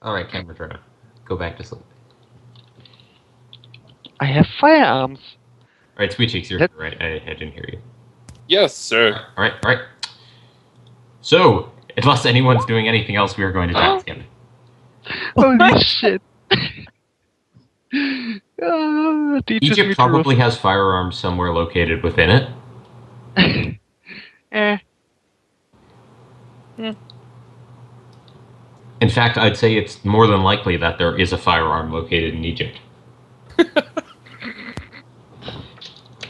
Alright, camera drone. Go back to sleep. I have firearms. Alright, Sweet Cheeks, you're here, right? I didn't hear you. Yes, sir. Alright. So, unless anyone's doing anything else, we are going to time skip. Holy shit. Egypt probably has firearms somewhere located within it. In fact, I'd say it's more than likely that there is a firearm located in Egypt.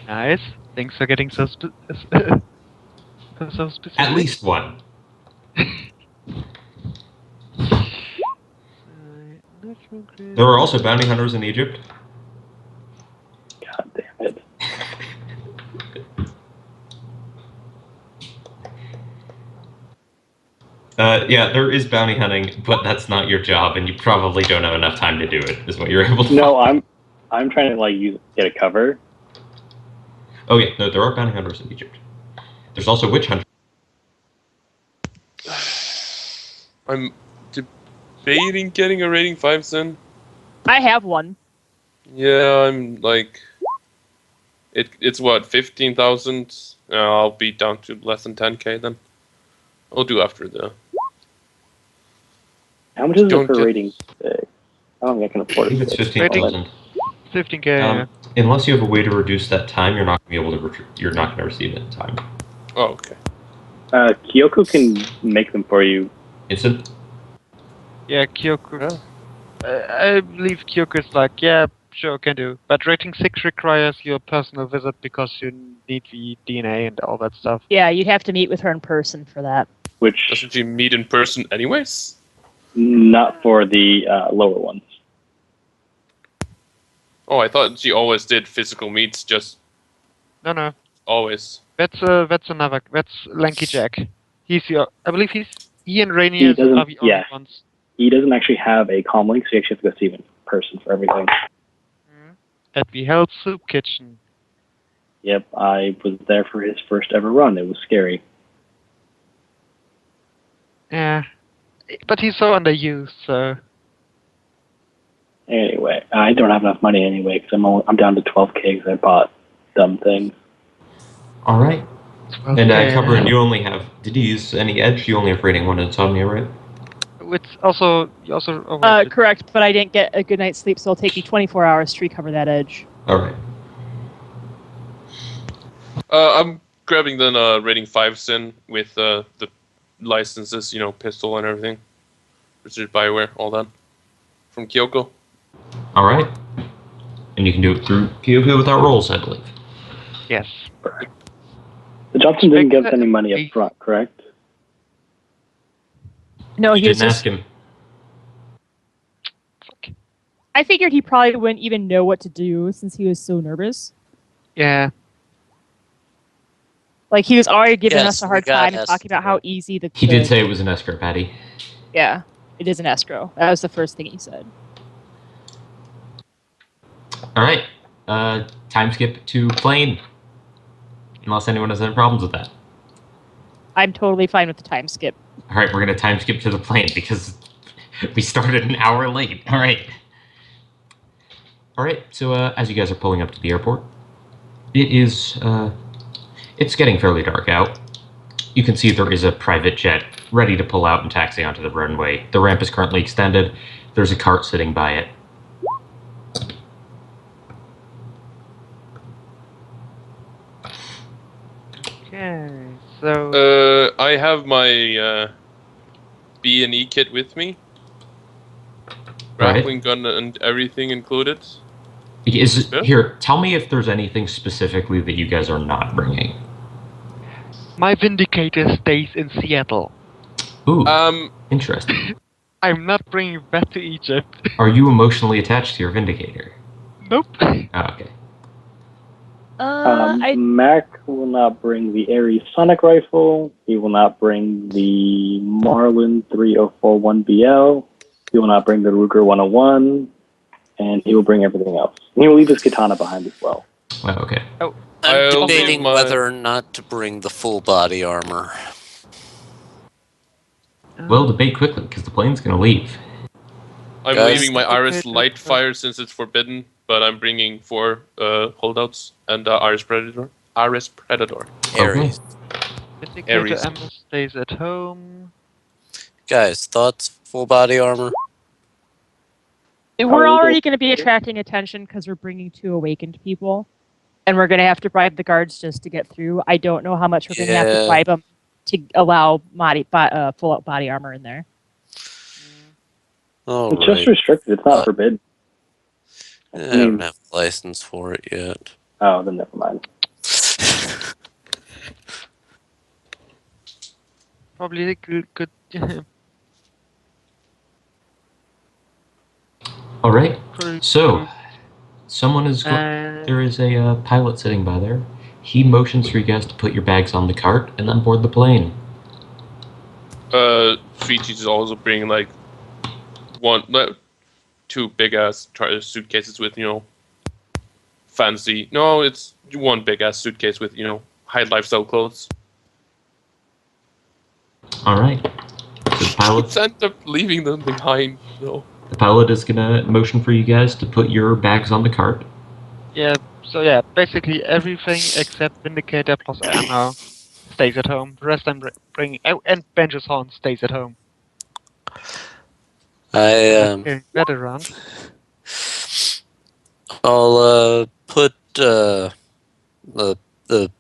Nice. Thanks for getting so specific. At least one. There are also bounty hunters in Egypt. God damn it. Yeah, there is bounty hunting, but that's not your job, and you probably don't have enough time to do it, is what you're able to No, find. I'm trying to like get a cover. Oh yeah, no, there are bounty hunters in Egypt. There's also witch hunters. I'm debating getting a rating 5 Zen. I have one. Yeah, I'm like... It's what, 15,000? I'll be down to less than 10k then. I'll do after the... How much is Don't it for get- rating 6? I don't think I can I afford think it. it's 15,000. 15k. Unless you have a way to reduce that time, you're not going to be able to. You're not going to receive it in time. Oh, okay. Kyoko can make them for you. Instant. Yeah, Kyoko. I believe Kyoko is like, yeah, sure, can do. But rating 6 requires your personal visit because you need the DNA and all that stuff. Yeah, you'd have to meet with her in person for that. Which Doesn't she meet in person anyways? not for the lower ones. Oh, I thought she always did physical meets, just No. always. That's Lanky Jack. I believe he and Rainier He are doesn't- the only yeah. ones. He doesn't actually have a comm link, so you actually have to go see him in person for everything. At the Hell's Soup Kitchen. Yep, I was there for his first ever run. It was scary. Yeah. But he's so underused, so... Anyway, I don't have enough money anyway because I'm down to 12k because I bought dumb things. All right. Well, And yeah. Cover, and you only have. Did you use any edge? You only have rating 1 insomnia, right? It's also... You also overrated. Correct, but I didn't get a good night's sleep, so it'll take me 24 hours to recover that edge. All right. I'm grabbing then rating 5 Zen with the licenses, pistol and everything. Richard Bioware, all that. From Kyoko. All right. And you can do it through Kyoko without rolls, I believe. Yes. The Johnson didn't give us any money up front, correct? No, You he was didn't just... ask him. I figured he probably wouldn't even know what to do since he was so nervous. Yeah. Like, he was already giving Yes, us a hard we got time and talking about how easy the... He did say it was an escrow, Patty. Yeah, it is an escrow. That was the first thing he said. All right. Time skip to plane. Unless anyone has any problems with that. I'm totally fine with the time skip. All right, we're going to time skip to the plane because we started an hour late. All right. All right, so as you guys are pulling up to the airport, it is, it's getting fairly dark out. You can see there is a private jet ready to pull out and taxi onto the runway. The ramp is currently extended. There's a cart sitting by it. Okay, so... I have my B&E kit with me. Right. Grappling gun and everything included. Here, tell me if there's anything specifically that you guys are not bringing. My Vindicator stays in Seattle. Ooh, Um, interesting. I'm not bringing that to Egypt. Are you emotionally attached to your Vindicator? Nope. Oh, okay. Mac will not bring the Ares Sonic Rifle. He will not bring the Marlin 3041BL. He will not bring the Ruger 101. And he will bring everything else. And he will leave his katana behind as well. Wow, okay. Oh, I'm I'll debating leave my- whether or not to bring the full body armor. Well, debate quickly, because the plane's going to leave. I'm Guys? leaving my Iris Indicator, light fire since it's forbidden, but I'm bringing 4 holdouts and Iris Predator. Iris Predator. Aries. Indicator Aries. ammo stays at home. Guys, thoughts? Full body armor? We're you already go. going to be attracting attention because we're bringing 2 awakened people, and we're going to have to bribe the guards just to get through. I don't know how much we're going to have to Yeah. bribe them to allow full out body armor in there. All It's just right. restricted. It's not forbidden. I I don't mean, have a license for it yet. oh, then never mind. Probably a good. All right. pretty So, good. someone is there is a pilot sitting by there. He motions for you guys to put your bags on the cart and then board the plane. Fiji is also bringing like 2 big ass suitcases with fancy. No, it's 1 big ass suitcase with high lifestyle clothes. All right. So the pilot, Let's end up leaving them behind. No. the pilot is gonna motion for you guys to put your bags on the cart. Yeah. So yeah, basically everything except indicator plus ammo stays at home. The rest I'm bringing. Oh, and Benji's horn stays at home. I That around. I'll put the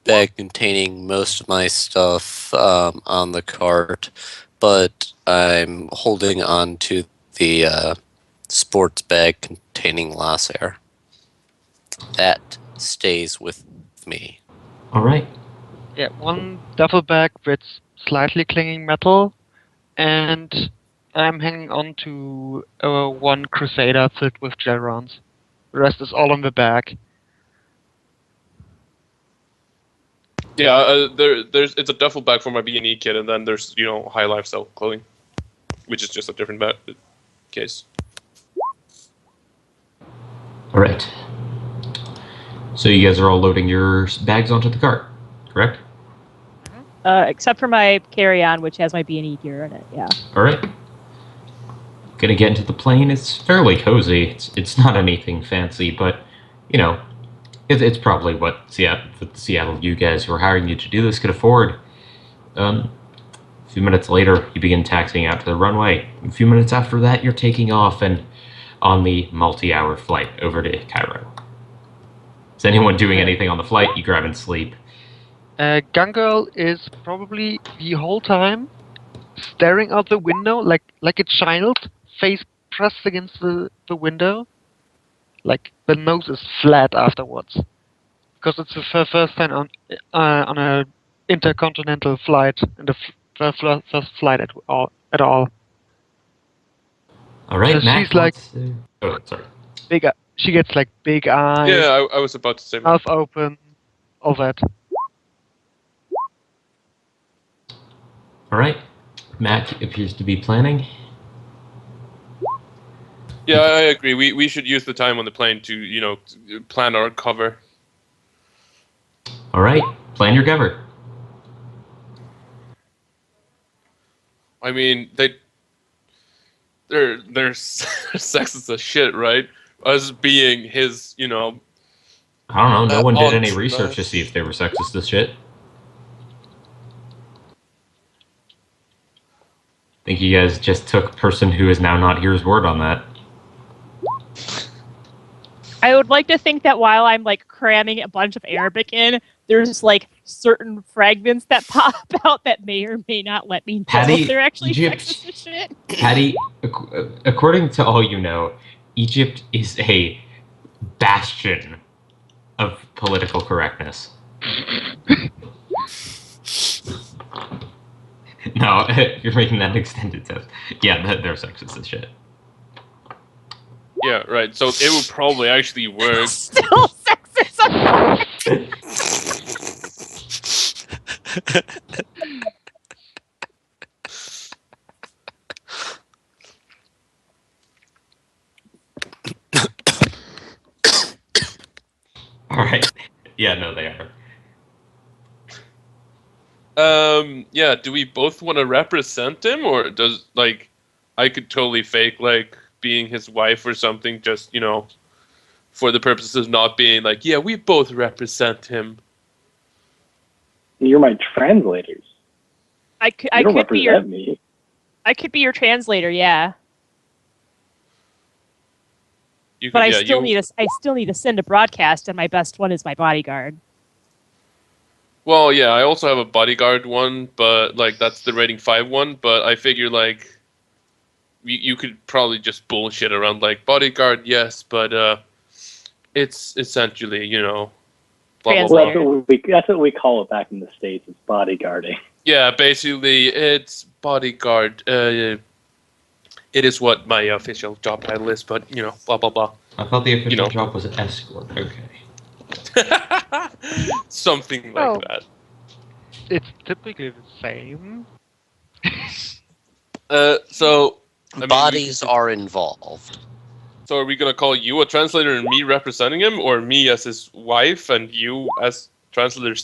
bag containing most of my stuff on the cart, but I'm holding on to the sports bag containing Lasser. That stays with me. All right. Yeah, 1 duffel bag with slightly clinging metal, and I'm hanging on to 1 Crusader filled with gel rounds. The rest is all on the back. Yeah, there's it's a duffel bag for my B&E kit, and then there's high lifestyle clothing, which is just a different case. All right. So you guys are all loading your bags onto the cart, correct? Except for my carry-on, which has my B&E gear in it. Yeah. All right. Gonna get into the plane. It's fairly cozy. It's not anything fancy, but it's probably what Seattle you guys who are hiring you to do this could afford. A few minutes later, you begin taxiing out to the runway. A few minutes after that, you're taking off and on the multi-hour flight over to Cairo. Is anyone doing anything on the flight? You grab and sleep. Gun Girl is probably the whole time staring out the window like a child, face pressed against the window. Like the nose is flat afterwards, because it's the first time on a intercontinental flight and the first flight at all. All right, So Mac. she's like- Oh, sorry. She gets like big eyes, Yeah, I was about to say. mouth open, all that. All right. Mac appears to be planning. Yeah, I agree. We should use the time on the plane to plan our cover. All right. Plan your cover. I mean, they're sexist as shit, right? Us being his, I don't know. No one did any entourage. research to see if they were sexist as shit. Think you guys just took person who is now not here's word on that. I would like to think that while I'm like cramming a bunch of Arabic in, there's like certain fragments that pop out that may or may not let me know Patty, if they're actually Egypt- sexist as shit. Patty, according to all you know, Egypt is a bastion of political correctness. No, you're making that extended test. Yeah, they're sexist as shit. yeah, right. So it would probably actually work. Still sexism. All right. Yeah, no, they are. Yeah. Do we both want to represent him, or does I could totally fake being his wife or something, just, for the purposes of not being like, yeah, we both represent him. You're my translators. I You don't could be your represent me. I could be your translator, yeah. You But could- I yeah, still need to send a broadcast, and my best one is my bodyguard. Well, yeah, I also have a bodyguard one, but like that's the rating 5 one. But I figure like you could probably just bullshit around like bodyguard, yes, but it's essentially blah blah Translator. blah. Well, that's what we call it back in the States. It's bodyguarding. Yeah, basically it's bodyguard. It is what my official job title is, but blah blah blah. I thought the official know. job was escort. Okay. Something like Oh. that. It's typically the same. So I mean, Bodies are involved. So are we gonna call you a translator and me representing him, or me as his wife and you as translator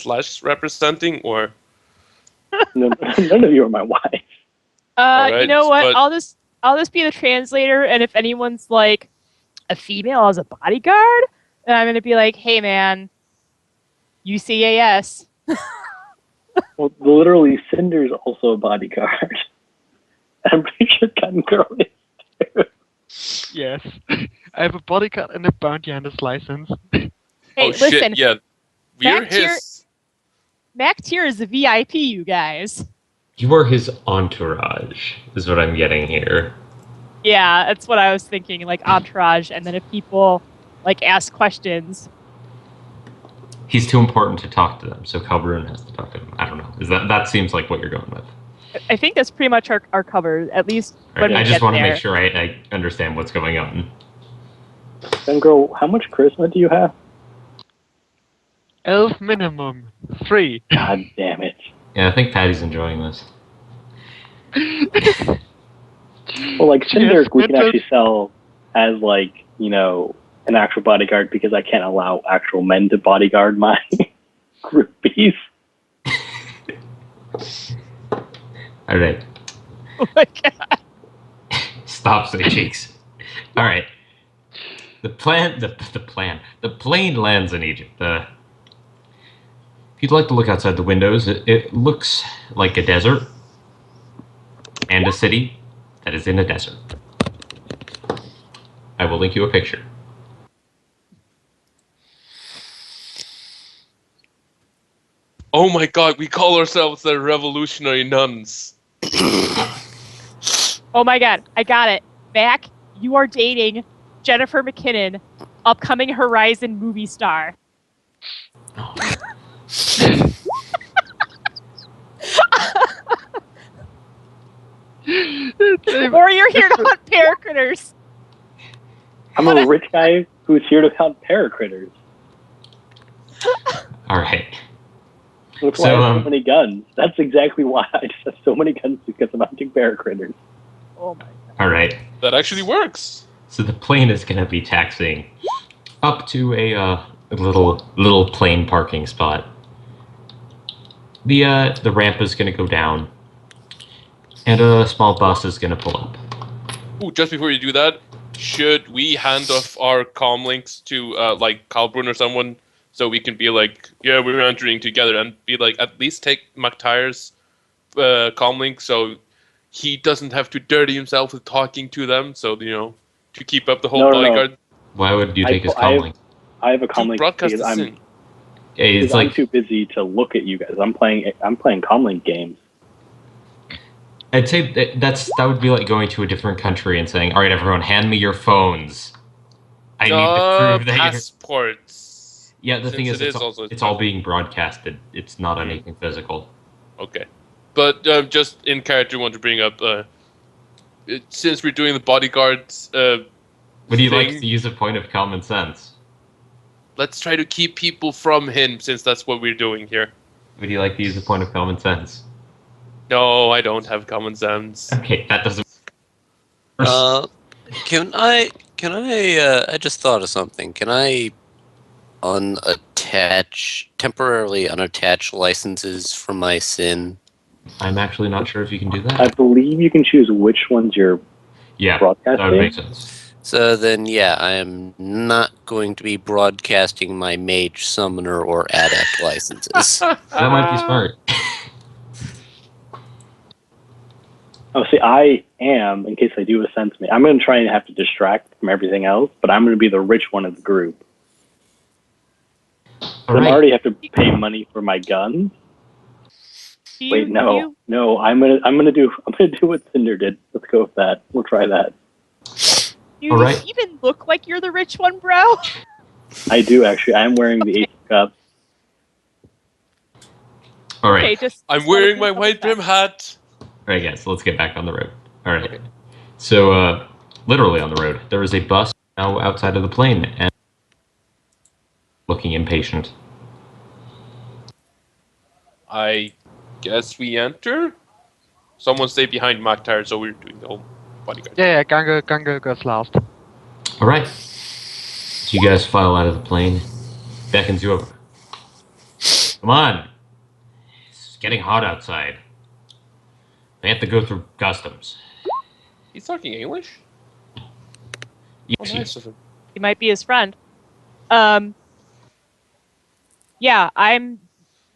/ representing, or? None of you are my wife. You Alright, know what? but- I'll just be the translator, and if anyone's like a female as a bodyguard, then I'm gonna be like, hey man, UCAS. Well, literally, Cinder's also a bodyguard. I'm pretty sure Gun Girl is too. Yes. I have a bodyguard and a bounty hunter's license. Hey, Oh listen, shit! Yeah, we're back to your- his. Mac Tier is the VIP, you guys. You are his entourage, is what I'm getting here. Yeah, that's what I was thinking, like entourage, and then if people like ask questions, He's too important to talk to them, so Calbroon has to talk to him. I don't know. That seems like what you're going with? I think that's pretty much our cover, at least All when right, we I just get want to there. make sure I understand what's going on. Gun Girl, how much charisma do you have? Elf minimum 3. God damn it. Yeah, I think Patty's enjoying this. Well, like Cinder, Yes, we can mental- actually sell as like an actual bodyguard because I can't allow actual men to bodyguard my groupies. All right, Oh my god. stop, Say Cheeks. All right. The plane lands in Egypt. If you'd like to look outside the windows, it looks like a desert and a city that is in a desert. I will link you a picture. Oh my god, we call ourselves the Revolutionary Nuns. Oh my god, I got it. Mac, you are dating Jennifer McKinnon, upcoming Horizon movie star. Or you're here to hunt paracritters. I'm a rich guy who's here to hunt paracritters. All right. That's why So, I have um, so many guns. That's exactly why I just have so many guns, because I'm hunting paracritters. Oh my. All right. That actually works. So the plane is going to be taxiing up to a little plane parking spot. The ramp is going to go down, and a small bus is going to pull up. Ooh, just before you do that, should we hand off our comm links to like Calbrun or someone so we can be like, yeah, we're entering together, and be like, at least take McTire's comm link so he doesn't have to dirty himself with talking to them, so to keep up the whole No. bodyguard. Why would you take his I- comlink? I have a To comlink broadcast because this I'm in. It's I'm like too busy to look at you guys. I'm playing comlink games. I'd say that would be like going to a different country and saying, "All right, everyone, hand me your phones. I need to prove that you're." passports. Yeah, the thing since is, it is also it's all being broadcasted. It's not anything physical. Okay, but just in character, want to bring up since we're doing the bodyguards. Would you like thing, to use a point of common sense? let's try to keep people from him, since that's what we're doing here. Would you like to use a point of common sense? No, I don't have common sense. Okay, that doesn't. Can I I just thought of something. Can I temporarily unattach licenses from my SIN? I'm actually not sure if you can do that. I believe you can choose which ones you're Yeah, that Broadcasting? would make sense. So then, yeah, I am not going to be broadcasting my mage, summoner, or adept licenses. That might be smart. Oh, see, I am, in case they do ascend me, I'm going to try and have to distract from everything else, but I'm going to be the rich one of the group. All I right. already have to pay money for my guns. Do Wait, you- no, you- I'm gonna do what Cinder did. Let's go with that. We'll try that. You All right. even look like you're the rich one, bro. I do actually. I'm wearing the Ace of Cups. All right. Okay, just I'm just wanted wearing to my double white check. brim hat. All right, guys. So let's get back on the road. All right. Okay. So, literally on the road, there is a bus now outside of the plane and looking impatient. I guess we enter. Someone stay behind McTire, so we're doing the whole bodyguard. Yeah, Gango goes last. All right. So you guys file out of the plane. Beckons you over. Come on. It's getting hot outside. They have to go through customs. He's talking English? Oh, Yes, nice of him. You might be his friend. Yeah, I'm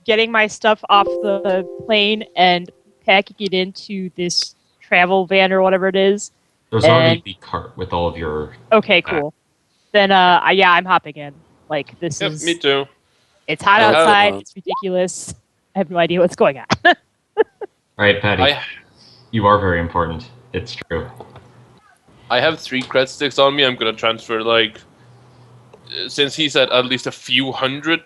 getting my stuff off the plane and packing it into this travel van or whatever it is. There's already And- the cart with all of your. Okay, cool. Then, I'm hopping in. Like, this Yep, is... me too. It's hot Oh, outside. no. It's ridiculous. I have no idea what's going on. All right, Patty. I You are very important. It's true. I have 3 cred sticks on me. I'm gonna transfer since he said at least a few hundred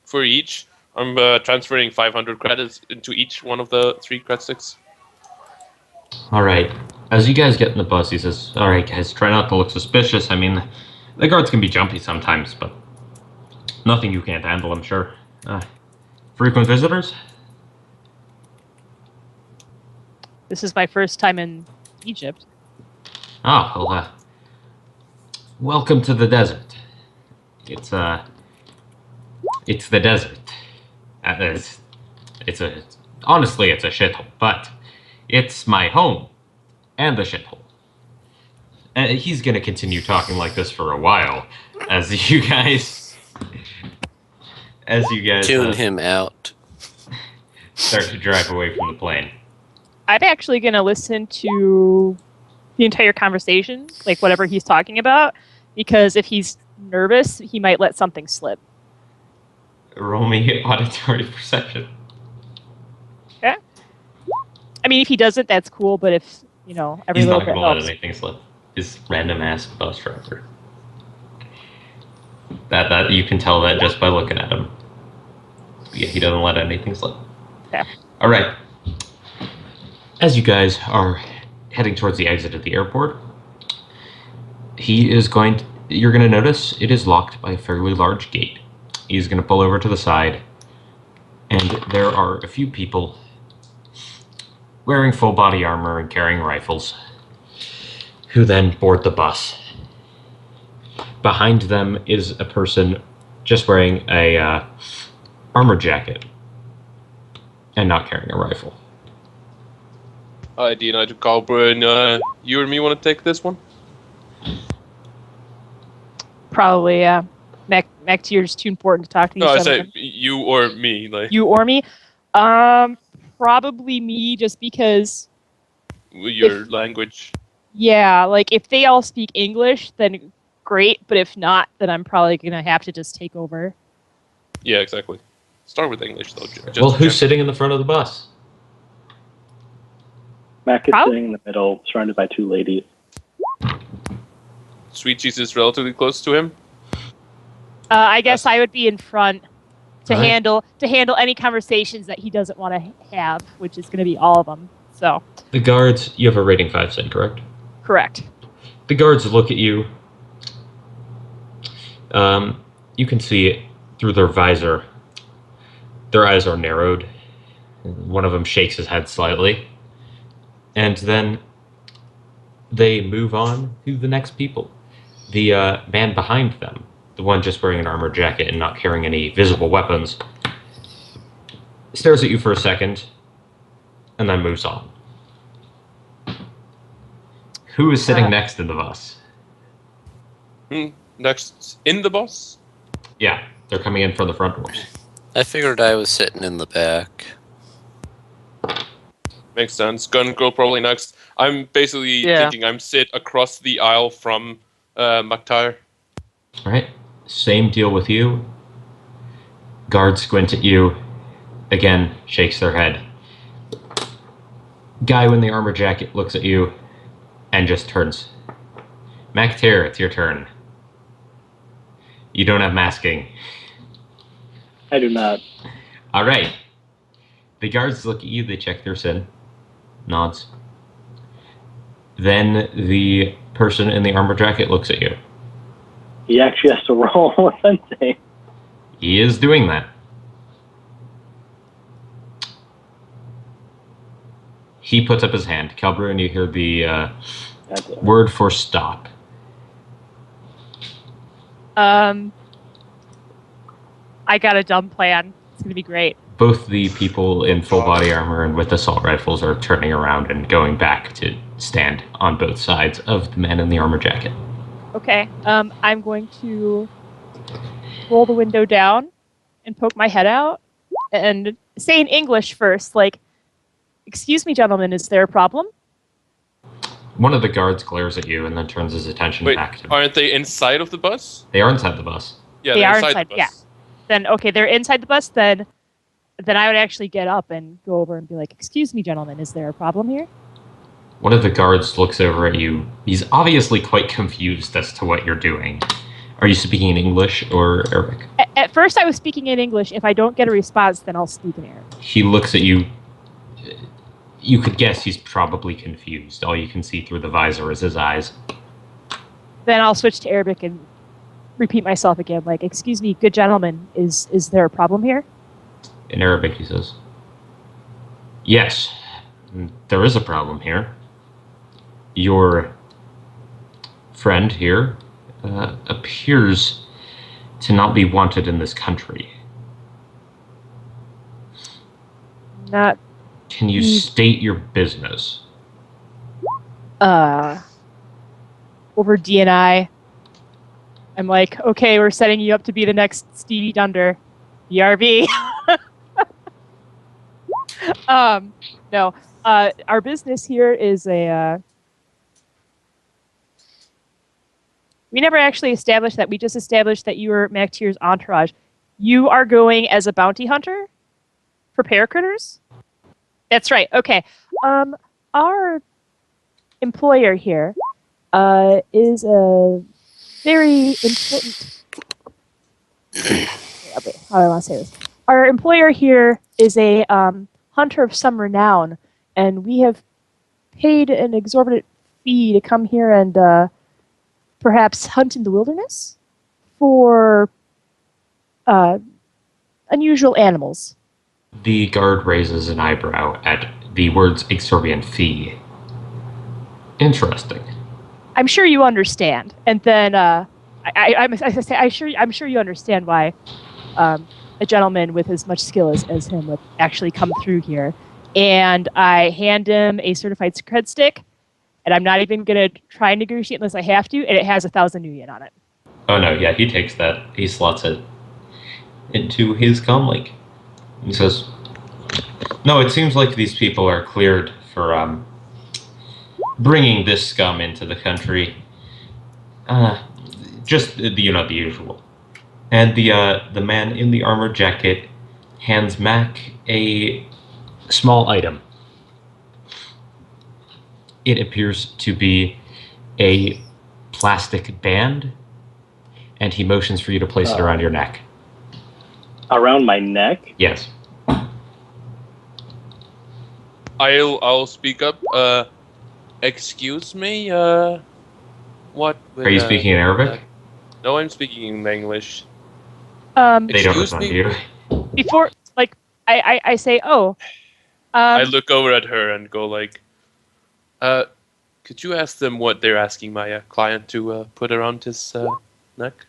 for each. I'm transferring 500 credits into each one of the 3 cred sticks. All right. As you guys get in the bus, he says, "All right, guys, try not to look suspicious. I mean, the guards can be jumpy sometimes, but nothing you can't handle, I'm sure. Frequent visitors? This is my first time in Egypt. Ah, well, welcome to the desert. It's the desert. Honestly, it's a shithole, but it's my home and the shithole. He's gonna continue talking like this for a while, as you guys Tune him out. start to drive away from the plane. I'm actually going to listen to the entire conversation, like whatever he's talking about, because if he's nervous, he might let something slip. Roll me auditory perception. I mean, if he doesn't, that's cool, but if, every He's little not bit gonna let helps. anything slip. His random ass bus driver. That you can tell that just by looking at him. Yeah, he doesn't let anything slip. Okay. All right. As you guys are heading towards the exit of the airport, you're going to notice it is locked by a fairly large gate. He's going to pull over to the side, and there are a few people wearing full body armor and carrying rifles, who then board the bus. Behind them is a person just wearing a armor jacket and not carrying a rifle. Hi, D9 to Calbrin. You or me want to take this one? Probably, yeah. Mac Tier's too important to talk to. No, I so say don't- you or me. Like You or me? Probably me, just because, your language. yeah, like, if they all speak English, then great, but if not, then I'm probably going to have to just take over. Yeah, exactly. Start with English though. Just Well, who's check. sitting in the front of the bus? Mac is How? sitting in the middle, surrounded by 2 ladies. Sweet cheese is relatively close to him. I guess I would be in front to All right. handle any conversations that he doesn't want to have, which is going to be all of them. So, The guards, you have a rating 5 sin, correct? correct. The guards look at you. You can see it through their visor. Their eyes are narrowed. One of them shakes his head slightly. And then they move on to the next people. The man behind them, the one just wearing an armored jacket and not carrying any visible weapons, stares at you for a second and then moves on. Who is sitting next in the bus? Next, in the bus? Yeah, they're coming in from the front doors. I figured I was sitting in the back. Makes sense. Gun Girl probably next. I'm basically thinking I'm sit across the aisle from McTire. All right, same deal with you. Guards squint at you. Again, shakes their head. Guy in the armor jacket looks at you and just turns. McTire, it's your turn. You don't have masking. I do not. All right. The guards look at you. They check their SIN. Nods. Then the person in the armor jacket looks at you. He actually has to roll a sensei. He is doing that. He puts up his hand. Calbru, and you hear the word for stop. I got a dumb plan. It's gonna be great. Both the people in full body armor and with assault rifles are turning around and going back to stand on both sides of the man in the armor jacket. Okay. I'm going to roll the window down and poke my head out and say in English first, like, "Excuse me, gentlemen, is there a problem?" One of the guards glares at you and then turns his attention back to him. Aren't they inside of the bus? They are inside the bus. Yeah, They they're are inside inside, the bus. yeah. Then okay, they're inside the bus. Then I would actually get up and go over and be like, "Excuse me, gentlemen, is there a problem here?" One of the guards looks over at you. He's obviously quite confused as to what you're doing. Are you speaking in English or Arabic? At first, I was speaking in English. If I don't get a response, then I'll speak in Arabic. He looks at you. You could guess he's probably confused. All you can see through the visor is his eyes. Then I'll switch to Arabic and repeat myself again, like, "Excuse me, good gentlemen, is there a problem here?" In Arabic, he says, "Yes, there is a problem here. Your friend here appears to not be wanted in this country. Not Can you state your business?" over DNI. I'm like, "Okay, we're setting you up to be the next Stevie Dunder, BRB." No. Our business here is we never actually established that. We just established that you were MacTier's entourage. You are going as a bounty hunter for paracritters? That's right. Okay. Our employer here is a very important. Okay, how do I want to say this? Our employer here is a hunter of some renown, and we have paid an exorbitant fee to come here and perhaps hunt in the wilderness for unusual animals. The guard raises an eyebrow at the words exorbitant fee. Interesting. I'm sure you understand. And then I'm sure you understand why a gentleman with as much skill as him would actually come through here. And I hand him a certified cred stick, and I'm not even going to try and negotiate unless I have to, and it has 1,000 new yen on it. Oh no, yeah, he takes that. He slots it into his comlink. He says, "No, it seems like these people are cleared for bringing this scum into the country. Just the usual." And the man in the armored jacket hands Mac a small item. It appears to be a plastic band, and he motions for you to place it around your neck. Around my neck? Yes. I'll speak up. Excuse me. What? Are you speaking in Arabic? No, I'm speaking in English. They don't Excuse respond me? to you. Before, like, I say, "Oh." I look over at her and go like, could you ask them what they're asking my client to put around his neck?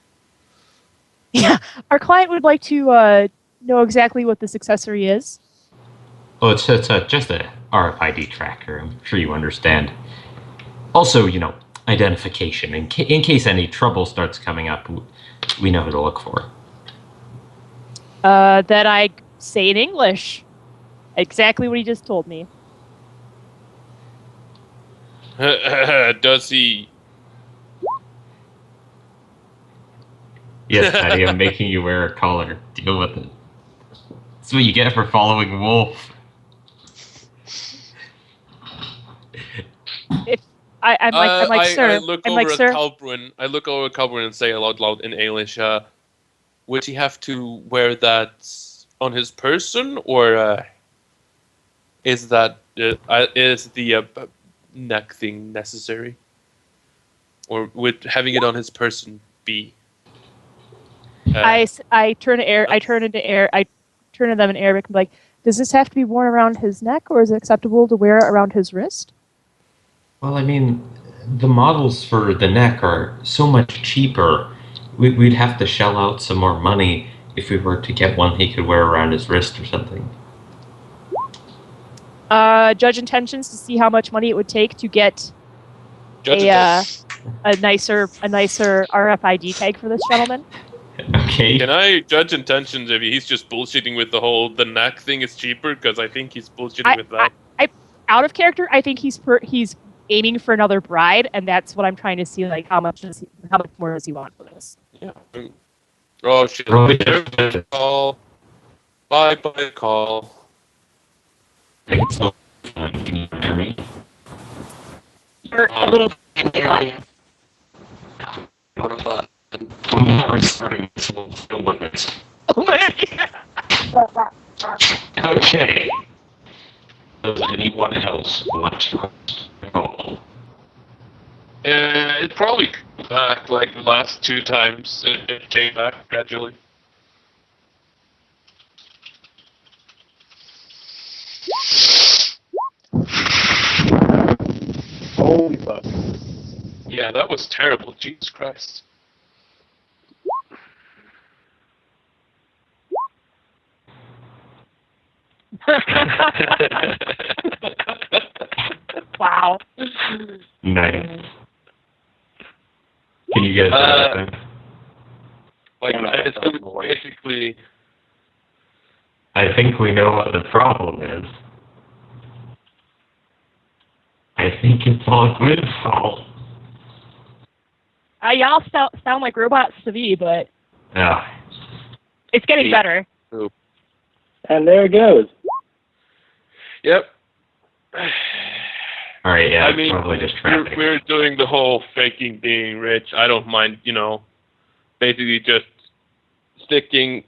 Yeah, our client would like to know exactly what this accessory is. Oh, it's just a RFID tracker. I'm sure you understand. Also, identification. In case any trouble starts coming up, we know who to look for. That I say in English. Exactly what he just told me. Does he? Yes, Patty, I'm making you wear a collar. Deal with it. That's what you get for following Wolf. I'm like, sir. I look I'm over like, at sir. Calbrun. I look over at Calbrun and say out loud in English, would he have to wear that on his person, or is that is the neck thing necessary, or would having it on his person be? I turn to air. I turn into air. I turn to them in Arabic and be like, does this have to be worn around his neck, or is it acceptable to wear it around his wrist? Well, I mean, the models for the neck are so much cheaper. We'd have to shell out some more money if we were to get one he could wear around his wrist or something. Judge intentions to see how much money it would take to get Judge a nicer RFID tag for this gentleman. Okay. Can I judge intentions if he's just bullshitting with the neck thing is cheaper? Because I think he's bullshitting with that. Out of character, I think he's aiming for another bride, and that's what I'm trying to see. Like, how much more does he want for this? Yeah. Oh shit! There's a call. Bye call. Can you hear me? You're a little in the audience. What about? I'm starting this little film with it. Okay. Does anyone else want to roll? It probably came back like the last 2 times. It came back gradually. Holy fuck. Yeah, that was terrible. Jesus Christ. Wow. Nice. Can you get that? Like, it's basically... I think we know what the problem is. I think it's all Gwyn's fault. Y'all sound like robots to me, but Yeah. it's getting better. And there it goes. Yep. All right, yeah, I mean, probably just traffic. we're doing the whole faking being rich. I don't mind, basically just sticking.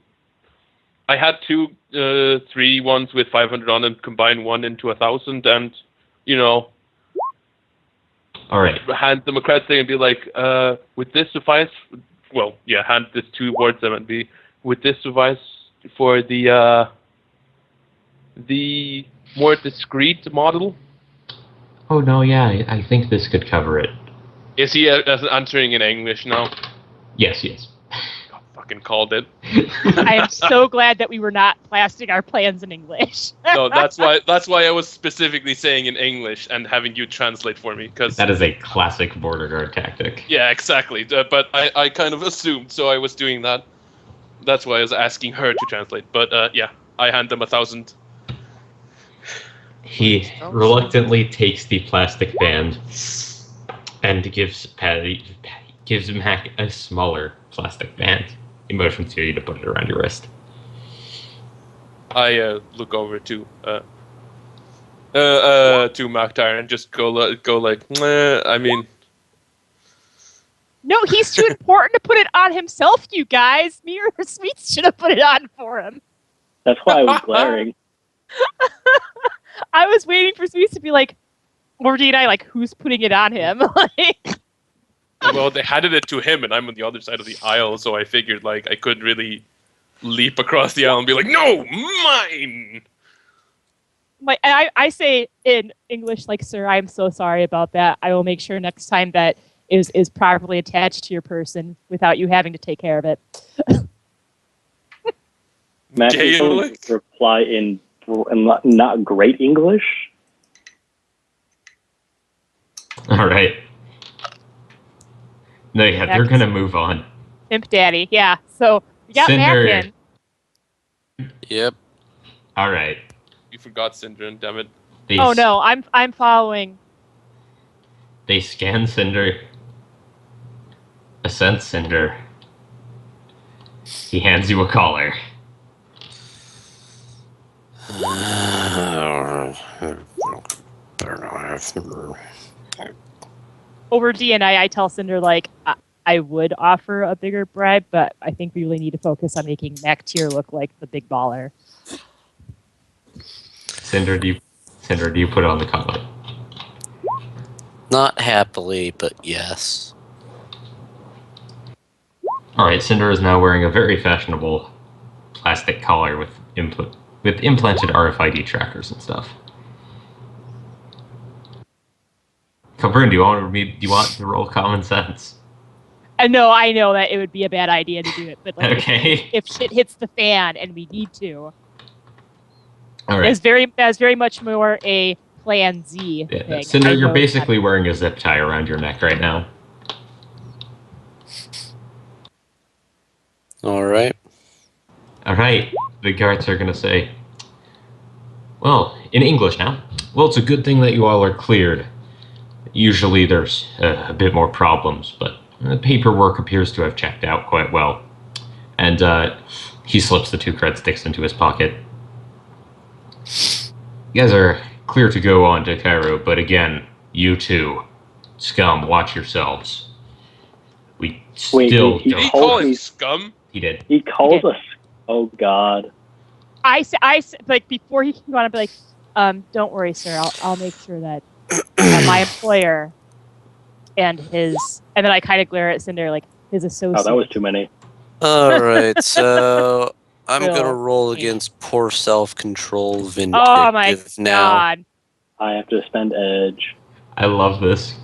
I had 3 ones with 500 on them, combine one into 1,000, and All right. hand them a credit thing and be like, would this suffice? Well, yeah, hand this towards them and be, would this suffice for the more discreet model? Oh no, yeah, I think this could cover it. Is he answering in English now? Yes. God, fucking called it. I am so glad that we were not blasting our plans in English. No, that's why I was specifically saying in English and having you translate for me, because That is a classic border guard tactic. yeah, exactly. But I kind of assumed, so I was doing that. That's why I was asking her to translate. But yeah, I hand them 1,000. He reluctantly takes the plastic band and gives Mac a smaller plastic band. He motions you to put it around your wrist. I look over to McTire and just go like, I mean, No, he's too important to put it on himself, you guys. Me or Sweets should have put it on for him. That's why I was glaring. I was waiting for Sweets to be like, Morty and I, like, who's putting it on him? well, they handed it to him, and I'm on the other side of the aisle, so I figured like I couldn't really leap across the aisle and be like, no, mine. I say in English, like, sir, I'm so sorry about that. I will make sure next time that is properly attached to your person without you having to take care of it. Matt, can you reply in not great English? All right. No, yeah, they're Next. gonna move on. Pimp Daddy. Yeah. So we got Cinder. Mackin. Yep. All right. You forgot Syndrome, damn it. They Oh no, I'm following. They scan Cinder. Ascend Cinder. He hands you a collar. Over DNA, I tell Cinder like I would offer a bigger bribe, but I think we really need to focus on making Mactier look like the big baller. Cinder, do you put on the collar? Not happily, but yes. All right. Cinder is now wearing a very fashionable plastic collar with implanted RFID trackers and stuff. Coburn, do you want to roll common sense? No, I know that it would be a bad idea to do it, but like Okay. if shit hits the fan and we need to, All right. that's very much more a Plan Z Yeah, thing. Cinder, I you're know basically wearing a zip tie around your neck right now. All right. All right. The guards are going to say, well, in English now, well, it's a good thing that you all are cleared. Usually there's a bit more problems, but the paperwork appears to have checked out quite well. And he slips the 2 cred sticks into his pocket. You guys are clear to go on to Cairo, but again, you two, scum, watch yourselves. We Wait, still he Did he don't... call me- us scum? He did. He calls us. Oh God. I like before he can go on, I'd be like, don't worry, sir. I'll make sure that my employer and then I kind of glare at Cinder like his associate. Oh, that was too many. All right. So I'm Real gonna roll thing. against poor self-control vindictive Oh my now. god! I have to spend edge. I love this.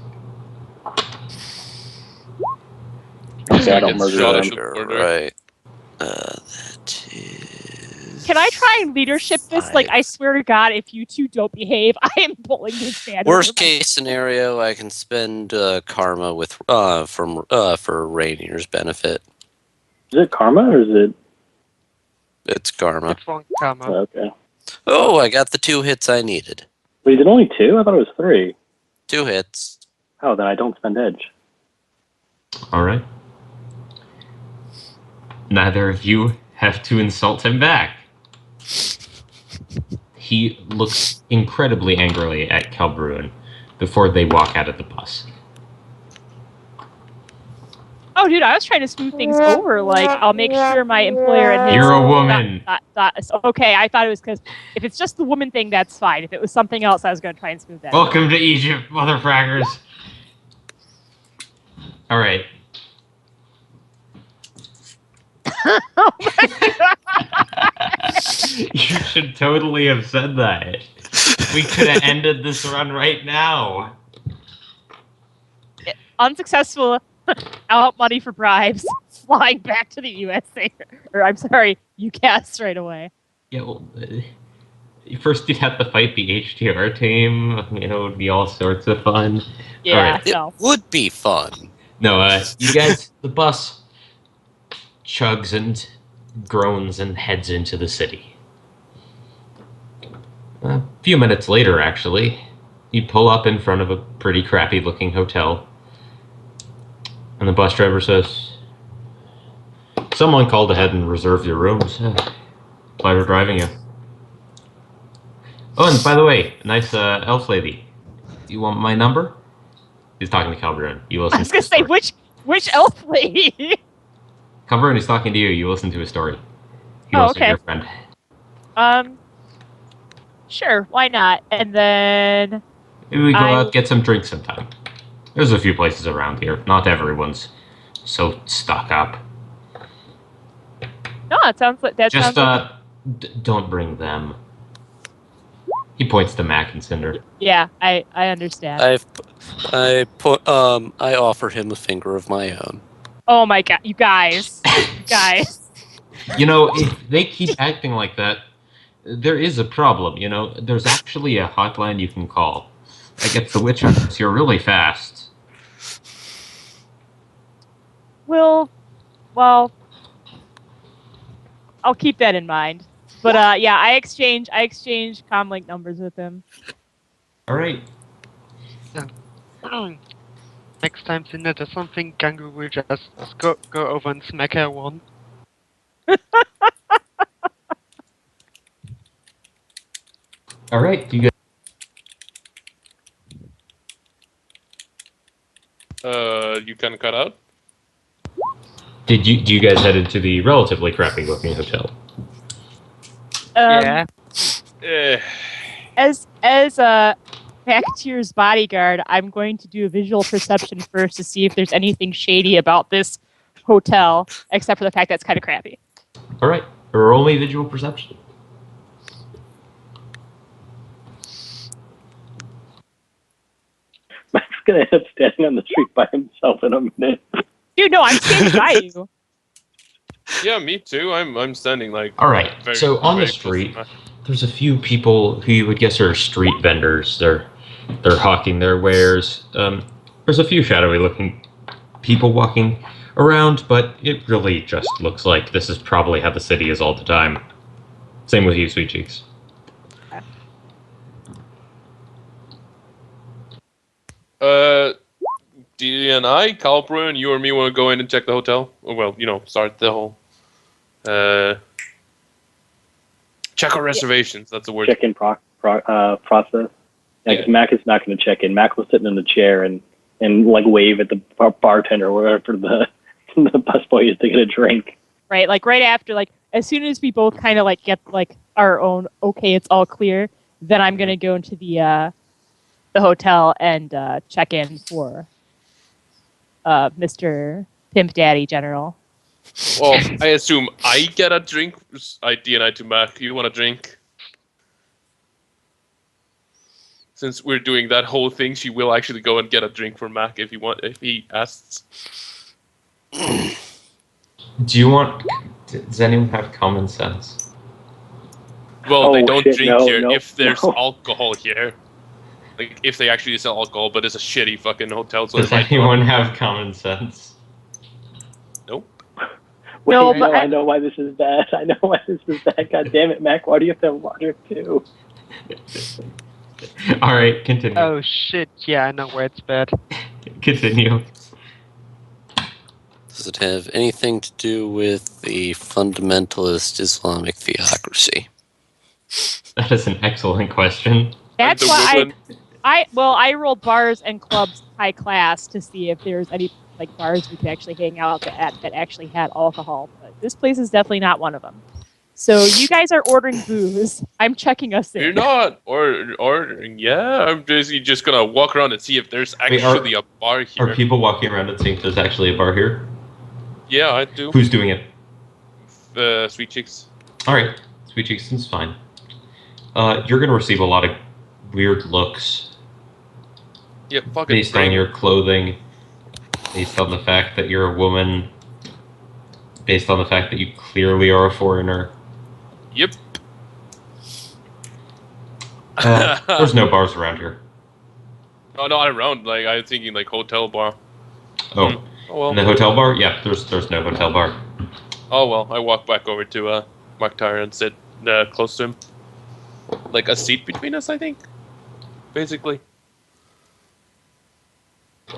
Okay, I don't It's murder Scottish them. with murder. Right. That is. Can I try and leadership this? Like, I swear to God, if you two don't behave, I am pulling this man. Worst over my- case scenario, I can spend karma with for Rainier's benefit. Is it karma or is it? It's karma. It's one karma. Oh, okay. Oh, I got the 2 hits I needed. Wait, is it only 2? I thought it was 3. 2 hits. Oh, then I don't spend edge. All right. Neither of you have to insult him back. He looks incredibly angrily at Kelbrun before they walk out of the bus. Oh, dude, I was trying to smooth things over. Like, I'll make sure my employer and his. You're a woman. Okay, I thought it was because if it's just the woman thing, that's fine. If it was something else, I was going to try and smooth that. Welcome to Egypt, motherfraggers. All right. You should totally have said that. We could have ended this run right now. Unsuccessful. Out money for bribes. Flying back to the USA. Or I'm sorry, UCAS right away. Yeah, well, first you'd have to fight the HTR team. You know, it would be all sorts of fun. Yeah, All right. It no. would be fun. No, you guys, the bus chugs and groans and heads into the city. A few minutes later, actually, you pull up in front of a pretty crappy-looking hotel, and the bus driver says, "Someone called ahead and reserved your rooms. Pleasure driving you." Oh, and by the way, nice elf lady. You want my number? He's talking to Calvert. You listen. I was going to say, which elf lady? Calvert is talking to you. You listen to his story. He Oh, wants to be okay. your friend. Sure, why not? And then Maybe we go I- out, get some drinks sometime. There's a few places around here. Not everyone's so stuck up. no, it sounds like that. Just sounds like, don't bring them. He points to Mac and Cinder. yeah, I understand. I offer him a finger of my own. Oh my god, you guys, You know, if they keep acting like that, there is a problem. You know, there's actually a hotline you can call. That gets the witch hunters here really fast. Well, I'll keep that in mind. But yeah, I exchange comlink numbers with him. All right. Next time Cinder does something, Gangu will just go over and smack her one. All right. You guys, You kind of cut out. do you guys head into the relatively crappy looking hotel? Yeah. Eh, As Bactier's bodyguard, I'm going to do a visual perception first to see if there's anything shady about this hotel, except for the fact that it's kind of crappy. All right. Roll me visual perception. Mac's gonna end up standing on the street by himself in a minute. Dude, no, I'm standing by you. yeah, me too. I'm standing like. All right. very- So on the very close to street, Mac. there's a few people who you would guess are street vendors. They're hawking their wares. There's a few shadowy looking people walking around, but it really just looks like this is probably how the city is all the time. Same with you, Sweet Cheeks. D and I, Calbro, and you or me want to go in and check the hotel? Oh, well, start the whole. Check our reservations. That's the word. Check-in process. Yeah, 'cause Mac is not going to check in. Mac was sitting in the chair and like wave at the bartender or whatever the busboy is to get a drink. Right, like right after, like as soon as we both kind of like get like our own okay, it's all clear, then I'm gonna go into the hotel and check in for Mr. Pimp Daddy General. Well, I assume I get a drink. I D&I to Mac. You want a drink? Since we're doing that whole thing, she will actually go and get a drink for Mac if he asks. Do you want? Does anyone have common sense? Well, they Oh, don't shit, drink no, here no, if there's no. alcohol here. Like, if they actually sell alcohol, but it's a shitty fucking hotel, so Does they might anyone have common sense? Nope. Wait, No, but I know why this is bad. I know why this is bad. God damn it, Mac. Why do you have to have water too? All right, continue. Oh shit, yeah, I know where it's bad. Continue. Does it have anything to do with the fundamentalist Islamic theocracy? That is an excellent question. That's the why woman. I rolled bars and clubs high class to see if there's any like bars we could actually hang out at that actually had alcohol. But this place is definitely not one of them. So you guys are ordering booze. I'm checking us in. You're not ordering. Yeah, I'm basically just gonna walk around and see if there's Wait, actually a bar here. Are people walking around and seeing if there's actually a bar here? Yeah, I do. Who's doing it? Sweet Cheeks. All right, Sweet Cheeks is fine. You're going to receive a lot of weird looks Yeah, fucking. based on your clothing, based on the fact that you're a woman, based on the fact that you clearly are a foreigner. Yep. There's no bars around here. Oh, not around. Like, I'm thinking like hotel bar. Oh, Oh in the well. hotel bar? Yeah, there's no hotel bar. Oh well. I walk back over to Maktar and sit close to him. Like a seat between us, I think. Basically.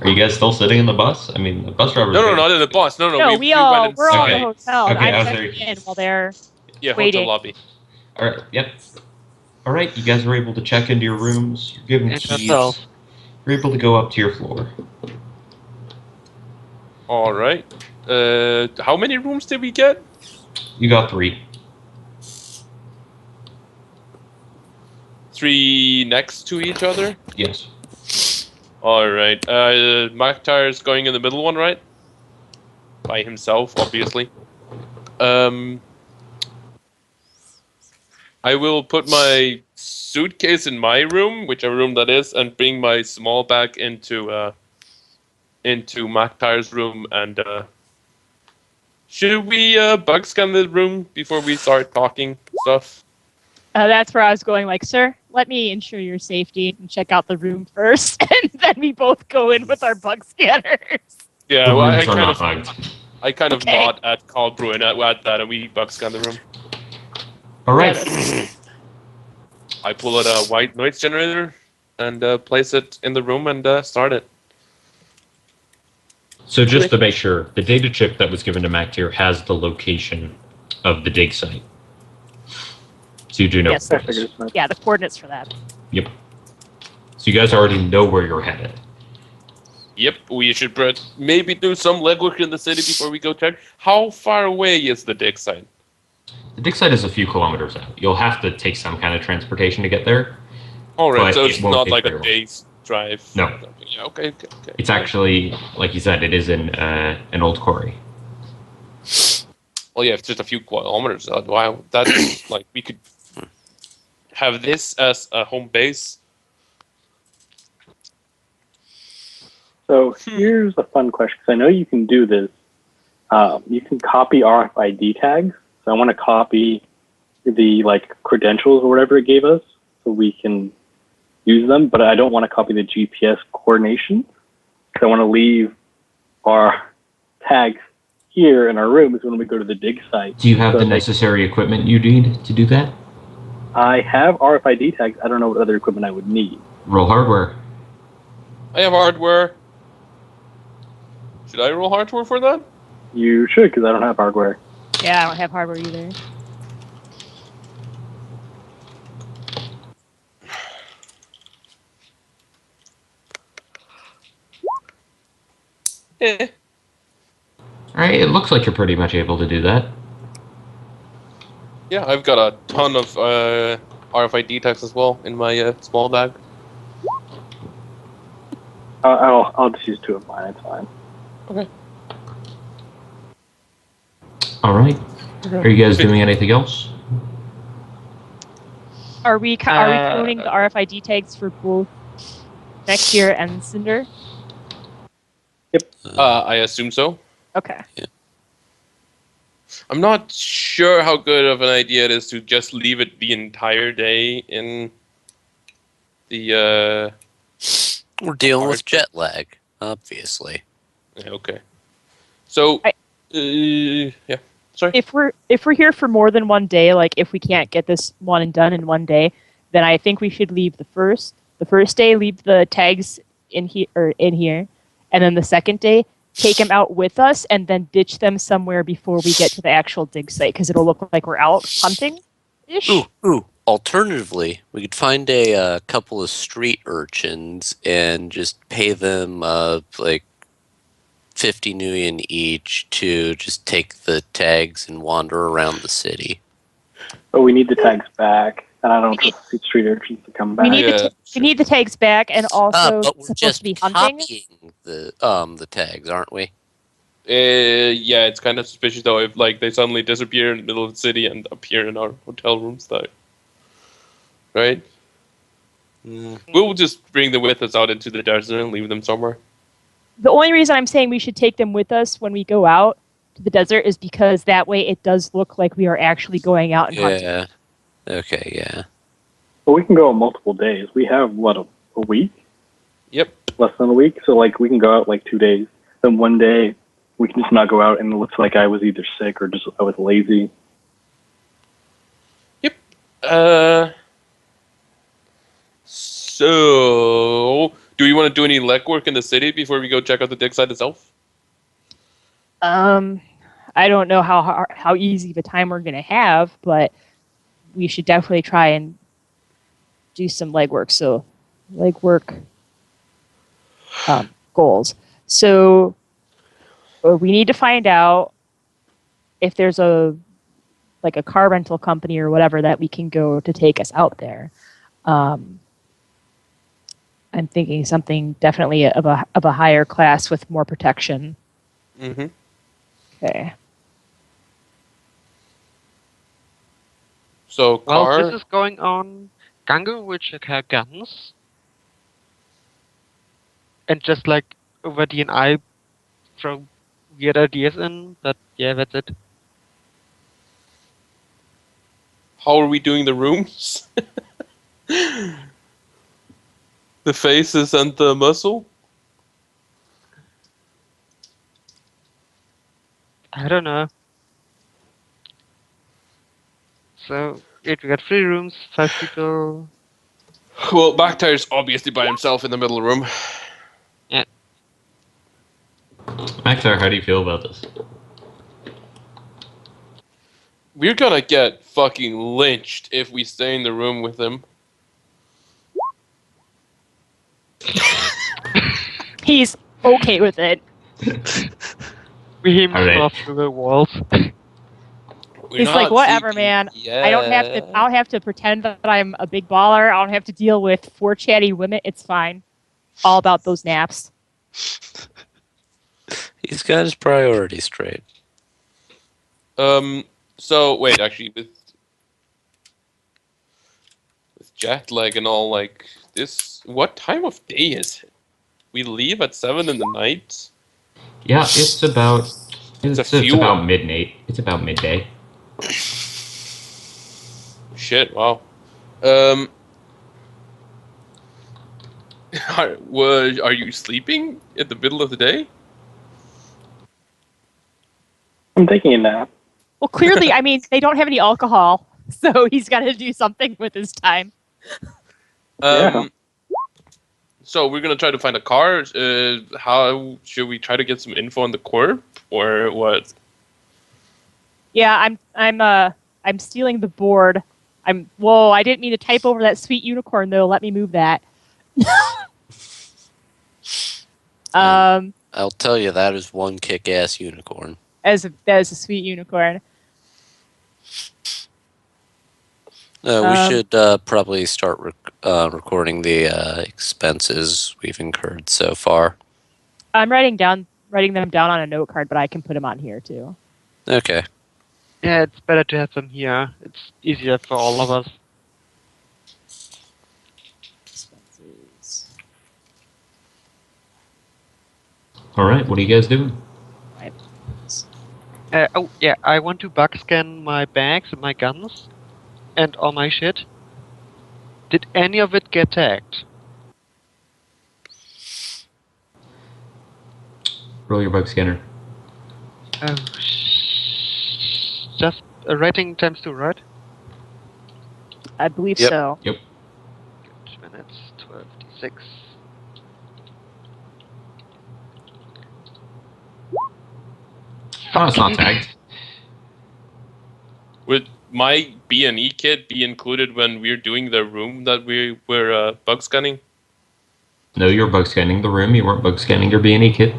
Are you guys still sitting in the bus? I mean, the bus driver. No, not in the bus. No. No, we we're all went in the inside. hotel. Okay, I I'm was checking there. in while they're Yeah, waiting. hotel lobby. All right. Yep. All right. You guys are able to check into your rooms. You're given And keys. hotel. You're able to go up to your floor. All right. How many rooms did we get? You got 3. 3 next to each other. Yes. All right. Maktar is going in the middle one, right? By himself, obviously. I will put my suitcase in my room, whichever room that is, and bring my small bag into Maktar's room. And should we bug scan the room before we start talking stuff? That's where I was going. Like, sir, let me ensure your safety and check out the room first, and then we both go in with our bug scanners. Yeah, The well, rooms are not bugged. I kind of Okay. nod at Carlbrew and at that, and we bug scan the room. All right. I pull out a white noise generator and place it in the room and start it. So just to make sure, the data chip that was given to MacTier has the location of the dig site. So you do know. Yes. where it is. Yeah, the coordinates for that. Yep. So you guys already know where you're headed. Yep, we should maybe do some legwork in the city before we go check. How far away is the dig site? The dig site is a few kilometers out. You'll have to take some kind of transportation to get there. Alright, But so it it's won't not take like very a long. day's drive. No. Yeah, okay. It's actually, like you said, it is an old quarry. Well, yeah, it's just a few kilometers. Wow, that's like we could have this as a home base. So here's a fun question, because I know you can do this. You can copy RFID tags. So I want to copy the credentials or whatever it gave us, so we can use them. But I don't want to copy the GPS coordination. So I want to leave our tags here in our rooms when we go to the dig site. Do you have the necessary equipment you need to do that? I have RFID tags. I don't know what other equipment I would need. Roll hardware. I have hardware. Should I roll hardware for that? You should, because I don't have hardware. Yeah, I don't have hardware either. Eh. All right, it looks like you're pretty much able to do that. Yeah, I've got a ton of RFID tags as well in my small bag. I'll just use 2 of mine. It's fine. Okay. All right. Are you guys doing anything else? Are we cloning the RFID tags for both next year and Cinder? I assume so. Okay. I'm not sure how good of an idea it is to just leave it the entire day in the. We're dealing with jet lag, obviously. Yeah, okay. So, yeah. Sorry. If we're here for more than one day, like if we can't get this one and done in one day, then I think we should leave the first day, leave the tags in here, and then the second day take them out with us and then ditch them somewhere before we get to the actual dig site, because it'll look like we're out hunting ish. Ooh. Alternatively, we could find a couple of street urchins and just pay them like 50 nuyen each to just take the tags and wander around the city. But we need the tags back, and I don't trust the street urchins to come back. We need the tags back, and also but we're supposed just to be hunting. copying the tags, aren't we? Yeah, it's kind of suspicious though if they suddenly disappear in the middle of the city and appear in our hotel rooms though. Right? We'll just bring them with us out into the desert and leave them somewhere. The only reason I'm saying we should take them with us when we go out to the desert is because that way it does look like we are actually going out and hunting. Yeah. Okay, yeah. But we can go on multiple days. We have, a week? Yep. Less than a week? So, we can go out, 2 days. Then one day, we can just not go out, and it looks like I was either sick or just I was lazy. Yep. So, do we want to do any legwork in the city before we go check out the dig site itself? I don't know how easy of a time we're going to have, but we should definitely try and do some legwork. So, legwork goals. So, we need to find out if there's a car rental company or whatever that we can go to take us out there. I'm thinking something definitely of a higher class with more protection. Mm-hmm. Okay. So, car. This is going on Gango, which have guns. And just over D&I throw weird ideas in, but yeah, that's it. How are we doing the rooms? The faces and the muscle? I don't know. So, we got 3 rooms, 5 people. Well, McIntyre's obviously by himself in the middle of the room. McIntyre, how do you feel about this? We're gonna get fucking lynched if we stay in the room with him. He's okay with it. We hear him All right. off through the walls. We're He's like, not whatever, seeking- man. Yeah. I don't have to pretend that I'm a big baller. I don't have to deal with 4 chatty women. It's fine. All about those naps. He's got his priorities straight. So wait, actually, with jet lag and all, like this, what time of day is it? We leave at 7 in the night. Yeah, it's about It's a few- about midnight. It's about midday. Shit! Wow. Are you sleeping in the middle of the day? I'm taking a nap. Well, clearly, I mean, they don't have any alcohol, so he's got to do something with his time. Yeah. So we're gonna try to find a car. How should we try to get some info on the corp or what? Yeah, I'm stealing the board. Whoa, I didn't mean to type over that sweet unicorn though. Let me move that. I'll tell you, that is one kick-ass unicorn. That is a sweet unicorn. We should probably start recording the expenses we've incurred so far. I'm writing them down on a note card, but I can put them on here too. Okay. Yeah, it's better to have them here. It's easier for all of us. Expenses. All right, what are you guys doing? Oh, yeah, I want to bug scan my bags and my guns and all my shit. Did any of it get tagged? Roll your bug scanner. Oh, just rating times 2, right? I believe Yep. so. Good minutes, 12d6. Oh, it's not tagged. Would my B&E kit be included when we're doing the room that we were bug scanning? No, you were bug scanning the room. You weren't bug scanning your B&E kit.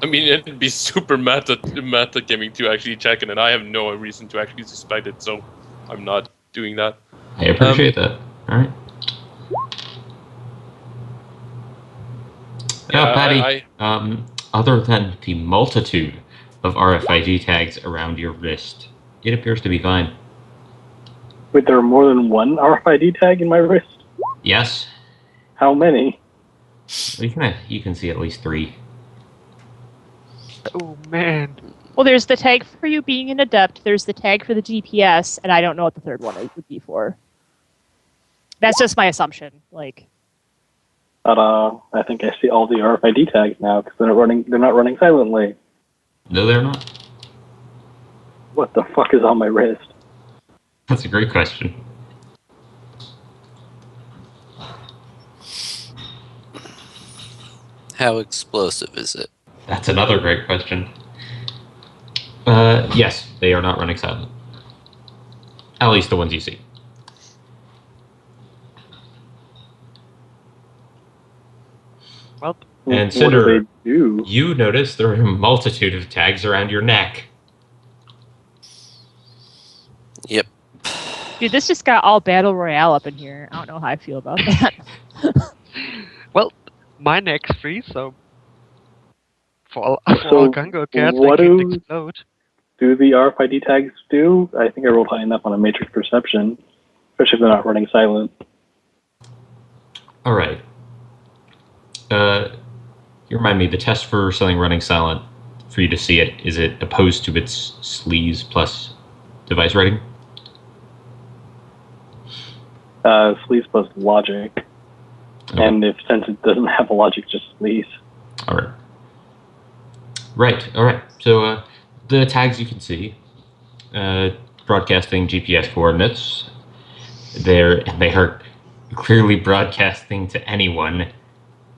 I mean, it'd be super meta gaming to actually check it, and I have no reason to actually suspect it, so I'm not doing that. I appreciate that. All right. Yeah, Patty, other than the multitude of RFID tags around your wrist, it appears to be fine. Wait, there are more than one RFID tag in my wrist? Yes, How many? you can see at least 3. Oh, man. Well, there's the tag for you being an adept. There's the tag for the GPS, and I don't know what the third one would be for. That's just my assumption. Like, But I think I see all the RFID tags now because they're not running silently. No, they're not. What the fuck is on my wrist? That's a great question. How explosive is it? That's another great question. Yes, they are not running silent. At least the ones you see. Well, And what Cinder, do they do? you notice there are a multitude of tags around your neck. Yep. dude, this just got all battle royale up in here. I don't know how I feel about that. well, my neck's free, so for all So, Gungo cats, what they can do- explode. Do the RFID tags do? I think I rolled high enough on a matrix perception, especially if they're not running silent. All right. You remind me, the test for something running silent for you to see it. Is it opposed to its sleaze plus device rating? Sleaze plus logic. Okay. And since it doesn't have a logic, just sleaze. All right. All right. So the tags you can see, broadcasting GPS coordinates. They are clearly broadcasting to anyone.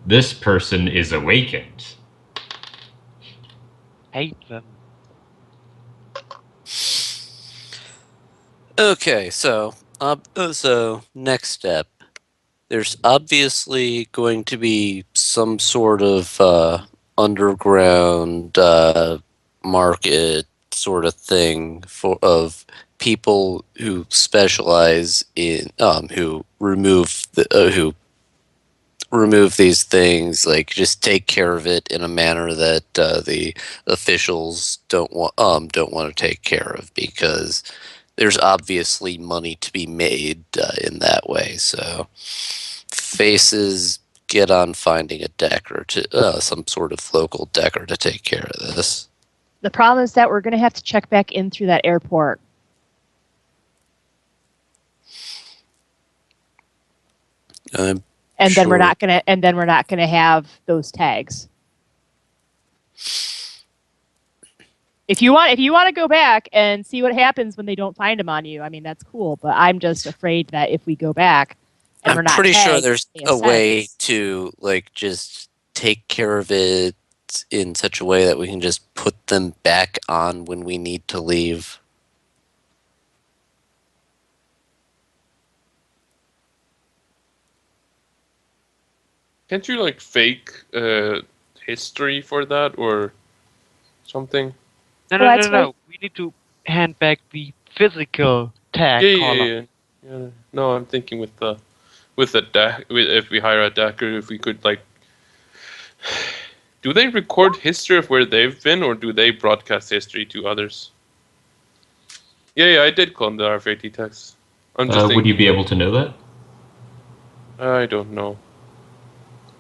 This person is awakened. Hate them. Okay, so next step. There's obviously going to be some sort of underground market sort of thing of people who specialize in who remove these things, like just take care of it in a manner that the officials don't want to take care of, because there's obviously money to be made in that way. So faces get on finding a decker to some sort of local decker to take care of this. The problem is that we're going to have to check back in through that airport. I'm And then we're sure. not gonna have those tags. If you want to go back and see what happens when they don't find them on you, I mean that's cool. But I'm just afraid that if we go back and we're I'm not pretty sure tagged, there's it makes a way sense. to like just take care of it in such a way that we can just put them back on when we need to leave. Can't you like fake history for that or something? No, Well, no, that's no, no. We need to hand back the physical tag column. Yeah. No, I'm thinking with the deck. If we hire a decker, if we could like, do they record history of where they've been, or do they broadcast history to others? Yeah, I did clone the RFID text. I'm just Would you thinking. be able to know that? I don't know.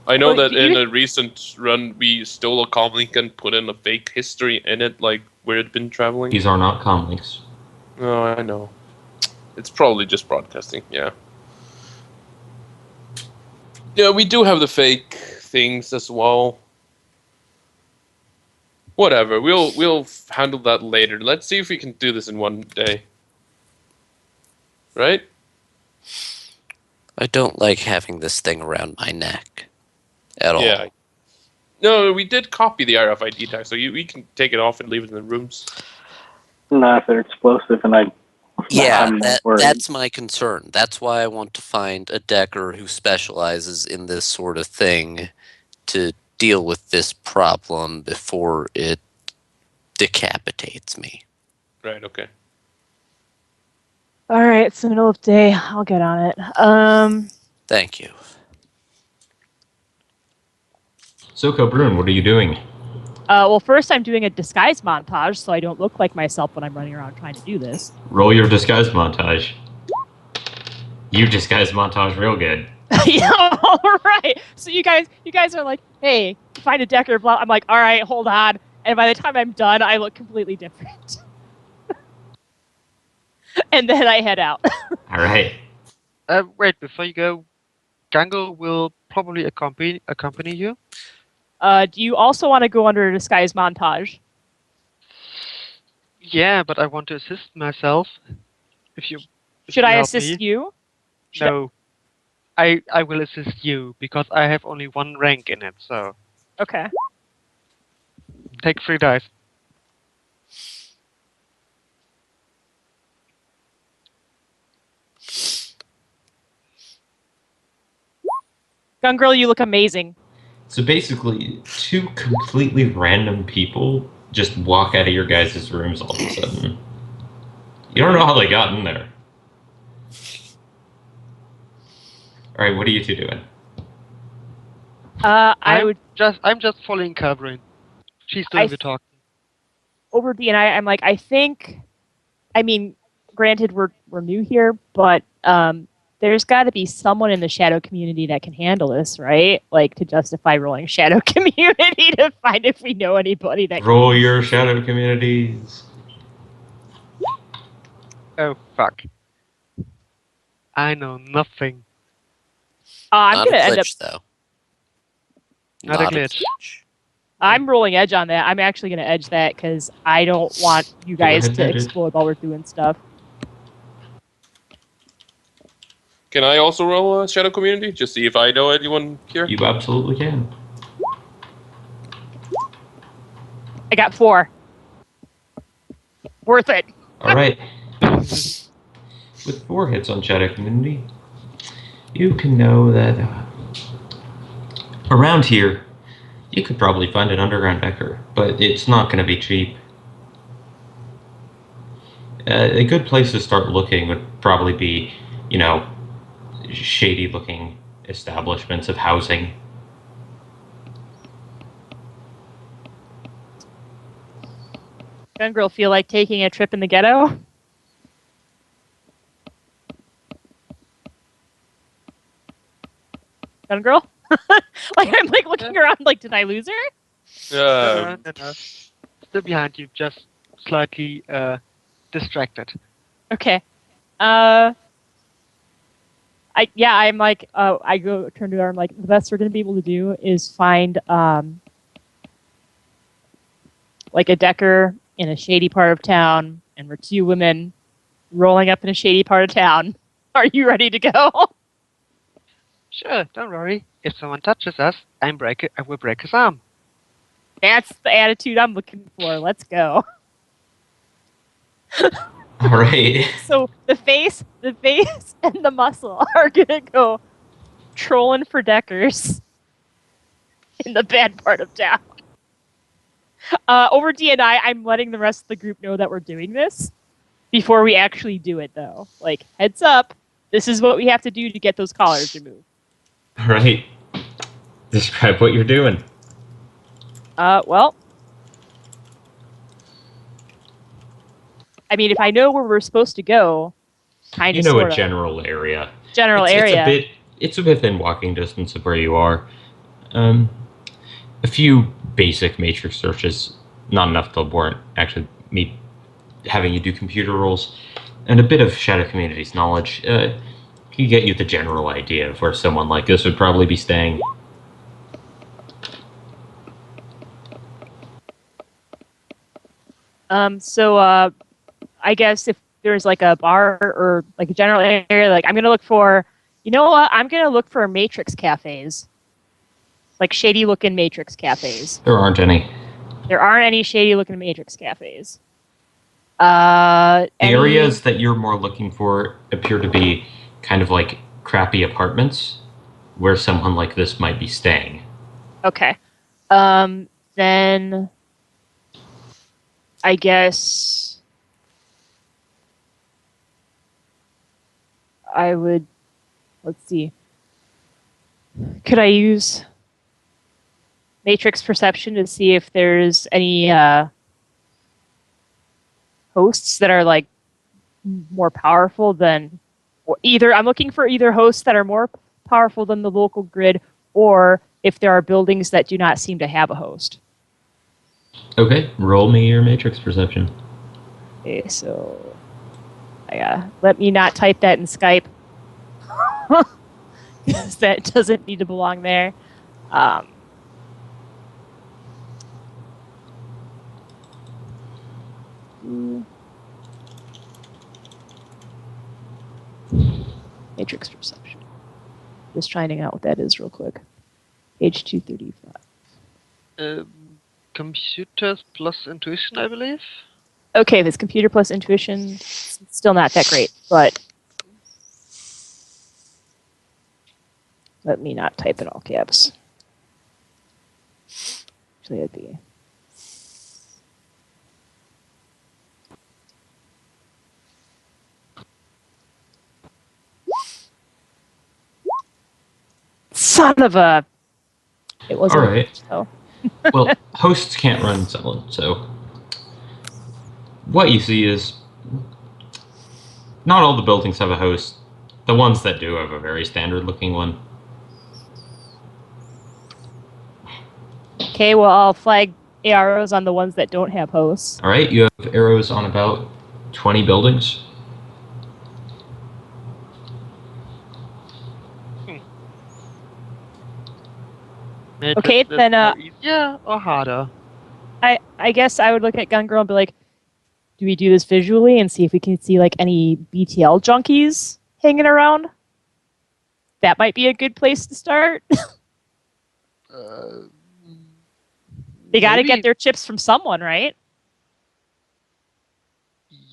I know Well, that in a recent run, we stole a comlink and put in a fake history in it, like where it'd been traveling. These are not comlinks. No, I know. It's probably just broadcasting, yeah. Yeah, we do have the fake things as well. Whatever, we'll handle that later. Let's see if we can do this in one day. Right? I don't like having this thing around my neck at all. Yeah. No, we did copy the RFID tag, so we can take it off and leave it in the rooms. Not if they're explosive, and Yeah, I'm not worried. that's my concern. That's why I want to find a decker who specializes in this sort of thing to deal with this problem before it decapitates me. Right, okay. All right, it's the middle of the day. I'll get on it. Thank you. So, Cobrun, what are you doing? Well, first I'm doing a disguise montage so I don't look like myself when I'm running around trying to do this. Roll your disguise montage. You disguise montage real good. Yeah, all right. So you guys are like, hey, find a decker. Blah. I'm like, all right, hold on. And by the time I'm done, I look completely different. And then I head out. All right. Wait, before you go, Gango will probably accompany you. Do you also want to go under a disguise montage? Yeah, but I want to assist myself. If Should you I help assist me. you? No. I will assist you because I have only one rank in it, so Okay. take 3 dice. Gun girl, you look amazing. So basically, two completely random people just walk out of your guys' rooms all of a sudden. You don't know how they got in there. All right, what are you two doing? I'm just following Cabrin. She's doing the talking. over D and I'm like, I think, I mean, granted we're new here, but there's got to be someone in the shadow community that can handle this, right? Like to justify rolling shadow community to find if we know anybody that. Roll your shadow communities. Oh fuck! I know nothing. I'm Not gonna a end up. glitch, though. Not a glitch. I'm rolling edge on that. I'm actually gonna edge that because I don't want you Go guys ahead, to edge it. explode while we're doing stuff. Can I also roll a shadow community? Just see if I know anyone here. You absolutely can. I got 4. Worth it. All right. With 4 hits on shadow community, you can know that around here, you could probably find an underground Decker, but it's not going to be cheap. A good place to start looking would probably be, shady-looking establishments of housing. Gun girl feel like taking a trip in the ghetto? Gun girl? Like I'm like looking around like did I lose her? No. Still behind you, just slightly distracted. Okay. I'm like I go turn to her, I'm like the best we're gonna be able to do is find like a Decker in a shady part of town and we're 2 women rolling up in a shady part of town. Are you ready to go? Sure, don't worry. If someone touches us, I will break his arm. That's the attitude I'm looking for. Let's go. All right. So the face, and the muscle are gonna go trolling for Deckers in the bad part of town. Over DNI, I'm letting the rest of the group know that we're doing this before we actually do it, though. Like, heads up, this is what we have to do to get those collars removed. All right. Describe what you're doing. Well, I mean, if I know where we're supposed to go, kind You of, know sort a of. general area. General area. It's within walking distance of where you are. A few basic matrix searches, not enough to warrant actually me having you do computer rolls, and a bit of shadow communities knowledge can get you the general idea of where someone like this would probably be staying. I guess if there's like a bar or like a general area, like I'm gonna look for, you know what? I'm gonna look for matrix cafes, like shady looking matrix cafes. There aren't any. There aren't any shady looking matrix cafes. The areas that you're more looking for appear to be kind of like crappy apartments where someone like this might be staying. Okay. Then I guess I would, let's see. Could I use matrix perception to see if there's any hosts that are like more powerful than, or either I'm looking for either hosts that are more powerful than the local grid, or if there are buildings that do not seem to have a host. Okay, roll me your matrix perception. Okay, so let me not type that in Skype because that doesn't need to belong there. Matrix perception. Just finding out what that is real quick. Page 235. Computers plus intuition, I believe. Okay, if it's computer plus intuition, it's still not that great, but let me not type in all caps. Actually, it'd be son of a. It wasn't. All right. So. Well, hosts can't run someone, so what you see is not all the buildings have a host. The ones that do have a very standard looking one. Okay, well, I'll flag arrows on the ones that don't have hosts. All right, you have arrows on about 20 buildings. Okay, then, more easier or harder? I guess I would look at Gun Girl and be like, do we do this visually and see if we can see like any BTL junkies hanging around? That might be a good place to start. They got to Maybe. get their chips from someone, right?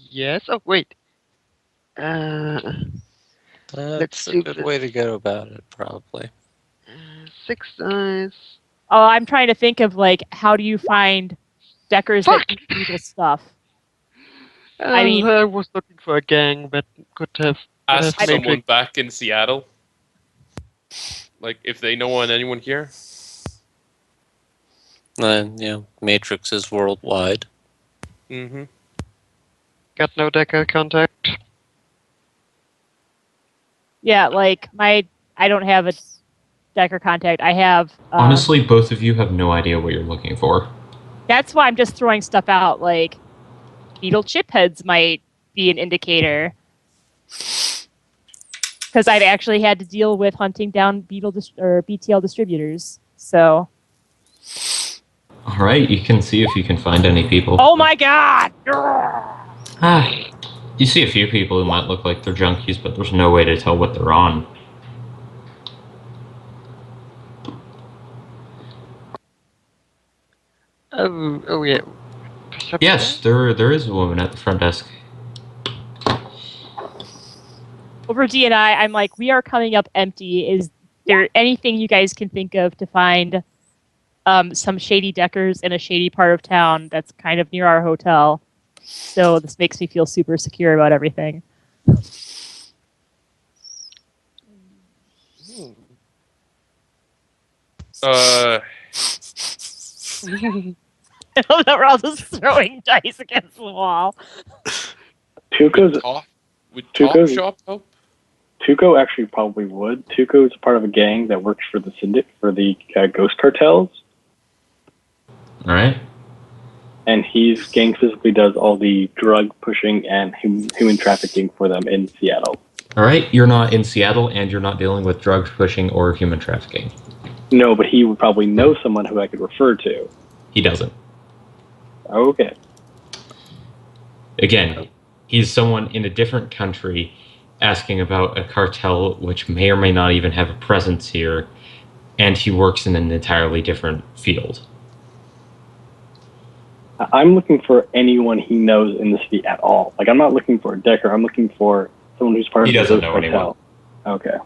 Yes. Oh wait. That's Let's a do good this. way to go about it, probably. 6 eyes. Oh, I'm trying to think of like how do you find deckers Fuck! that do legal stuff? I mean- I was looking for a gang that could have. Ask Matrix. someone back in Seattle. Like, if they know anyone here. Yeah, Matrix is worldwide. Mm-hmm. Got no decker contact. Yeah, like I don't have a decker contact. I have. Honestly, both of you have no idea what you're looking for. That's why I'm just throwing stuff out. Like beetle chip heads might be an indicator. Because I've actually had to deal with hunting down or BTL distributors. So. All right, you can see if you can find any people. Oh my god! You see a few people who might look like they're junkies, but there's no way to tell what they're on. Oh yeah. Perception? Yes, there is a woman at the front desk. Over D&I, I'm like, we are coming up empty. Is there anything you guys can think of to find some shady deckers in a shady part of town that's kind of near our hotel? So this makes me feel super secure about everything. We're all just throwing dice against the wall. Tuco's Would Tuco's- Top Shop help? Tuco actually probably would. Tuco is part of a gang that works for the ghost cartels, All right. and his gang physically does all the drug pushing and human trafficking for them in Seattle. All right, you're not in Seattle, and you're not dealing with drugs pushing or human trafficking. No, but he would probably know someone who I could refer to. He doesn't. Okay. Again, he's someone in a different country asking about a cartel which may or may not even have a presence here, and he works in an entirely different field. I'm looking for anyone he knows in the city at all. Like, I'm not looking for a decker. I'm looking for someone who's part He of the doesn't ghost know cartel. Okay.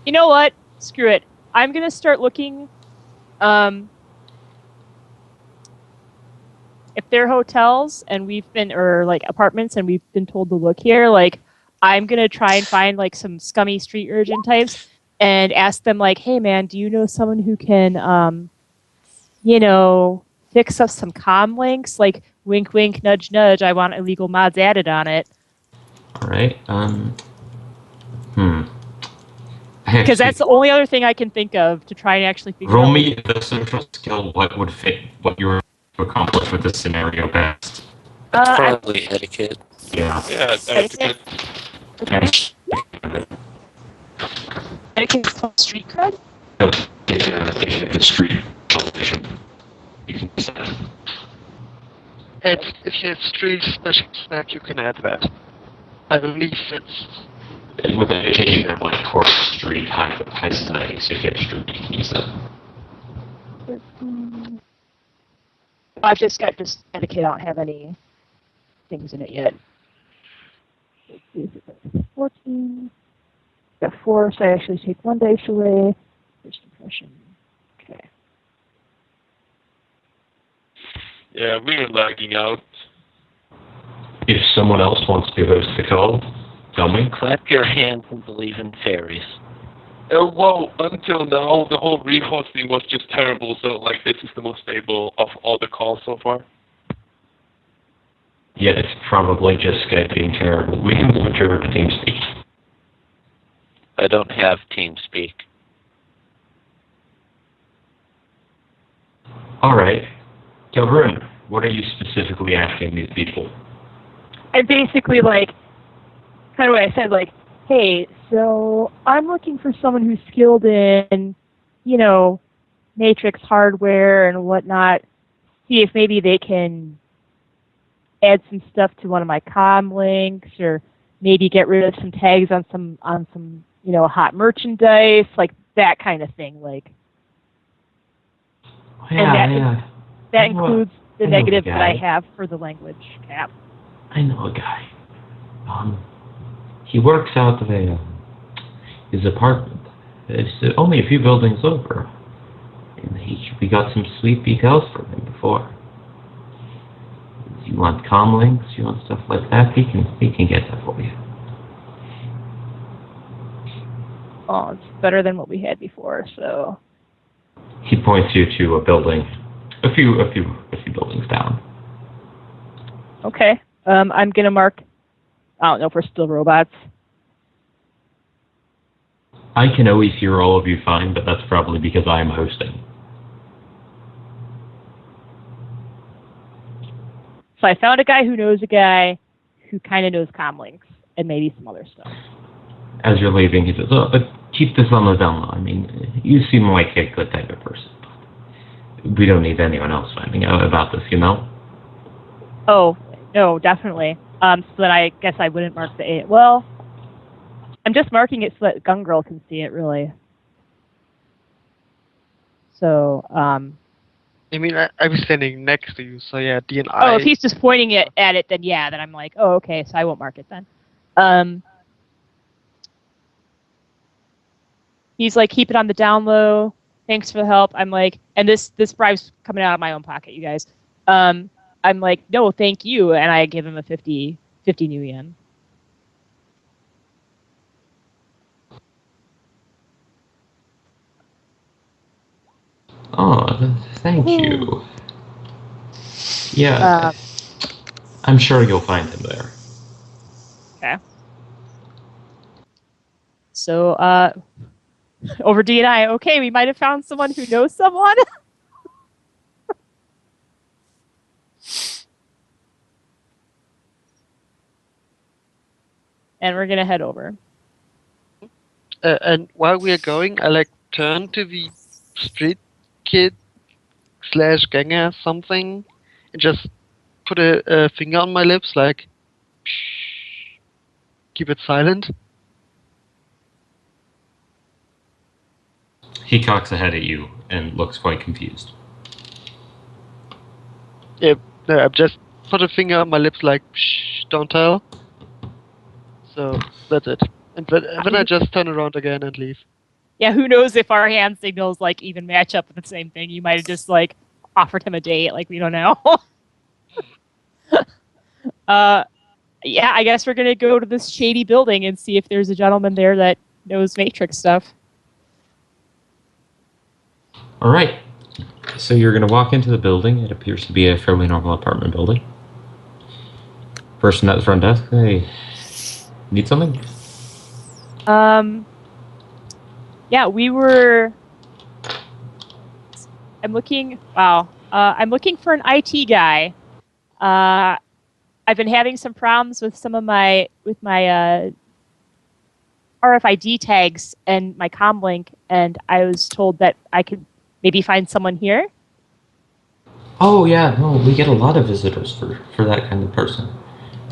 You know what? Screw it. I'm gonna start looking. If they're hotels and or like apartments and we've been told to look here, like I'm gonna try and find like some scummy street urchin types and ask them like, hey man, do you know someone who can, fix up some comm links? Like wink, wink, nudge, nudge. I want illegal mods added on it. All right. Because that's the only other thing I can think of to try and actually figure Roll out. me the social skill. What would fit what you're to accomplish with this scenario best? Probably etiquette. Yeah. Yeah, Etiquette? And Etiquette's called street cred? the street television. You can use that. And if you have street special snack, you can add that. I believe it's. And with education, you have like Corp Street, high society, so if you have street, you can use that. I've just got etiquette. I don't have any things in it yet. 14. Got 4, so I actually take 1 dice away. First impression. Okay. Yeah, we're lagging out. If someone else wants to host the call, tell me. Clap your hands and believe in fairies. Well, until now, the whole rehosting was just terrible, so, like, this is the most stable of all the calls so far. Yeah, it's probably just Skype being terrible. We can move it over to TeamSpeak. I don't have TeamSpeak. All right. Rune, what are you specifically asking these people? And basically, like, kind of what I said, like, hey, so I'm looking for someone who's skilled in, you know, matrix hardware and whatnot. See if maybe they can add some stuff to one of my comm links, or maybe get rid of some tags on some you know, hot merchandise, like that kind of thing. Like, Yeah. that I know includes the I know the negative that I guy. have for the language cap. I know a guy. He works out of his apartment. It's only a few buildings over. And we got some sweet details from him before. If you want comm links, you want stuff like that, he can get that for you. Oh, it's better than what we had before. So He points you to a building, a few buildings down. okay, I'm gonna mark. I don't know if we're still robots. I can always hear all of you fine, but that's probably because I am hosting. So I found a guy who knows a guy who kind of knows comlinks and maybe some other stuff. As you're leaving, he says, "Oh, but keep this on the down low. I mean, you seem like a good type of person. But we don't need anyone else finding out about this, you know?" Oh, no, definitely. So then I guess I wouldn't mark the A. Well, I'm just marking it so that Gun Girl can see it, really. So, I mean, I was standing next to you, so yeah, D and oh, I. if he's just pointing it at it, then yeah, then I'm like, oh, okay, so I won't mark it then. He's like, keep it on the down low. Thanks for the help. I'm like, and this bribe's coming out of my own pocket, you guys. I'm like, no, thank you, and I give him a 50 new yen. Oh, thank you. Yeah, I'm sure you'll find him there. Okay. So, over D&I, okay, we might have found someone who knows someone. And we're gonna head over. And while we are going, I like turn to the street kid / ganger something, and just put a finger on my lips, like, shh, keep it silent. He cocks ahead at you and looks quite confused. Yeah, no, I've just put a finger on my lips, like, shh, don't tell. So that's it. And then I just turn around again and leave. Yeah, who knows if our hand signals like even match up with the same thing? You might have just like offered him a date, like we don't know. Yeah, I guess we're gonna go to this shady building and see if there's a gentleman there that knows Matrix stuff. All right. So you're going to walk into the building. It appears to be a fairly normal apartment building. Person at the front desk. Hey, need something? Yeah, we were. I'm looking. Wow. I'm looking for an IT guy. I've been having some problems with some of my RFID tags and my comlink, and I was told that I could maybe find someone here. Oh yeah, no, we get a lot of visitors for that kind of person.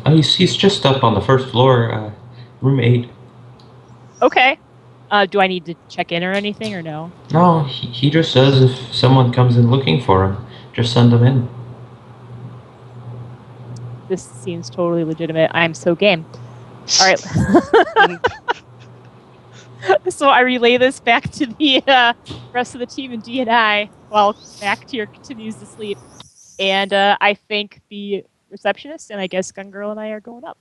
He's just up on the first floor, room 8. Okay. Do I need to check in or anything, or no? No, he just says if someone comes in looking for him, just send them in. This seems totally legitimate. I'm so game. All right. So I relay this back to the rest of the team in D&I while Mactier continues to sleep. And I thank the receptionist, and I guess Gun Girl and I are going up.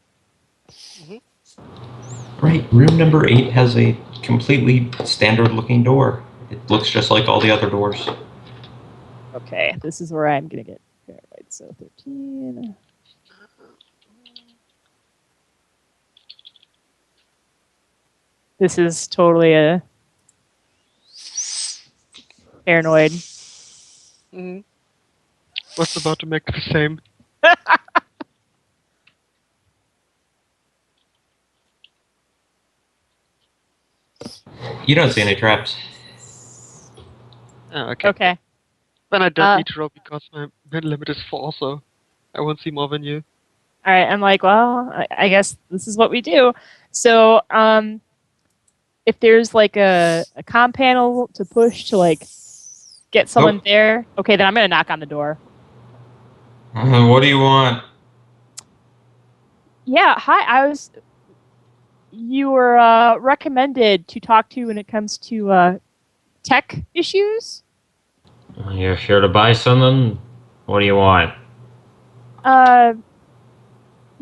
Right, room number 8 has a completely standard-looking door. It looks just like all the other doors. Okay, this is where I'm going to get paranoid. So 13. This is totally a paranoid. Was about to make the same. You don't see any traps. Oh, okay. Okay. Then I don't Uh, need to roll because my min limit is 4, so I won't see more than you. All right. I'm like, well, I guess this is what we do. So, if there's like a comm panel to push to like get someone there, okay, then I'm gonna knock on the door. What do you want? Yeah. Hi. You were recommended to talk to when it comes to tech issues. You're here to buy something? What do you want? Uh,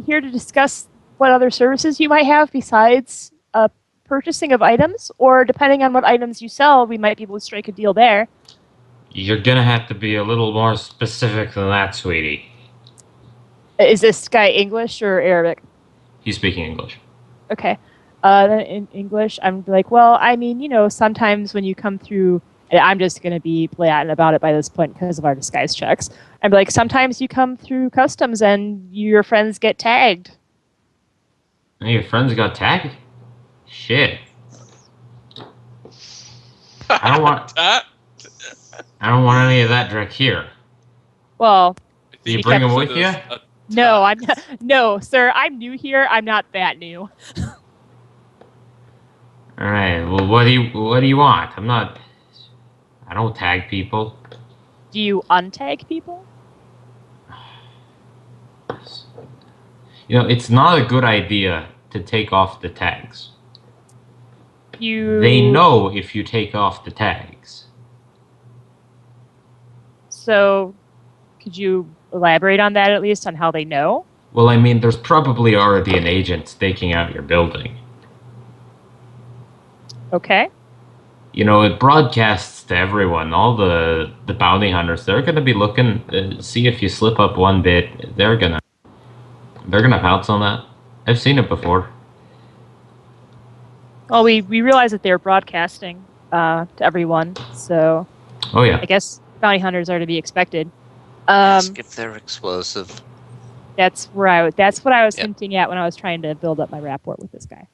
Here to discuss what other services you might have besides purchasing of items, or depending on what items you sell, we might be able to strike a deal there. You're gonna have to be a little more specific than that, sweetie. Is this guy English or Arabic? He's speaking English. Okay. Then in English, I'm like, well, I mean, sometimes when you come through, and I'm just going to be blatant about it by this point because of our disguise checks. I'm like, sometimes you come through customs and your friends get tagged. Hey, your friends got tagged? Shit. I don't want any of that Drek here. Well, Do you bring him with you? no, I'm not, no, sir. I'm new here. I'm not that new. All right. Well, what do you want? I don't tag people. Do you untag people? It's not a good idea to take off the tags. They know if you take off the tags. So, could you elaborate on that at least, on how they know? Well, I mean, there's probably already an agent staking out your building. Okay. It broadcasts to everyone. All the bounty hunters, they're going to be looking to see if you slip up one bit. They're gonna pounce on that. I've seen it before. Well, we realized that they're broadcasting to everyone, so Oh yeah. I guess bounty hunters are to be expected. Ask if they're explosive. That's what I was Yep. hinting at when I was trying to build up my rapport with this guy.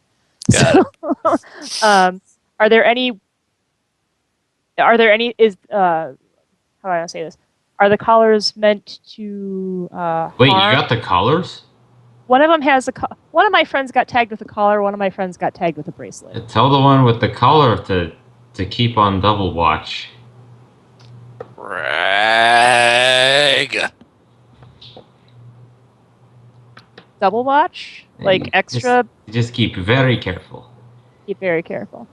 Got it. Are there any? How do I say this? Are the collars meant to Wait, harm? you got the collars? One of them has one of my friends got tagged with a collar. One of my friends got tagged with a bracelet. Tell the one with the collar to keep on double watch. Rag. Double watch, like extra. Just keep very careful. Keep very careful.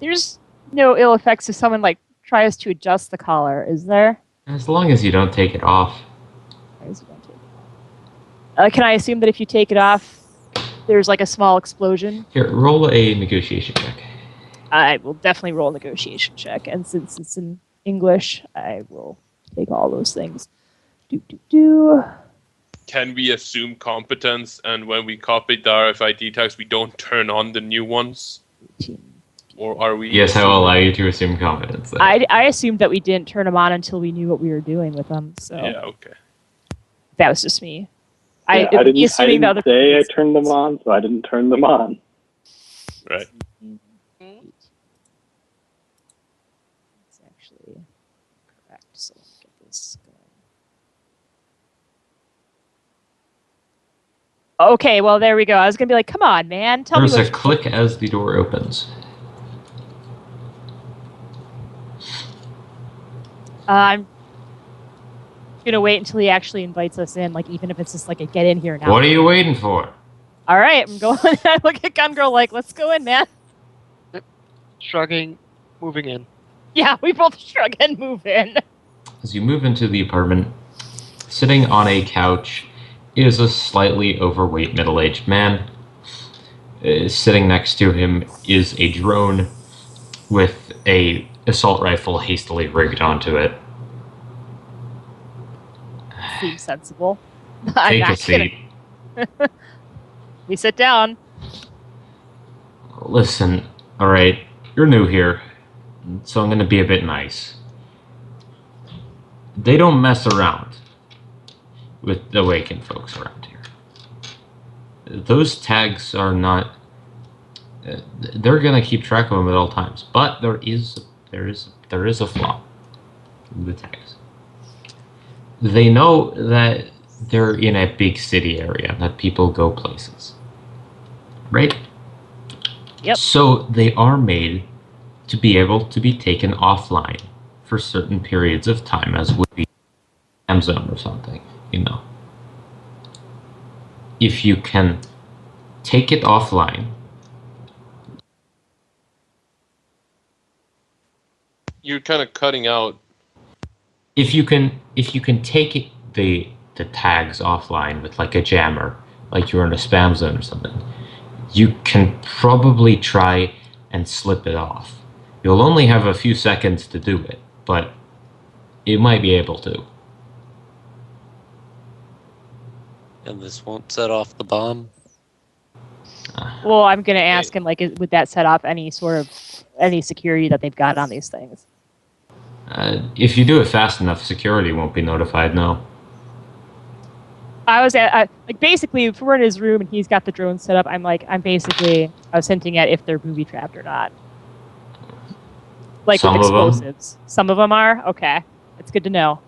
There's no ill effects if someone tries to adjust the collar, is there? As long as you don't take it off. Can I assume that if you take it off, there's a small explosion? Here, roll a negotiation check. I will definitely roll a negotiation check, and since it's in English, I will take all those things. Can we assume competence, and when we copy the RFID tags, we don't turn on the new ones? 18. Or are we? Yes, I will allow you to assume competence. Then. I assumed that we didn't turn them on until we knew what we were doing with them. So Yeah, okay. that was just me. I didn't say I turned them on, so I didn't turn them on. Right. It's actually correct. So let's get this going. Okay, well there we go. I was gonna be like, come on, man, tell me. There's a click as the door opens. I'm gonna wait until he actually invites us in, even if it's just a get in here now. What are you waiting for? All right, I'm going. I look at Gun Girl let's go in, man. Shrugging, moving in. Yeah, we both shrug and move in. As you move into the apartment, sitting on a couch is a slightly overweight middle-aged man. Sitting next to him is a drone with a assault rifle hastily rigged onto it. Seems sensible. Take a seat. We sit down. Listen, alright, you're new here, so I'm gonna be a bit nice. They don't mess around with the Awakened folks around here. Those tags are not... they're gonna keep track of them at all times, but there is a flaw in the tags. They know that they're in a big city area, that people go places, right? Yep. So they are made to be able to be taken offline for certain periods of time, as would be Amazon or something, you know. If you can take it offline, You're kind of cutting out. if you can take it, the tags offline with like a jammer, like you're in a spam zone or something, you can probably try and slip it off. You'll only have a few seconds to do it, but you might be able to. And this won't set off the bomb. Well, I'm going to ask him, like, would that set off any security that they've got on these things? If you do it fast enough, security won't be notified, no. I was like, basically, if we're in his room and he's got the drone set up, I was hinting at if they're booby trapped or not. Like Some with of them. explosives. Some of them are? Okay. That's good to know.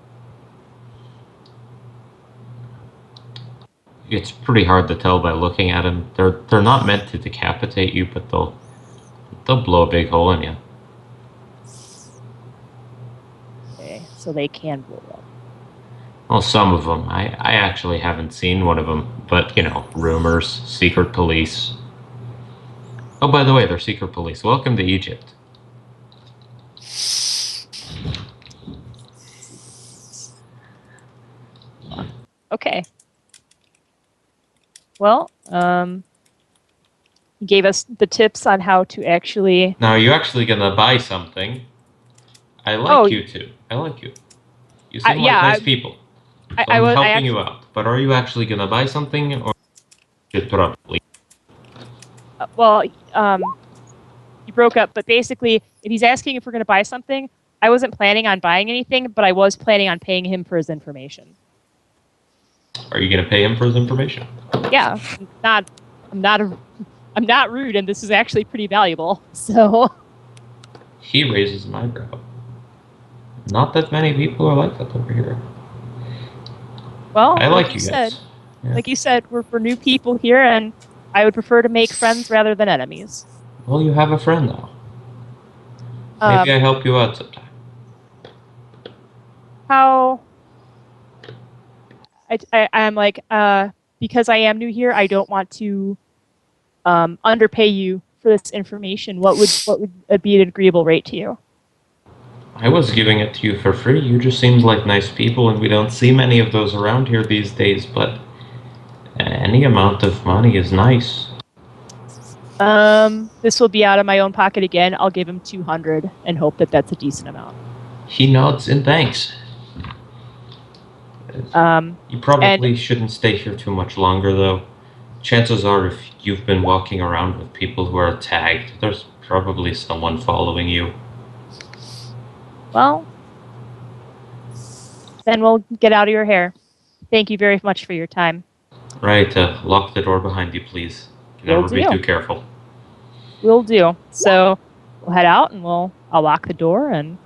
It's pretty hard to tell by looking at them. They're not meant to decapitate you, but they'll blow a big hole in you. Okay, so they can blow up. Well, some of them. I actually haven't seen one of them, but, you know, rumors, secret police. Oh, by the way, they're secret police. Welcome to Egypt. Okay. Well, he gave us the tips on how to actually... Now, are you actually gonna buy something? I like you two. I like you. You seem like nice people. So I'm helping you out. But are you actually gonna buy something, or should probably? Well, you broke up, but basically, if he's asking if we're going to buy something, I wasn't planning on buying anything, but I was planning on paying him for his information. Are you gonna pay him for his information? Yeah, I'm not rude, and this is actually pretty valuable. So He raises an eyebrow. Not that many people are like that over here. well, I like you guys. Yeah. Like you said, we're for new people here, and I would prefer to make friends rather than enemies. Well, you have a friend now. Maybe I help you out sometime. How? I'm like, because I am new here, I don't want to underpay you for this information. What would be an agreeable rate to you? I was giving it to you for free. You just seemed like nice people, and we don't see many of those around here these days, but any amount of money is nice. This will be out of my own pocket again. I'll give him 200 and hope that that's a decent amount. He nods in thanks. You probably shouldn't stay here too much longer, though. Chances are, if you've been walking around with people who are tagged, there's probably someone following you. Well, then we'll get out of your hair. Thank you very much for your time. Right, lock the door behind you, please. Never be too careful. Will do. So we'll head out, and I'll lock the door, and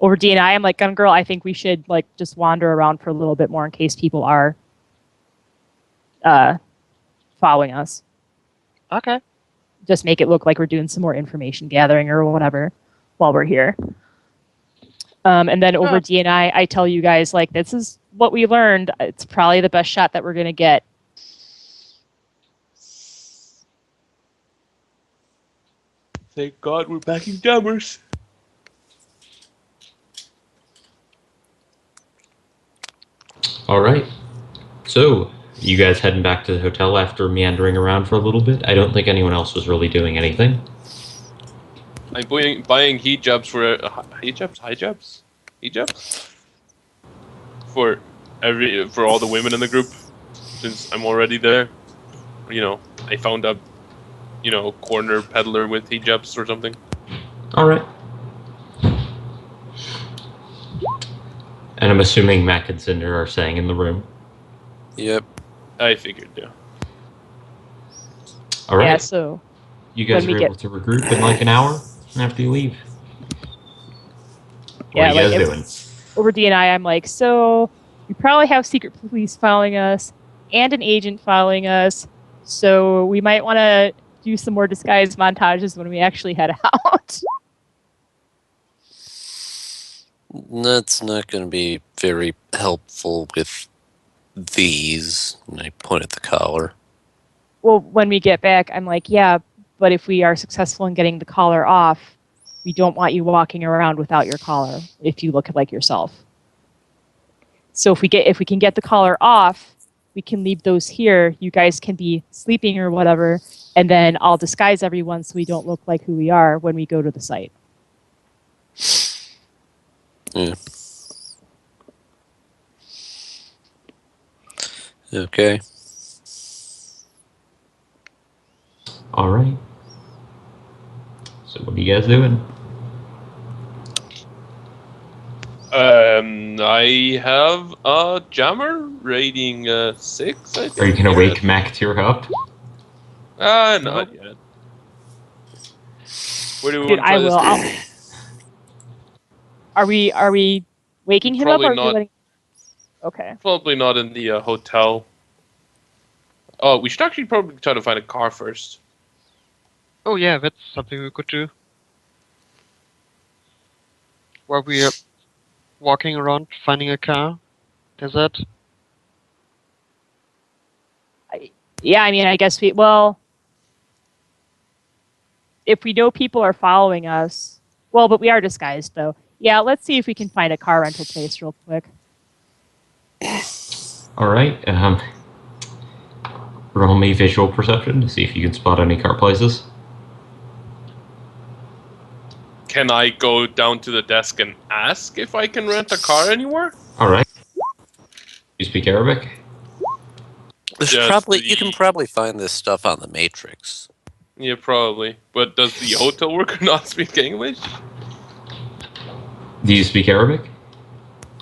over D and I'm like, Gun Girl, I think we should like just wander around for a little bit more in case people are following us. Okay. Just make it look like we're doing some more information gathering or whatever while we're here. And then over D and I tell you guys, like, this is what we learned. It's probably the best shot that we're going to get. Thank God we're back in Dammers. All right. So, you guys heading back to the hotel after meandering around for a little bit? I don't think anyone else was really doing anything. I'm buying hijabs for hijabs for all the women in the group, since I'm already there. I found a, corner peddler with hijabs or something. All right. And I'm assuming Mac and Cinder are staying in the room. Yep. I figured, yeah. All right. Yeah, so You guys when are we able to regroup in like an hour after you leave. What Yeah, are you like guys if- doing? over D&I, I'm like, so we probably have secret police following us and an agent following us. So we might want to do some more disguise montages when we actually head out. That's not going to be very helpful with these. And I point at the collar. Well, when we get back, I'm like, yeah, but if we are successful in getting the collar off, we don't want you walking around without your collar if you look like yourself. So if we can get the collar off, we can leave those here. You guys can be sleeping or whatever, and then I'll disguise everyone so we don't look like who we are when we go to the site. Yeah. Okay. All right. So what are you guys doing? I have a jammer rating 6. I think. Are you gonna Yeah. wake Mactier up? Not yet. Where do we Dude, want to try I will. this? Are we waking him up Probably or are we not. letting... Okay. Probably not in the hotel. Oh, we should actually probably try to find a car first. Oh yeah, that's something we could do. While we are walking around finding a car. There's that. Yeah, I mean, I guess if we know people are following us, but we are disguised though. Yeah, let's see if we can find a car rental place real quick. All right. Roll me visual perception to see if you can spot any car places. Can I go down to the desk and ask if I can rent a car anywhere? All right. You speak Arabic? Just You can probably find this stuff on the Matrix. Yeah, probably. But does the hotel worker not speak English? Do you speak Arabic?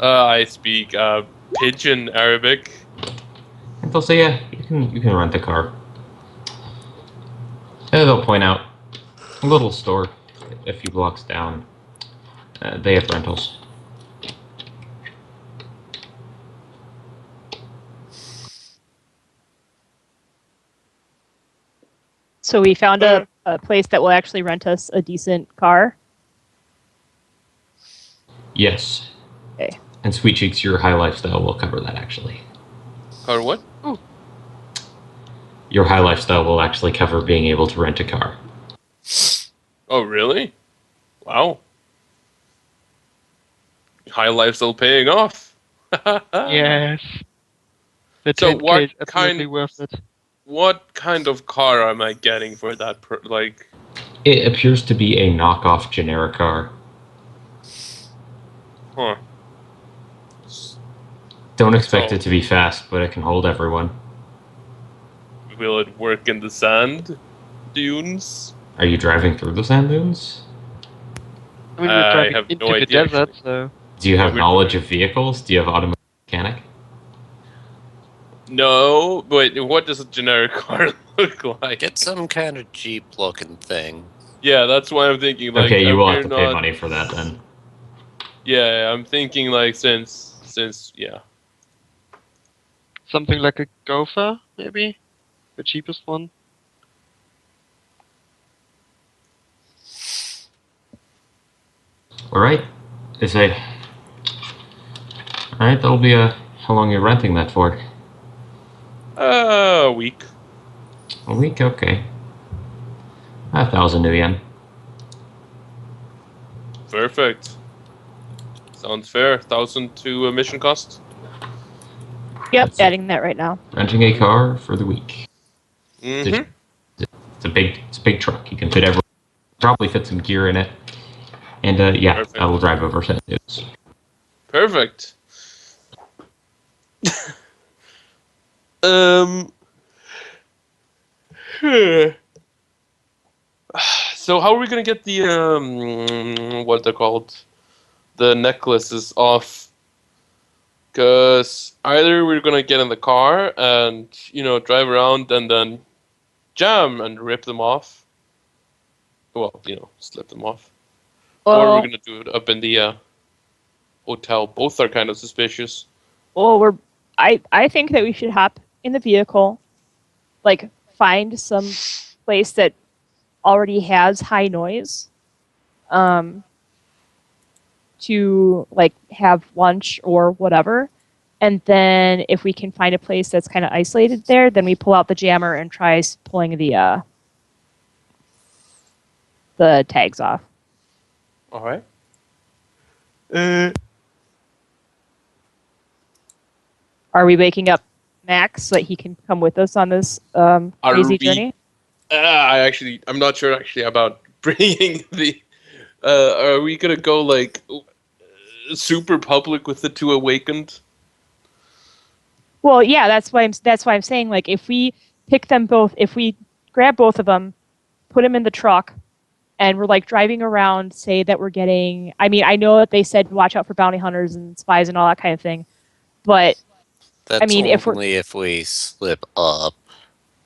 I speak Pidgin Arabic. And they'll say, yeah, you can rent a car. And they'll point out a little store a few blocks down. They have rentals. So we found a place that will actually rent us a decent car. Yes. Okay. And Sweet Cheeks, your high lifestyle will cover that actually. Or what? Your high lifestyle will actually cover being able to rent a car. Oh, really? Wow. High lifestyle paying off. Yes. The So 10K what is absolutely kind- worth it. What kind of car am I getting for that? It appears to be a knockoff generic car. Huh. Don't expect So- it to be fast, but it can hold everyone. Will it work in the sand dunes? Are you driving through the sand dunes? I mean, I we're driving have no into the idea, desert, actually. so Do you have we're- knowledge of vehicles? Do you have automotive mechanic? No, but what does a generic car look like? Get some kind of Jeep looking thing. Yeah, that's why I'm thinking. Like, Okay, you will have we're to pay not- money for that then. Yeah, I'm thinking like since yeah. something like a Gopher, maybe? The cheapest one? Alright. They say. Alright, that'll be how long are you renting that for? A week. A week? Okay. 1,000 new yen. Perfect. Sounds fair. 1,000 to mission cost. Yep, That's it. adding that right now. Renting a car for the week. Mm-hmm. It's a big truck. You can fit probably fit some gear in it. And yeah, Perfect. I will drive over to it. Perfect. So how are we gonna get the what they're called, the necklaces off? Because either we're gonna get in the car and drive around and then jam and rip them off. Well, slip them off, or we're Well, gonna do it up in the hotel. Both are kind of suspicious. well, I think that we should hop in the vehicle, like find some place that already has high noise, um, to like have lunch or whatever. And then if we can find a place that's kind of isolated there, then we pull out the jammer and try pulling the tags off. All right. Are we waking up Max so that he can come with us on this Are crazy we- journey? I'm not sure actually about bringing the. Are we gonna go like super public with the two awakened? Well, yeah, that's why I'm saying, like, if we pick them both, if we grab both of them, put them in the truck, and we're like driving around, say that we're getting. I mean, I know that they said watch out for bounty hunters and spies and all that kind of thing, but That's mean, if we're- only if we slip up.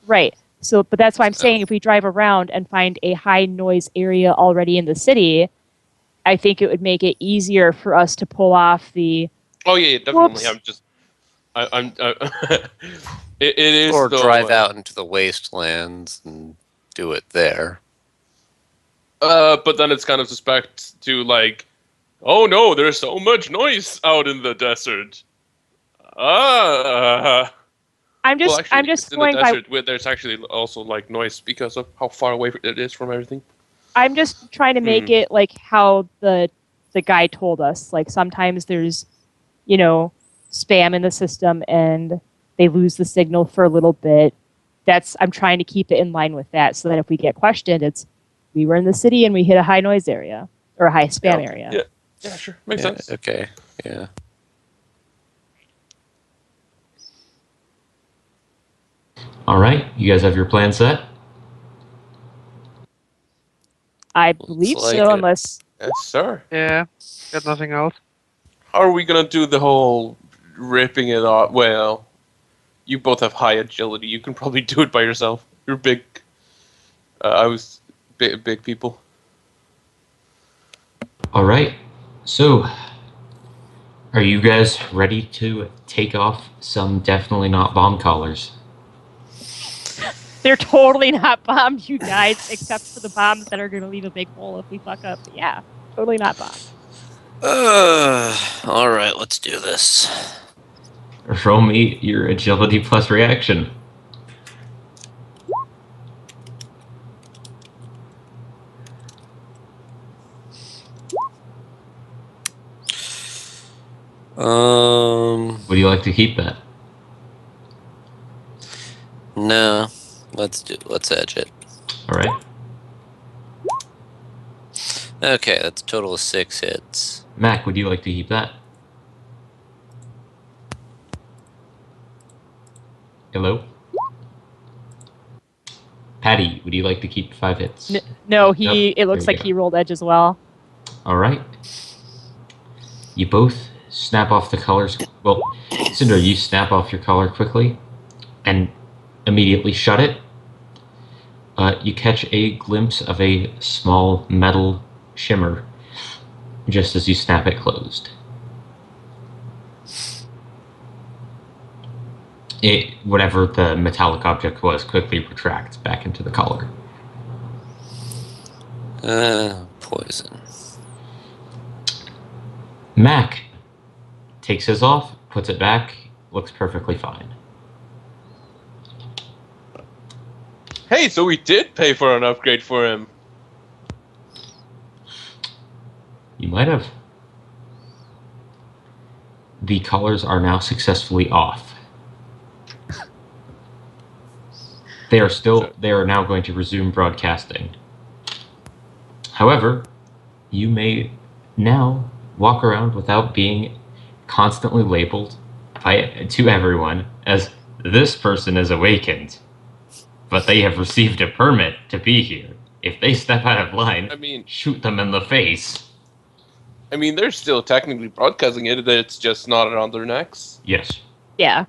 right. So, but that's why I'm saying if we drive around and find a high noise area already in the city, I think it would make it easier for us to pull off the. Oh yeah, definitely. Whoops. I'm just. It is. Or though, drive out into the wastelands and do it there. But then it's kind of suspect to like, oh no, there's so much noise out in the desert. I'm just Well, actually, I'm just in the going by. desert, where there's actually also like noise because of how far away it is from everything. I'm just trying to make it like how the guy told us. Like sometimes there's, spam in the system and they lose the signal for a little bit. I'm trying to keep it in line with that so that if we get questioned, it's we were in the city and we hit a high noise area or a high spam area. Yeah, sure, makes Yeah, sense. okay. Yeah. All right, you guys have your plan set? I believe like so, it. unless Yes, sir. Yeah, got nothing else. How are we gonna do the whole ripping it off? Well, you both have high agility. You can probably do it by yourself. You're big. I was big people. All right, so are you guys ready to take off some definitely not bomb collars? they're totally not bombed, you guys, except for the bombs that are going to leave a big hole if we fuck up. But yeah, totally not bombed. All right, let's do this. Roll me your agility plus reaction. Would you like to keep that? No. Let's edge it. All right. Okay, that's a total of 6 hits. Mac, would you like to keep that? Hello? Patty, would you like to keep 5 hits? No, Nope, it looks there you like go. he rolled edge as well. All right. You both snap off the collars. Well, Cinder, you snap off your collar quickly and immediately shut it. You catch a glimpse of a small metal shimmer just as you snap it closed. Whatever the metallic object was, quickly retracts back into the collar. Poison. Mac takes his off, puts it back, looks perfectly fine. Hey, so we did pay for an upgrade for him. You might have. The collars are now successfully off. They are now going to resume broadcasting. However, you may now walk around without being constantly labeled to everyone as this person is awakened. but they have received a permit to be here. If they step out of line, I mean, shoot them in the face. they're still technically broadcasting it. It's just not around their necks. Yes. Yeah.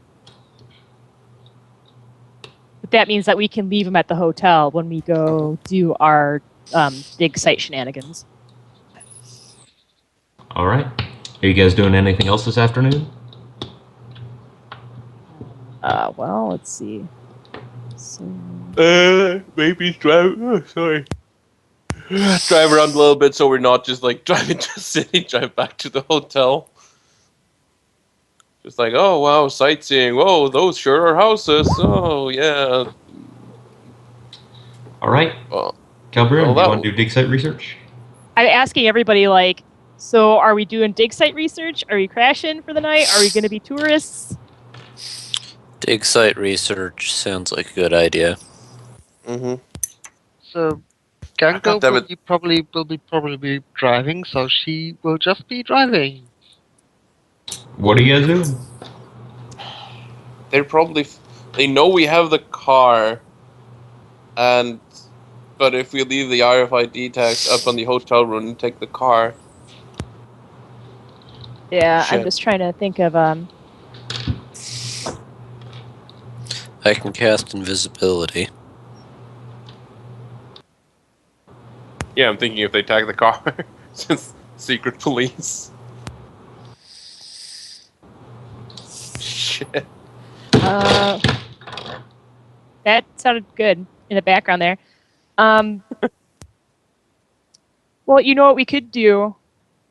But that means that we can leave them at the hotel when we go do our dig site shenanigans. All right. Are you guys doing anything else this afternoon? Well, let's see. So, Maybe drive. Oh, sorry. Drive around a little bit so we're not just like driving to the city, drive back to the hotel. Just like, oh wow, sightseeing. Whoa, those sure are houses. Oh yeah. All right. Well, Calbrin, well, do you that want to do dig site research? I'm asking everybody, like, so are we doing dig site research? Are we crashing for the night? Are we going to be tourists? Dig site research sounds like a good idea. So God Gango damn will it. probably be driving, so she will just be driving. What are you guys doing? They're probably they know we have the car, but if we leave the RFID tags up on the hotel room and take the car, Yeah, I'm Shit. just trying to think of I can cast invisibility. yeah, I'm thinking if they tag the car, since secret police. Shit. that sounded good in the background there. Well, you know what we could do?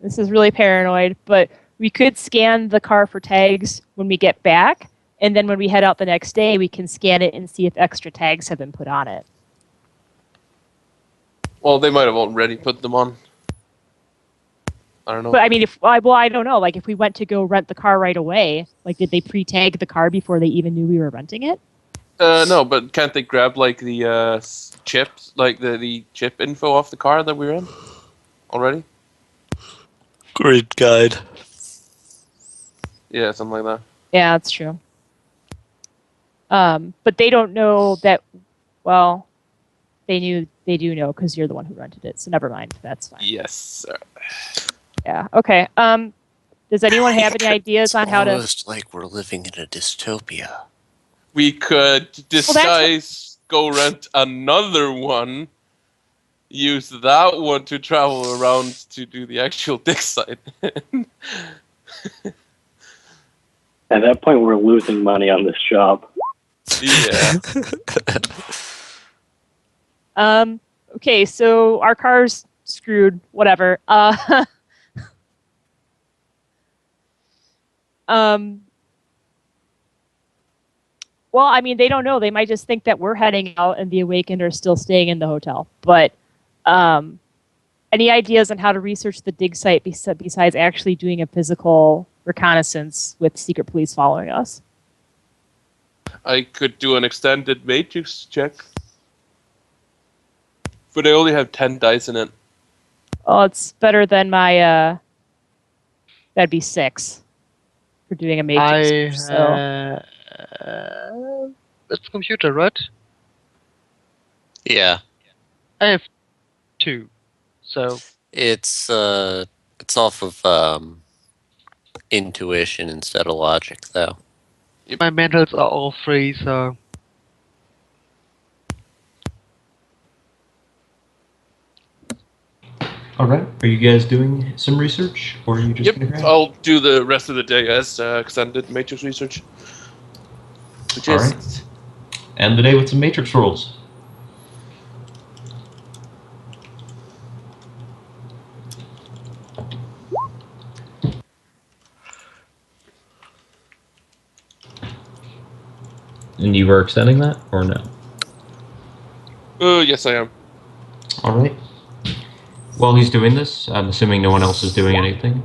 This is really paranoid, but we could scan the car for tags when we get back, and then when we head out the next day, we can scan it and see if extra tags have been put on it. Well, they might have already put them on. I don't know. But I mean, I don't know. Like, if we went to go rent the car right away, like, did they pre-tag the car before they even knew we were renting it? No, but can't they grab like the chips, like the chip info off the car that we're in already? Grid guide. Yeah, something like that. Yeah, that's true. But they don't know that. Well, they do know because you're the one who rented it. So never mind. That's fine. Yes, sir. Yeah. Okay. Does anyone have any ideas on how to? Almost like we're living in a dystopia. We could disguise, go rent another one, use that one to travel around to do the actual dig site. At that point, we're losing money on this job. Yeah. Okay. So our car's screwed. Whatever. Well, I mean, they don't know. They might just think that we're heading out and the Awakened are still staying in the hotel. But any ideas on how to research the dig site besides actually doing a physical reconnaissance with secret police following us? I could do an extended matrix check. But I only have 10 dice in it. Oh, it's better than my. That'd be 6 for doing a matrix. So. It's computer, right? Yeah, I have 2, so it's off of intuition instead of logic, though. my mentals are all 3. So All right. Are you guys doing some research, or are you just Yep, gonna grab? I'll do the rest of the day as extended matrix research. Which All is right. End the day with some matrix rolls. And you were extending that, or no? yes, I am. All right. While he's doing this, I'm assuming no one else is doing anything.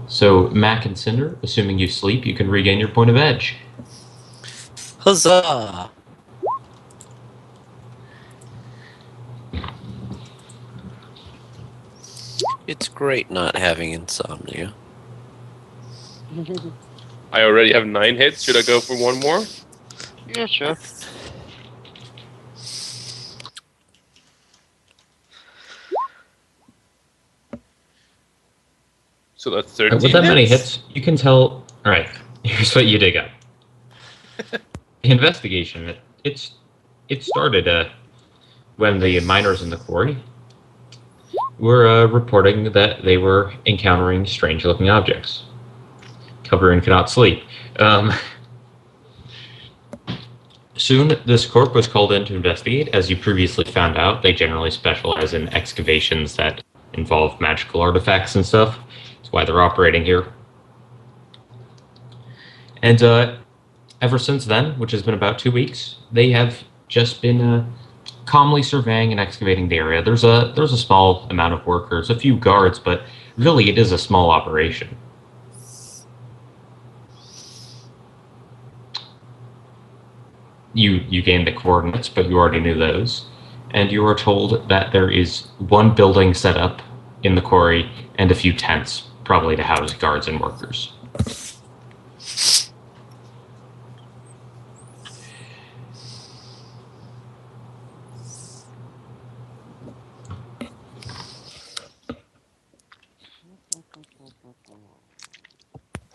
So, Mac and Cinder, assuming you sleep, you can regain your point of edge. Huzzah! It's great not having insomnia. I already have 9 hits. Should I go for one more? yeah, sure. So that's 13 With that many hits? hits, you can tell. All right, here's what you dig up. The investigation. It started when the miners in the quarry were reporting that they were encountering strange-looking objects. Cover and cannot sleep. Soon, this corp was called in to investigate. As you previously found out, they generally specialize in excavations that involve magical artifacts and stuff. That's why they're operating here. And ever since then, which has been about 2 weeks, they have just been calmly surveying and excavating the area. There's a small amount of workers, a few guards, but really it is a small operation. You gained the coordinates, but you already knew those, and you were told that there is one building set up in the quarry and a few tents, probably to house guards and workers.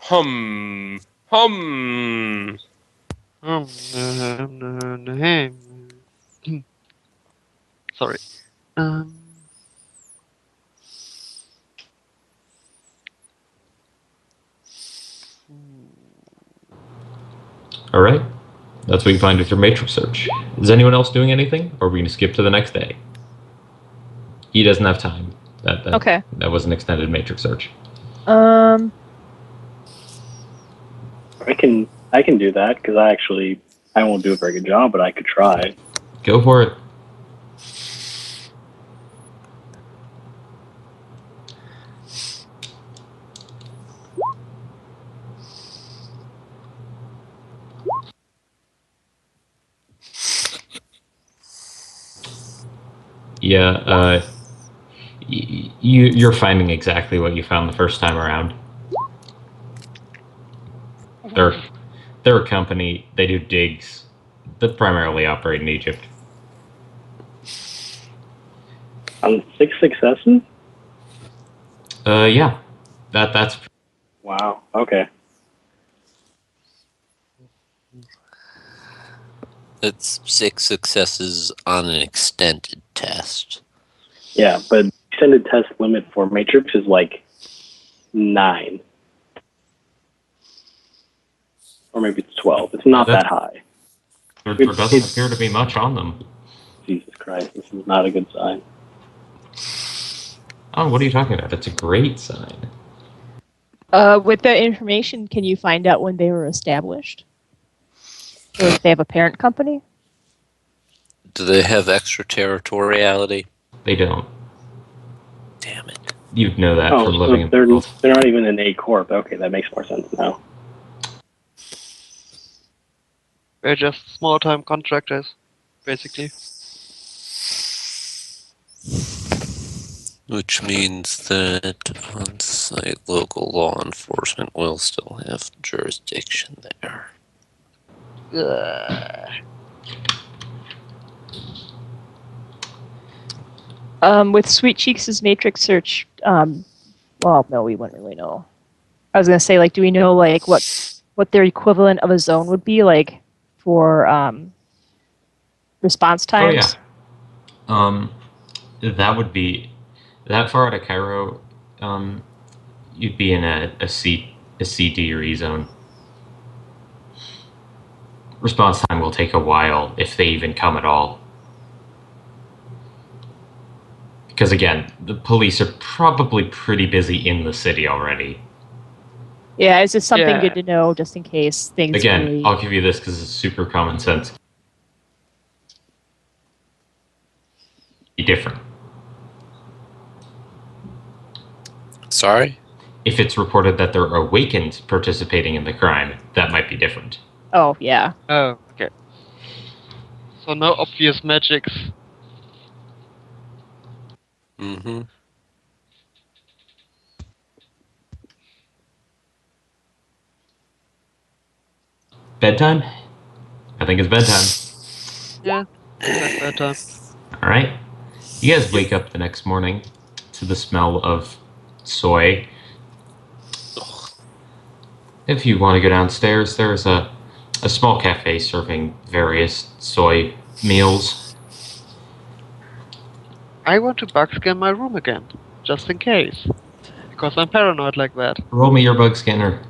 Hum. Sorry. All right, that's what you find with your matrix search. Is anyone else doing anything, or are we going to skip to the next day? He doesn't have time. Okay. That was an extended matrix search. Um. I can do that because I won't do a very good job, but I could try. Go for it. Yeah, you're finding exactly what you found the first time around. They're a company. They do digs that primarily operate in Egypt. On 6 successes? Yeah, that's Wow. Okay. It's 6 successes on an extended test. Yeah, but extended test limit for Matrix is like 9. Or maybe it's 12. It's not that high. there doesn't appear to be much on them. Jesus Christ, this is not a good sign. Oh, what are you talking about? It's a great sign. With that information, can you find out when they were established? Or if they have a parent company? Do they have extraterritoriality? They don't. Damn it. You'd know that Oh, from so living in the they're world. not even an A Corp. Okay, that makes more sense now. We're just small-time contractors, basically. Which means that on-site local law enforcement will still have jurisdiction there. With Sweet Cheeks' matrix search, well, no, we wouldn't really know. I was gonna say, like, do we know like what their equivalent of a zone would be like for response times? Oh yeah. That would be that far out of Cairo. You'd be in a C or E zone. Response time will take a while if they even come at all. Because again, the police are probably pretty busy in the city already. Yeah, is this something Yeah. good to know just in case things Again, really... I'll give you this because it's super common sense. Be different. Sorry? If it's reported that they're awakened participating in the crime, that might be different. Oh, yeah. Oh, okay. So no obvious magics. Mm-hmm. Bedtime? I think it's bedtime. Yeah, that's better. All right. You guys wake up the next morning to the smell of soy If you want to go downstairs, there's a small cafe serving various soy meals. I want to bug scan my room again, just in case. Because I'm paranoid like that. Roll me your bug scanner.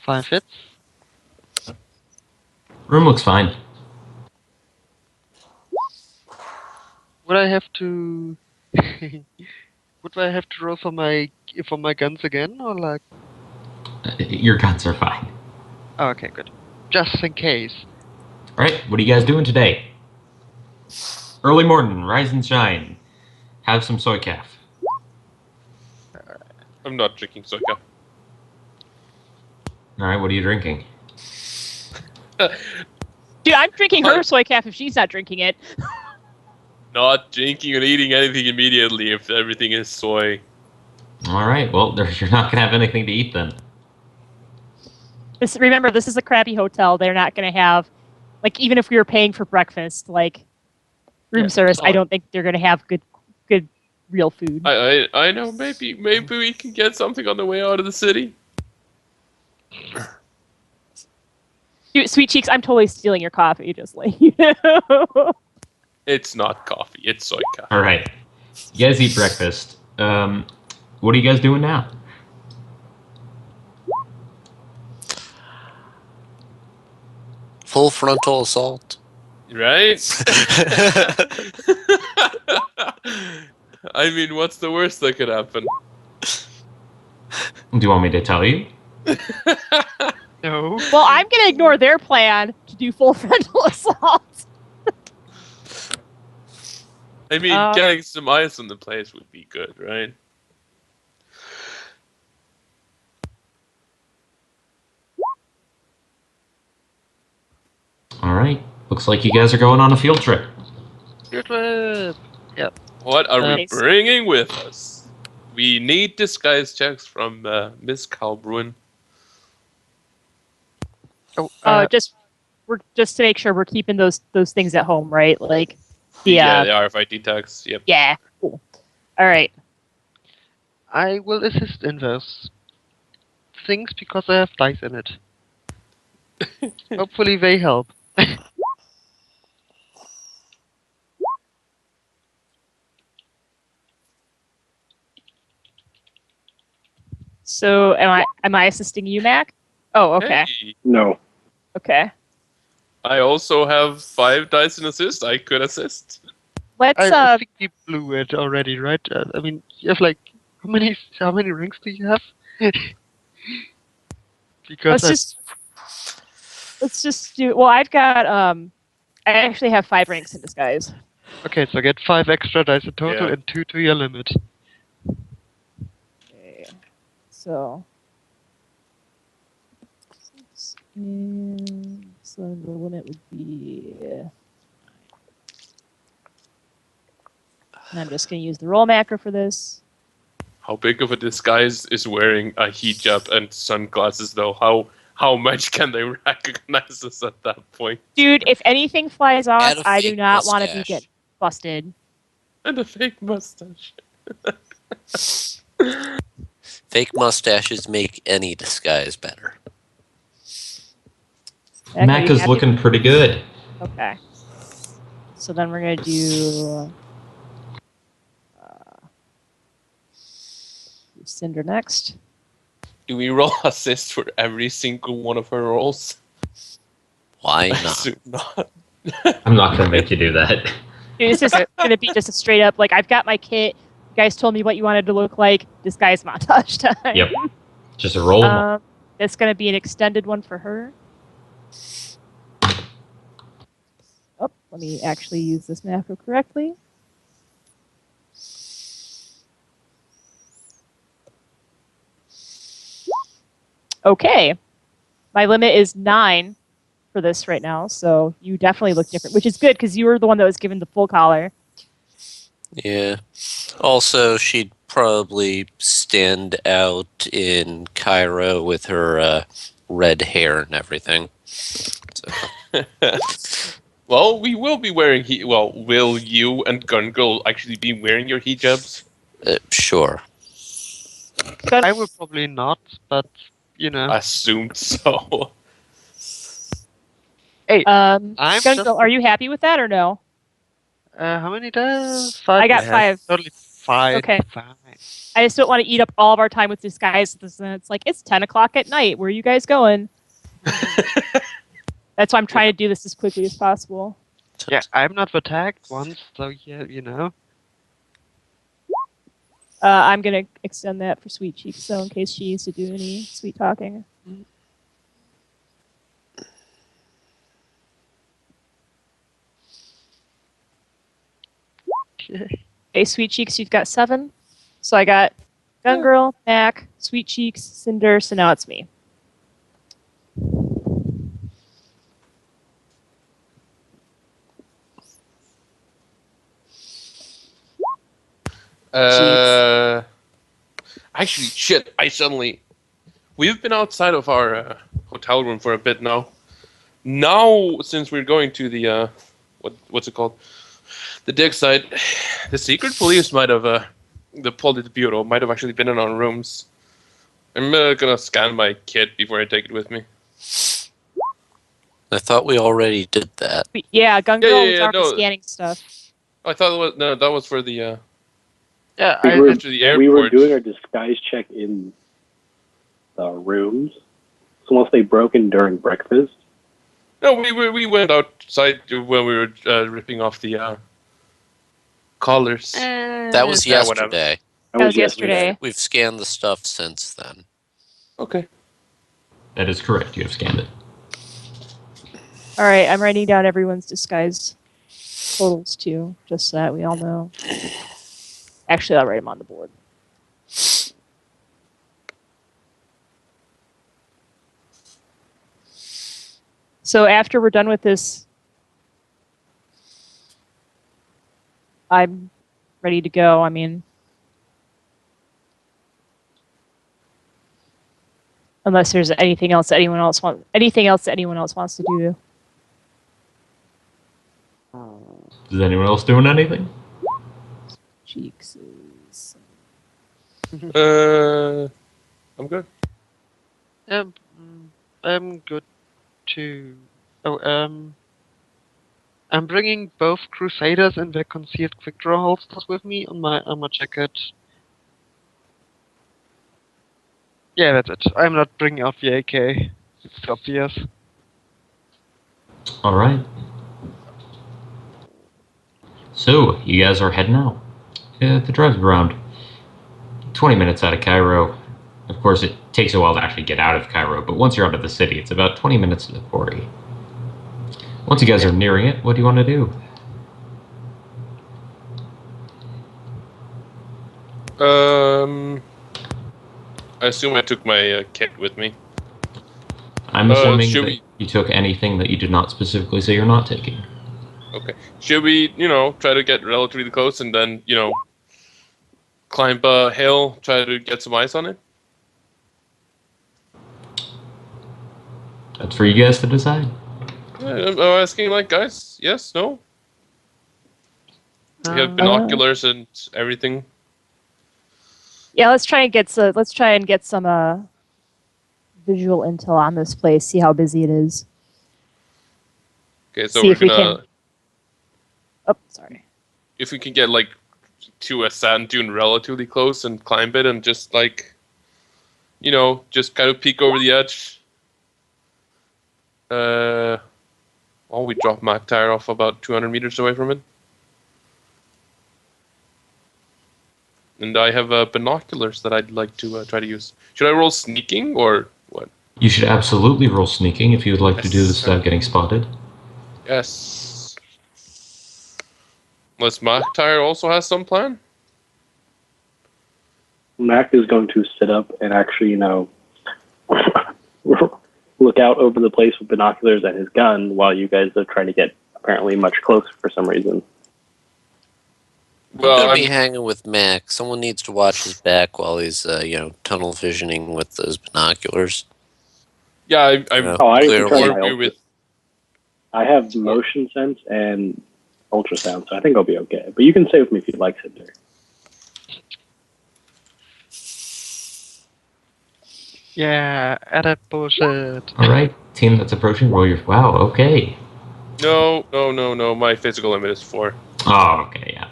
Five hits. Room looks fine. Would I have to... Would I have to roll for my guns again, or like... Your guns are fine. Oh, okay, good. Just in case. All right, what are you guys doing today? Early morning, rise and shine. Have some soy calf. I'm not drinking soca. All right, what are you drinking? Dude, I'm drinking her soy calf if she's not drinking it. Not drinking or eating anything immediately if everything is soy. All right, well, you're not gonna have anything to eat then. Remember, this is a crappy hotel. They're not going to have, like, even if we were paying for breakfast, like, room service, I don't think they're going to have good real food. I know. Maybe we can get something on the way out of the city. Dude, Sweet Cheeks, I'm totally stealing your coffee, just like you know. It's not coffee. It's soy coffee. All right, you guys eat breakfast. What are you guys doing now? Full frontal assault. Right? I mean, what's the worst that could happen? Do you want me to tell you? No. Well, I'm going to ignore their plan to do full frontal assault. I mean, getting some ice on the place would be good, right? All right, looks like you guys are going on a field trip. Good trip. Yep. What are we Nice. bringing with us? We need disguise checks from Miss Calbruin. Oh, Just to make sure we're keeping those things at home, right? Like the Yeah, the RFID tags. Yep. yeah, cool. All right. I will assist in those things because I have dice in it. Hopefully they help. So am I assisting you, Mac? Oh, okay. Hey, No. Okay. I also have 5 dice in assist. I could assist. Let's I think we blew it already, right? I mean, you have like how many rings do you have? Because let's just do. Well, I've got I actually have 5 ranks in disguise. okay, so get 5 extra dice in total Yeah. and 2 to your limit. Okay. So. And so the limit would be. And I'm just going to use the roll macro for this. How big of a disguise is wearing a hijab and sunglasses, though? How much can they recognize us at that point? Dude, if anything flies off, Add a I do fake not want to be mustache. get busted. And a fake mustache. Fake mustaches make any disguise better. Mac, are Mac you is happy? looking pretty good. Okay. So then we're going to do Cinder next. Do we roll assist for every single one of her rolls? Why I not? assume not. I'm not gonna make you do that. Dude, it's just going to be just a straight up, like, I've got my kit. You guys told me what you wanted to look like. Disguise montage time. Yep. Just a roll 'em up. It's going to be an extended one for her. Oh, let me actually use this macro correctly. Okay. My limit is 9 for this right now, so you definitely look different, which is good because you were the one that was given the full collar. Yeah. Also, she'd probably stand out in Cairo with her red hair and everything. So, Well, we will be wearing will you and Gun Girl actually be wearing your hijabs? sure. I will probably not, but I assumed so. Hey, I'm Gun just- Girl, are you happy with that or no? how many days? 5. I got Yeah. 5. Totally 5. Okay. Fine. I just don't want to eat up all of our time with disguises. And it's like, it's 10 o'clock at night. Where are you guys going? That's why I'm trying to do this as quickly as possible. Yeah, I'm not attacked once, so yeah. I'm going to extend that for Sweet Cheeks, so in case she needs to do any sweet talking. Okay, Sweet Cheeks, you've got 7. So I got Gun Girl, Mac, Sweet Cheeks, Cinder, so now it's me. Actually, shit! We've been outside of our hotel room for a bit now. Now, since we're going to the what's it called, the dig site, the secret police might have the Politburo might have actually been in our rooms. I'm gonna scan my kit before I take it with me. I thought we already did that. Yeah, Gun Girl was already no. scanning stuff. I thought that was for the Yeah, We were, after the airport. we were doing our disguise check in the rooms. So unless they broke in during breakfast. No, we went outside when we were ripping off the collars. That was Yeah, whatever. yesterday. That was yesterday. We've scanned the stuff since then. Okay. That is correct. You have scanned it. All right, I'm writing down everyone's disguise totals too, just so that we all know. Actually, I'll write them on the board. So after we're done with this, I'm ready to go. I mean, unless there's anything else that anyone else wants to do. Is anyone else doing anything? Cheeks. I'm good. I'm good too. I'm bringing both Crusaders and their concealed quick draw holsters with me on my jacket. Yeah, that's it. I'm not bringing out the AK. It's obvious. All right. So you guys are heading out. The drive's around 20 minutes out of Cairo. Of course, it takes a while to actually get out of Cairo, but once you're out of the city, it's about 20 minutes to the quarry. Once you guys are nearing it, what do you want to do? I assume I took my kit with me. I'm assuming should that we- you took anything that you did not specifically say you're not taking. Okay. Should we, try to get relatively close and then, climb a hill, try to get some ice on it? That's for you guys to decide. I'm asking, guys, yes, no? We have binoculars and everything. Yeah, let's try and get some visual intel on this place. See how busy it is. Okay, so See we're if we gonna... can. Oh, sorry. If we can get, to a sand dune relatively close and climb it and just, just kind of peek over the edge. We dropped Mac Tire off about 200 meters away from it. And I have binoculars that I'd like to try to use. Should I roll sneaking or what? You should absolutely roll sneaking if you would like to do this without getting spotted. Yes. Unless Mac Tire also has some plan? Mac is going to sit up and actually, look out over the place with binoculars and his gun while you guys are trying to get apparently much closer for some reason. I'm Well, gonna be hanging with Mac. Someone needs to watch his back while he's, tunnel visioning with those binoculars. Yeah, I'm Yeah. Oh, I Clear can turn more my weird with. I have motion sense and ultrasound, so I think I'll be okay. But you can stay with me if you'd like, Cinder. Yeah, edit bullshit. All right, team that's approaching, roll your. Wow. Okay. No. My physical limit is 4. Oh, okay. Yeah.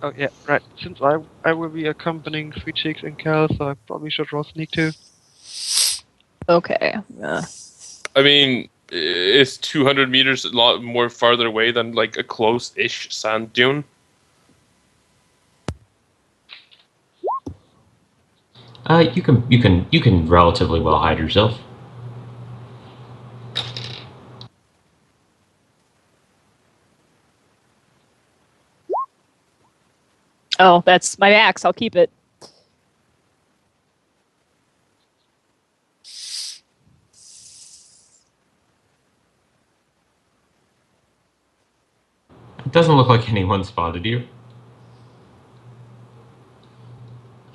Oh yeah, right. Since I will be accompanying Sweet Cheeks and Cal, so I probably should roll sneak too. Okay. Yeah. I mean, it's 200 meters a lot more farther away than like a close-ish sand dune. You can relatively well hide yourself. Oh, that's my max. I'll keep it. It doesn't look like anyone spotted you.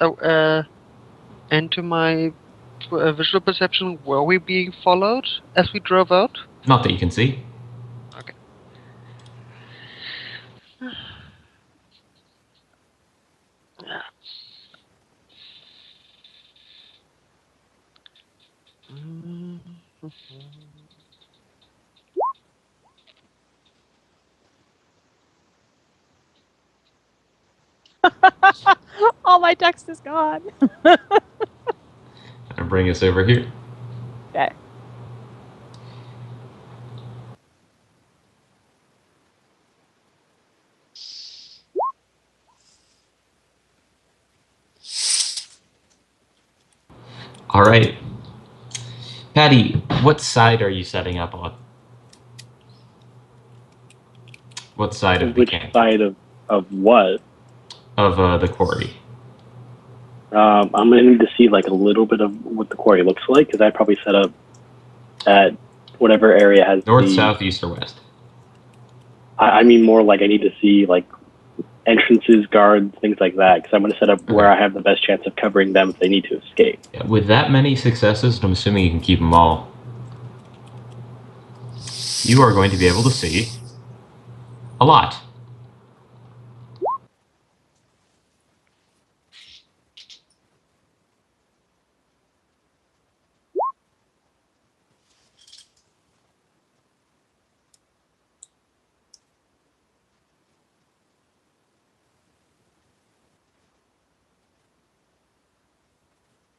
Oh, and to my visual perception, were we being followed as we drove out? Not that you can see. Okay. All my text is gone. And bring us over here. Okay. All right. Patty, what side are you setting up on? What side of the Which camp? side of what? Of the quarry. I'm gonna need to see like a little bit of what the quarry looks like because I probably set up at whatever area has North, the. south, east, or west? I mean more like I need to see like entrances, guards, things like that because I'm gonna set up where Okay. I have the best chance of covering them if they need to escape. Yeah, with that many successes, I'm assuming you can keep them all. You are going to be able to see a lot.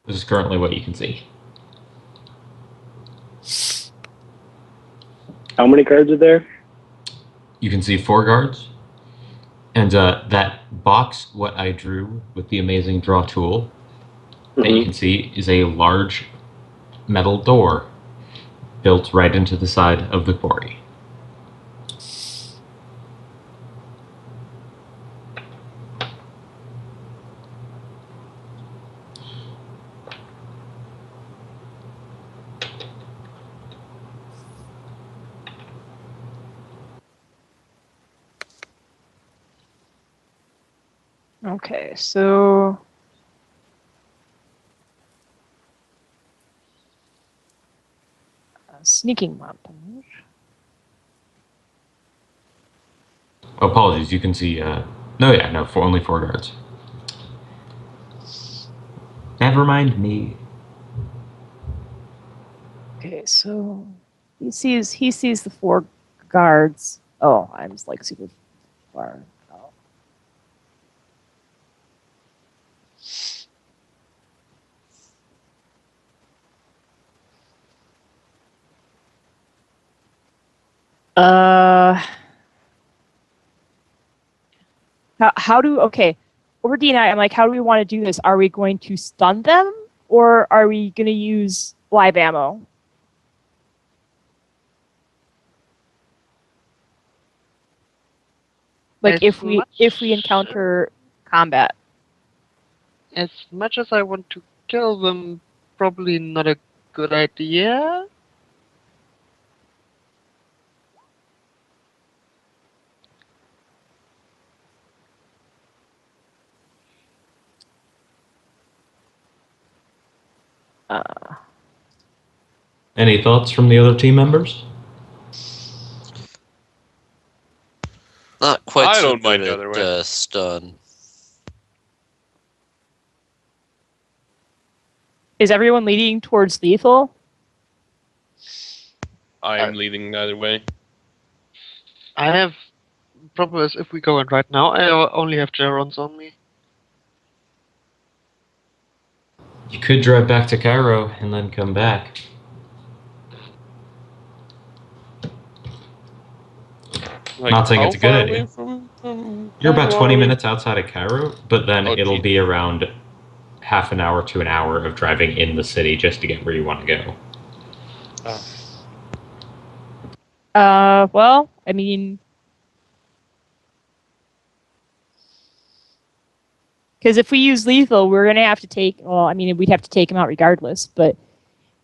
This is currently what you can see. How many guards are there? You can see 4 guards. And that box, what I drew with the amazing draw tool, that you can see is a large metal door built right into the side of the quarry. Okay, so sneaking montage. Apologies, you can see. No, only 4 guards. Never mind me. Okay, so he sees the 4 guards. Oh, I'm just like super far out. How do okay? Over D and I'm like, how do we want to do this? Are we going to stun them or are we going to use live ammo? Like As if we much- encounter combat. As much as I want to kill them, probably not a good idea. Any thoughts from the other team members? Not quite I so don't mind good the other way. at stun. Is everyone leading towards lethal? I'm leading either way. I have problem is if we go in right now, I only have Gerons on me. You could drive back to Cairo and then come back. Like, Not saying how it's a good far idea. away from You're about Cairo 20 are we? minutes outside of Cairo, but then Oh, it'll geez. be around half an hour to an hour of driving in the city just to get where you want to go. Well, I mean, because if we use lethal, we're gonna have to take. Well, I mean, we'd have to take him out regardless. But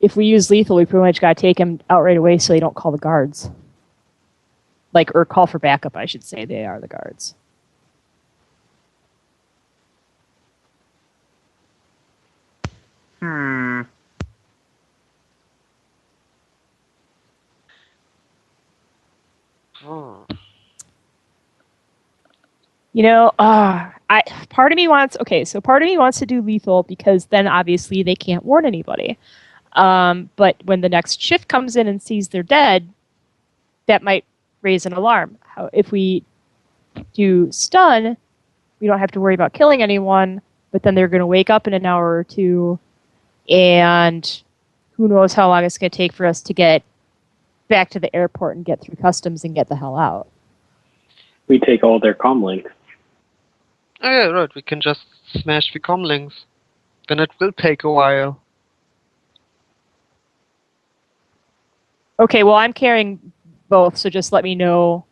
if we use lethal, we pretty much gotta take him out right away so they don't call the guards. Like, or call for backup, I should say. They are the guards. You know, part of me wants to do lethal because then obviously they can't warn anybody. But when the next shift comes in and sees they're dead, that might raise an alarm. If we do stun, we don't have to worry about killing anyone, but then they're going to wake up in an hour or two, and who knows how long it's going to take for us to get back to the airport and get through customs and get the hell out. We take all their comm links. Oh yeah, right. We can just smash the comm links. Then it will take a while. Okay, well, I'm carrying both, so just let me know.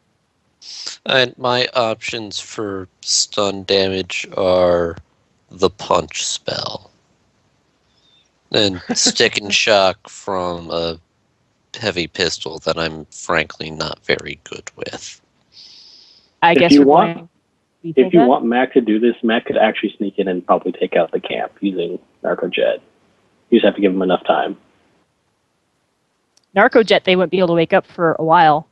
And my options for stun damage are the punch spell. And stick and shock from a heavy pistol that I'm frankly not very good with. I If guess you we're want- going lethal If you then? want Mac to do this, Mac could actually sneak in and probably take out the camp using Narcojet. You just have to give him enough time. Narcojet, they wouldn't be able to wake up for a while.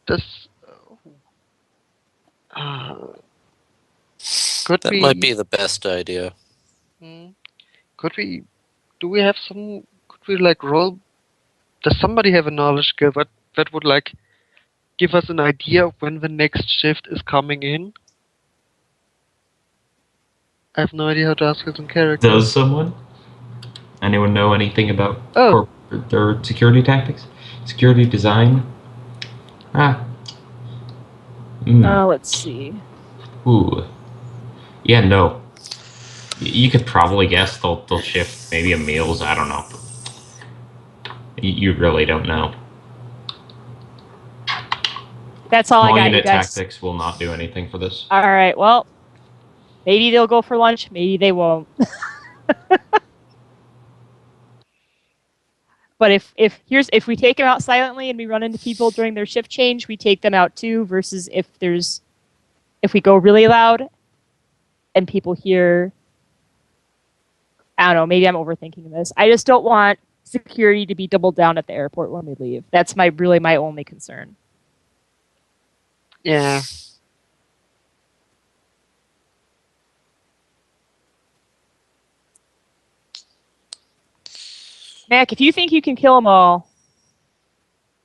This could That we? might be the best idea. Could we? Do we have some? Could we like roll? Does somebody have a knowledge skill that would like give us an idea of when the next shift is coming in? I have no idea how to ask it in character. Does someone? Anyone know anything about Oh. their security tactics? Security design? Let's see. Ooh. Yeah, no. You could probably guess they'll shift maybe a meals. I don't know. You really don't know. That's all Small I got, you unit guys. tactics will not do anything for this. All right, well, maybe they'll go for lunch, maybe they won't. But if we take them out silently and we run into people during their shift change, we take them out too, versus if we go really loud and people hear, I don't know, maybe I'm overthinking this. I just don't want security to be doubled down at the airport when we leave. That's my only concern. Yeah. Mac, if you think you can kill them all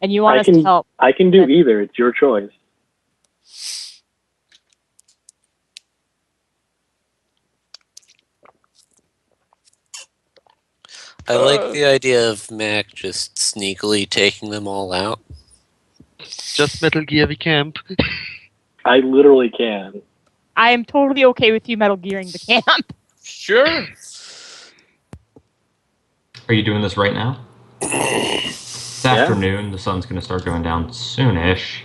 and you want us to help, I can do either. It's your choice. I like the idea of Mac just sneakily taking them all out. Just Metal Gear the camp. I literally can. I am totally okay with you Metal Gearing the camp. Sure. Are you doing this right now? This Yeah. afternoon, the sun's going to start going down soonish.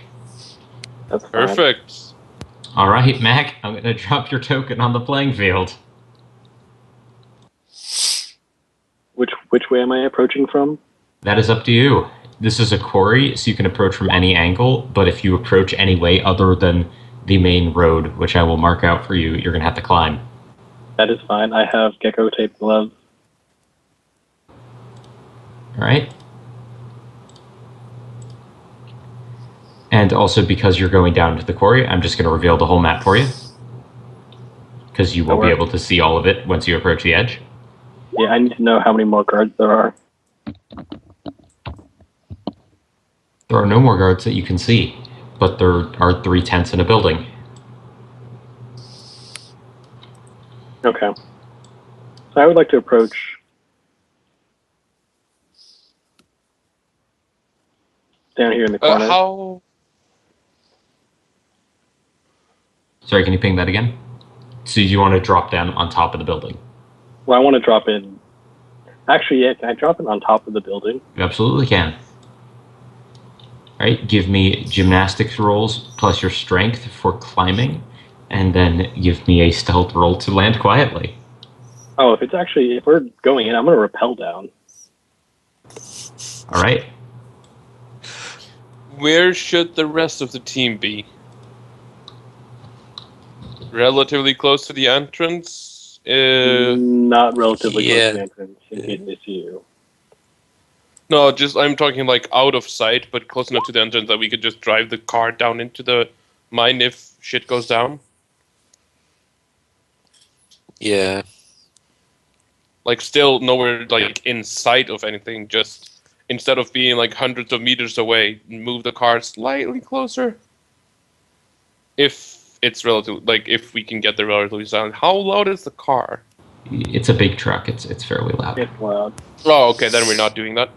That's fine. Perfect. All right, Mac, I'm going to drop your token on the playing field. Which way am I approaching from? That is up to you. This is a quarry, so you can approach from any angle, but if you approach any way other than the main road, which I will mark out for you, you're going to have to climb. That is fine. I have gecko tape gloves. All right. And also, because you're going down to the quarry, I'm just going to reveal the whole map for you. Because you won't be able to see all of it once you approach the edge. Yeah, I need to know how many more guards there are. There are no more guards that you can see, but there are 3 tents in a building. Okay. So I would like to approach down here in the corner. How? Sorry, can you ping that again? So you want to drop down on top of the building? Well, I want to drop in. Actually, yeah, can I drop it on top of the building? You absolutely can. All right, give me gymnastics rolls plus your strength for climbing, and then give me a stealth roll to land quietly. Oh, if we're going in, I'm going to rappel down. All right. Where should the rest of the team be? Relatively close to the entrance? Not relatively close yeah. to the entrance in case they see you. No, just I'm talking like out of sight, but close enough to the entrance that we could just drive the car down into the mine if shit goes down. Yeah. Like still nowhere like in sight of anything, just instead of being like hundreds of meters away, move the car slightly closer. If it's relative, like if we can get there relatively silent. How loud is the car? It's a big truck. It's fairly loud. It's loud. Oh, okay, then we're not doing that.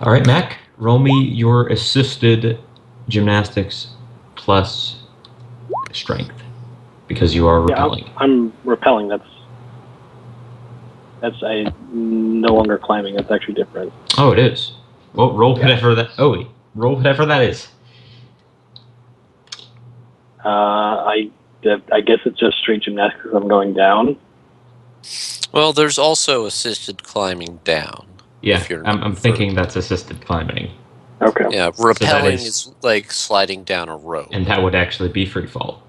All right, Mac, roll me your assisted gymnastics plus strength because you are repelling. I'm repelling. That's no longer climbing. That's actually different. Oh, it is. Well, roll whatever that. Oh, wait. Roll whatever that is. I guess it's just straight gymnastics. I'm going down. Well, there's also assisted climbing down. Yeah, if you're I'm thinking that's assisted climbing. Okay. Yeah, rappelling is- is like sliding down a rope. And that would actually be free fall.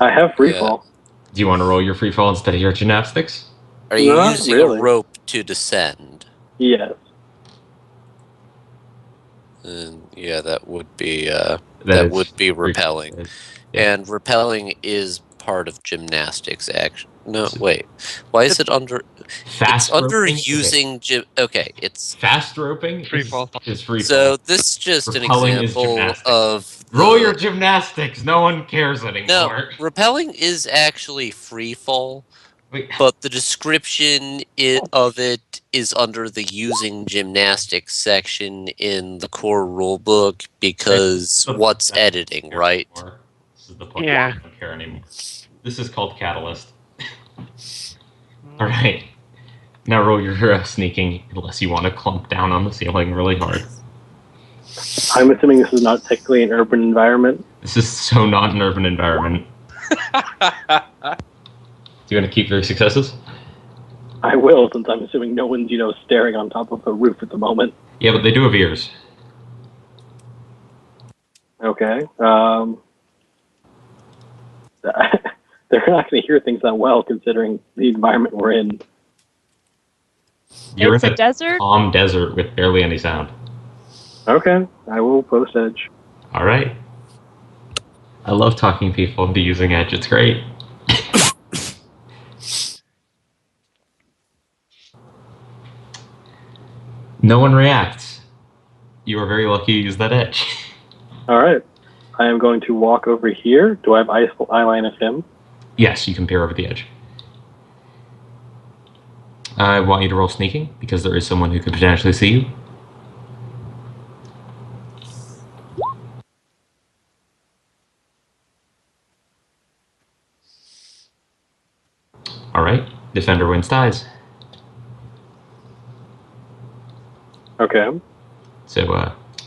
I have free Yeah. fall. Do you want to roll your free fall instead of your gymnastics? Are you Not using really. a rope to descend? Yes. And yeah, that would be That that is would be free- rappelling. Yeah. And rappelling is part of gymnastics action. No, wait. Why is it under? Fast It's under roping? using gym. Okay, it's Okay. Fast roping Free is, fall. is free so fall. this is just an Rappelling is example gymnastics. of Roll the- your gymnastics. No one cares No, anymore. rappelling is actually free fall, Wait. but the description of it is under the using gymnastics section in the core rulebook because what's editing, right? This is the point. Yeah. I don't care anymore. This is called Catalyst. All right. Now roll your sneaking, unless you want to clump down on the ceiling really hard. I'm assuming this is not technically an urban environment. This is so not an urban environment. Do you want to keep your successes? I will, since I'm assuming no one's, staring on top of the roof at the moment. Yeah, but they do have ears. Okay. They're not going to hear things that well, considering the environment we're in. You're It's in a desert. calm desert with barely any sound. Okay, I will post edge. All right. I love talking people into using edge. It's great. No one reacts. You are very lucky to use that edge. All right. I am going to walk over here. Do I have eye line of him? Yes, you can peer over the edge. I want you to roll sneaking because there is someone who could potentially see you. All right. Defender wins ties. Okay. So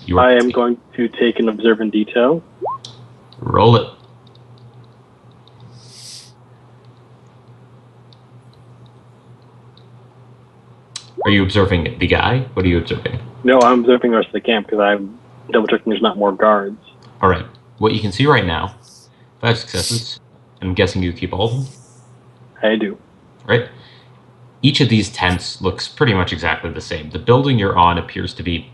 you are. I am going to take an observant detail. Roll it. Are you observing the guy? What are you observing? No, I'm observing the rest of the camp because I'm double checking there's not more guards. All right. What you can see right now, 5 successes. I'm guessing you keep all of them. I do. Right. Each of these tents looks pretty much exactly the same. The building you're on appears to be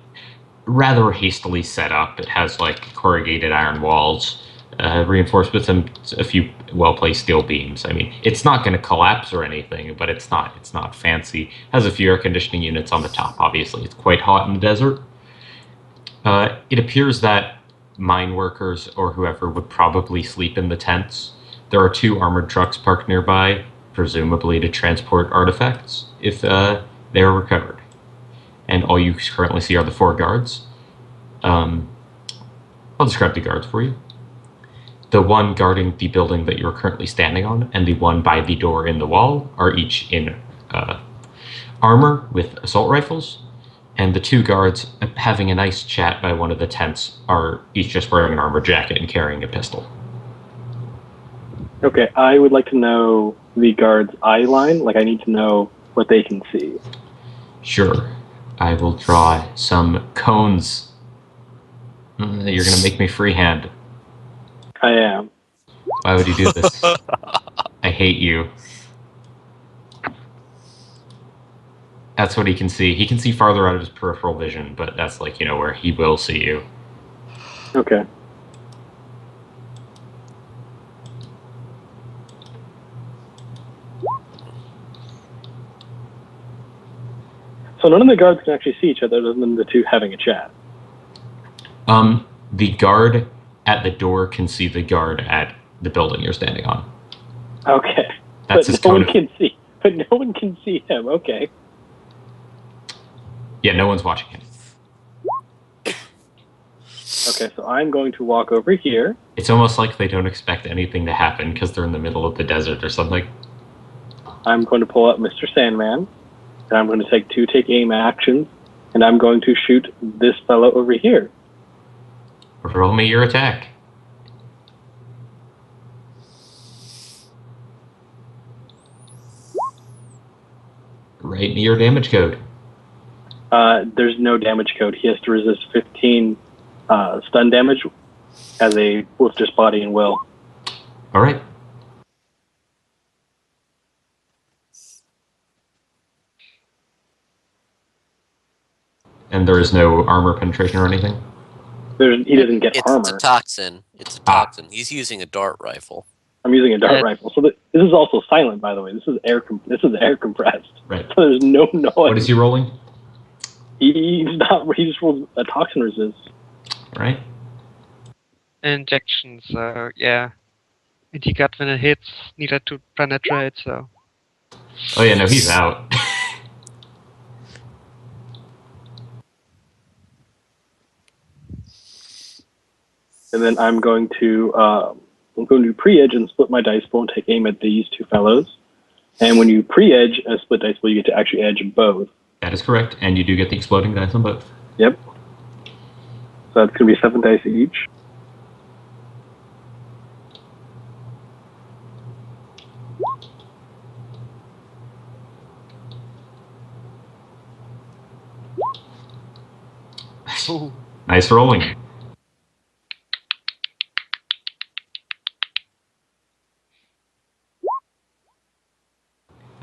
rather hastily set up. It has like corrugated iron walls, reinforced with a few well-placed steel beams. I mean, it's not going to collapse or anything, but it's not fancy. It has a few air conditioning units on the top. Obviously, it's quite hot in the desert. It appears that mine workers or whoever would probably sleep in the tents. There are 2 armored trucks parked nearby, presumably to transport artifacts if they are recovered. And all you currently see are the 4 guards. I'll describe the guards for you. The one guarding the building that you're currently standing on and the one by the door in the wall are each in armor with assault rifles. And the 2 guards having a nice chat by one of the tents are each just wearing an armor jacket and carrying a pistol. Okay, I would like to know the guard's eye line. Like, I need to know what they can see. Sure. I will draw some cones. You're going to make me freehand. I am. Why would you do this? I hate you. That's what he can see. He can see farther out of his peripheral vision, but that's like, where he will see you. Okay. So none of the guards can actually see each other other than the 2 having a chat. The guard at the door can see the guard at the building you're standing on. Okay. That's but his no one cone. can see. But no one can see him. Okay. Yeah, no one's watching him. Okay, so I'm going to walk over here. It's almost like they don't expect anything to happen because they're in the middle of the desert or something. I'm going to pull out Mr. Sandman, and I'm going to take aim actions, and I'm going to shoot this fellow over here. Roll me your attack. Write me your damage code. There's no damage code. He has to resist 15 stun damage as a with just body and will. All right. And there is no armor penetration or anything? He doesn't get It's armor. a toxin. It's a toxin. He's using a dart rifle. I'm using a dart rifle. So this is also silent, by the way. This is air compressed. Right. So there's no noise. What is he rolling? He just rolled a toxin resist. Right. Injections, yeah. And he got when it hits, needed to penetrate, so. Oh yeah, no, he's out. And then I'm going to pre-edge and split my dice pool and take aim at these 2 fellows. And when you pre-edge a split dice pool, you get to actually edge both. That is correct, and you do get the exploding dice on both. Yep. So that's going to be 7 dice each. Nice rolling.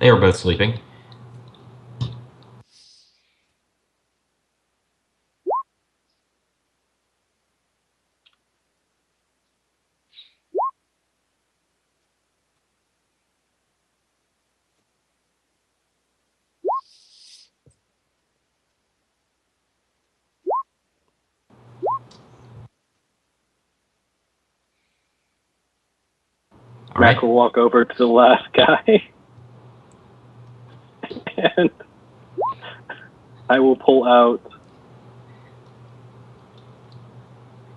They are both sleeping. All right. Mac will walk over to the last guy. And I will pull out.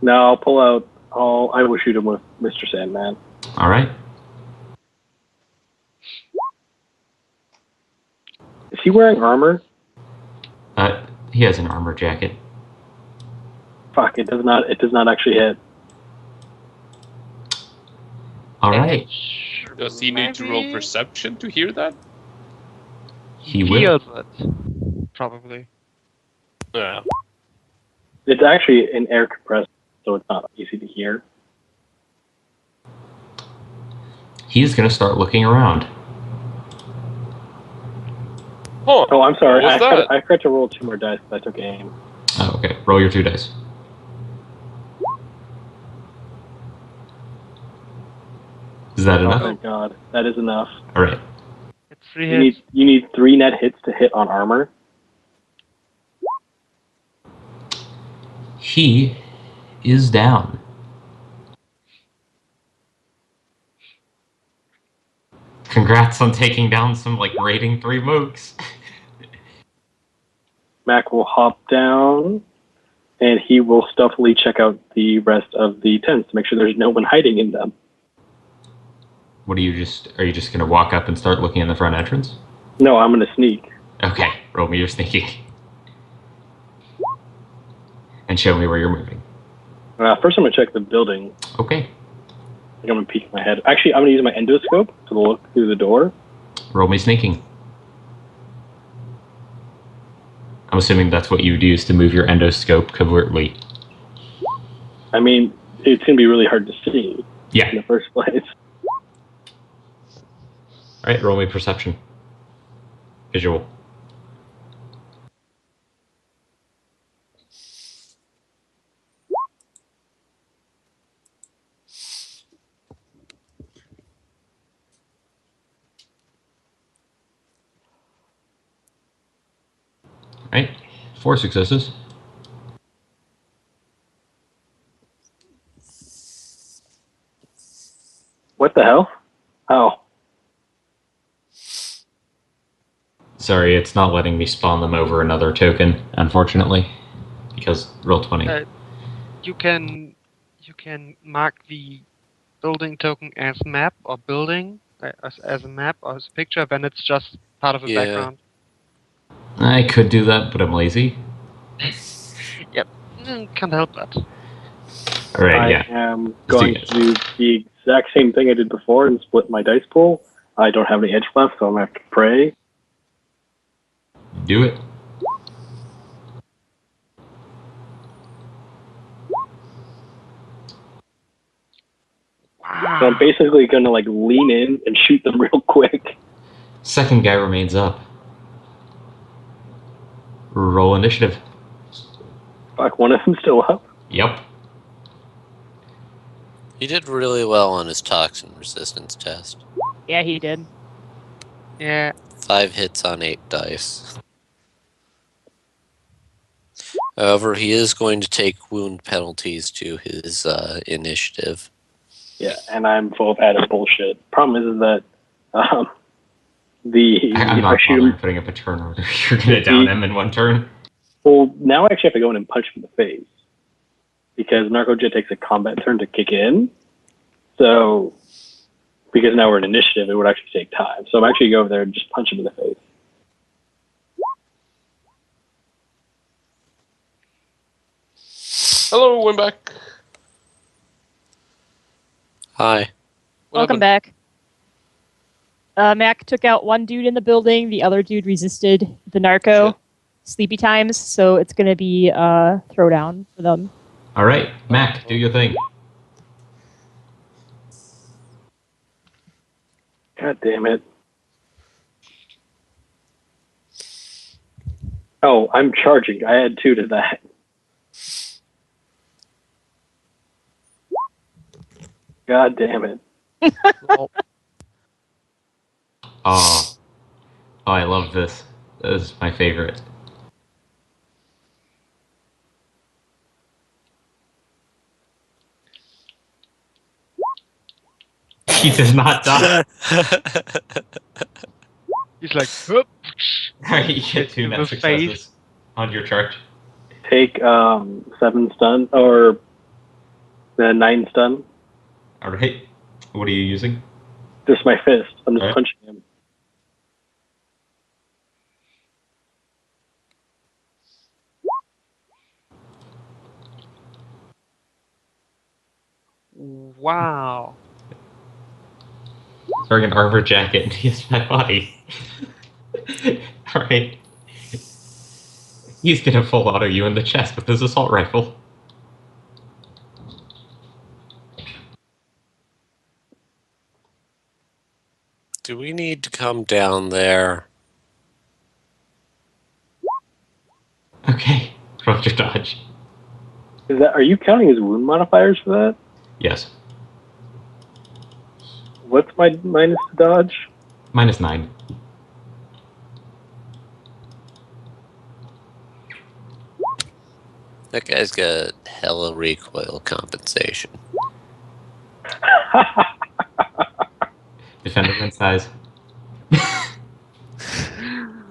No, I'll pull out. I will shoot him with Mr. Sandman. All right. Is he wearing armor? He has an armor jacket. Fuck! It does not. It does not actually hit. All right. Does he need to roll perception to hear that? He will. Feels it. Probably. Yeah. It's actually an air compressed so it's not easy to hear. He's going to start looking around. Huh. Oh, I'm sorry. What was that? I forgot to roll 2 more dice. I took aim. Oh, okay. Roll your 2 dice. Is that Oh, enough? thank God. That is enough. All right. It's 3 You hits. need 3 net hits to hit on armor. He is down. Congrats on taking down some, like, rating 3 mooks. Mac will hop down, and he will stealthily check out the rest of the tents to make sure there's no one hiding in them. Are you just going to walk up and start looking in the front entrance? No, I'm going to sneak. Okay, roll me your sneaking. And show me where you're moving. First, I'm going to check the building. Okay. I think I'm going to peek my head. Actually, I'm going to use my endoscope to look through the door. Roll me sneaking. I'm assuming that's what you would use to move your endoscope covertly. I mean, it's going to be really hard to see Yeah. in the first place. All right, roll me perception. Visual. All right, 4 successes. What the hell? Oh, Sorry, it's not letting me spawn them over another token, unfortunately, because roll 20. You can mark the building token as map or building as a map or as a picture, then it's just part of a Yeah. background. I could do that, but I'm lazy. Yep, can't help that. All right, I yeah. am do going it. to do the exact same thing I did before and split my dice pool. I don't have any edge left, so I'm going to have to pray. Do it. Wow. So I'm basically going to like lean in and shoot them real quick. Second guy remains up. Roll initiative. Fuck, one of them still up. Yep. He did really well on his toxin resistance test. Yeah, he did. Yeah. 5 hits on 8 dice. However, he is going to take wound penalties to his initiative. Yeah, and I'm full of added bullshit. Problem is that I'm if not I shoot bothering him, putting up a turn order. You're going to down him in 1 turn. well, now I actually have to go in and punch him in the face because Narcojet takes a combat turn to kick in. So, because now we're in initiative, it would actually take time. So I'm actually going to go over there and just punch him in the face. Hello, we're back. Hi. What Welcome happened? back. Mac took out one dude in the building. The other dude resisted the narco Shit. sleepy times, so it's going to be a throwdown for them. All right, Mac, do your thing. God damn it. Oh, I'm charging. I add 2 to that. God damn it. Well, Oh, I love this. This is my favorite. He does not die. he's like, whoop. All right, you get 2 In net the successes face. on your charge. Take 7 stun, or the 9 stun. All right. What are you using? Just my fist. I'm just Alright. punching him. Wow. Wearing an armor jacket and he's my body. All right. He's gonna full auto you in the chest with his assault rifle. we need to come down there. Okay. Roll your dodge. Are you counting as wound modifiers for that? Yes. What's my minus to dodge? -9. That guy's got hella recoil compensation. Defend against size.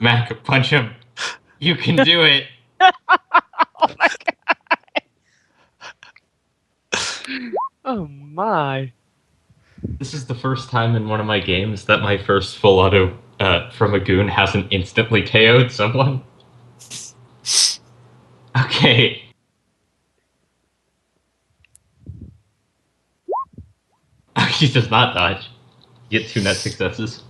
Mac, punch him. You can do it. Oh my Oh my. This is the first time in one of my games that my first full auto from a goon hasn't instantly KO'd someone. Okay. He does not dodge. You get 2 net successes.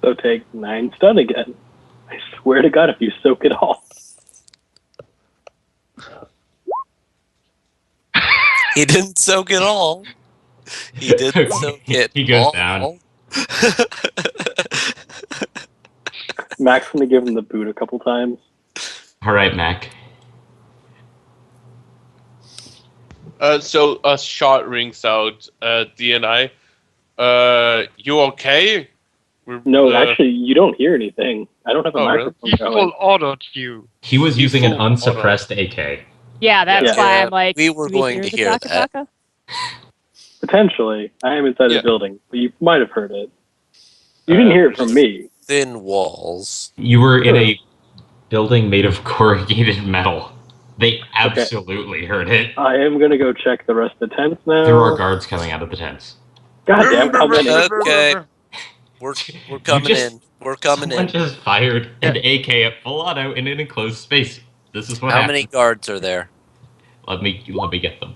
So take 9 stun again. I swear to God, if you soak it all. He didn't soak it all. He didn't soak it He goes all. down. Max gonna give him the boot a couple times. All right, Mac. So a shot rings out. DNI. You okay? No, actually, you don't hear anything. I don't have a Oh, really? microphone He going. full autoed you. He was He using an full auto. unsuppressed AK. Yeah, that's Yeah. why Yeah, I'm like, we were do going hear to the hear Daka that. Daka? Potentially. I am inside Yeah. the building, but you might have heard it. You didn't hear it from me. Thin walls. You were in Sure. a building made of corrugated metal. They absolutely heard it. I am gonna go check the rest of the tents now. There are guards coming out of the tents. God damn, how many? Okay. We're coming just- in. We're coming Someone in. just fired an AK at full auto in an enclosed space. This is what How happened. many guards are there? Let me get them.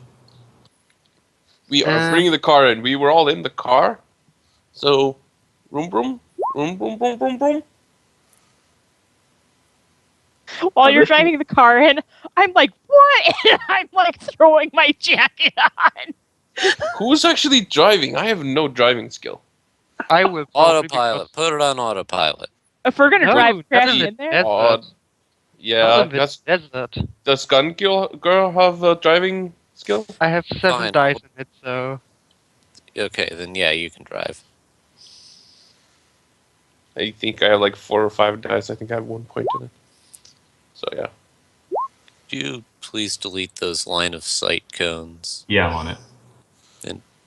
We are bringing the car in. We were all in the car. So, vroom vroom, vroom vroom vroom vroom vroom. While you're this is- driving the car in, I'm like, what? And I'm like throwing my jacket on. Who's actually driving? I have no driving skill. I will probably Autopilot. Put it on autopilot. If we're gonna No, drive not crash in in the there, desert. Odd. Yeah, Not in the that's, desert. does Gun Girl have a driving skill? I have 7 Fine, dice in it, so Okay, then yeah, you can drive. I think I have like 4 or 5 dice. I think I have 1 point in it. So yeah. Do you please delete those line of sight cones? Yeah, I'm on it.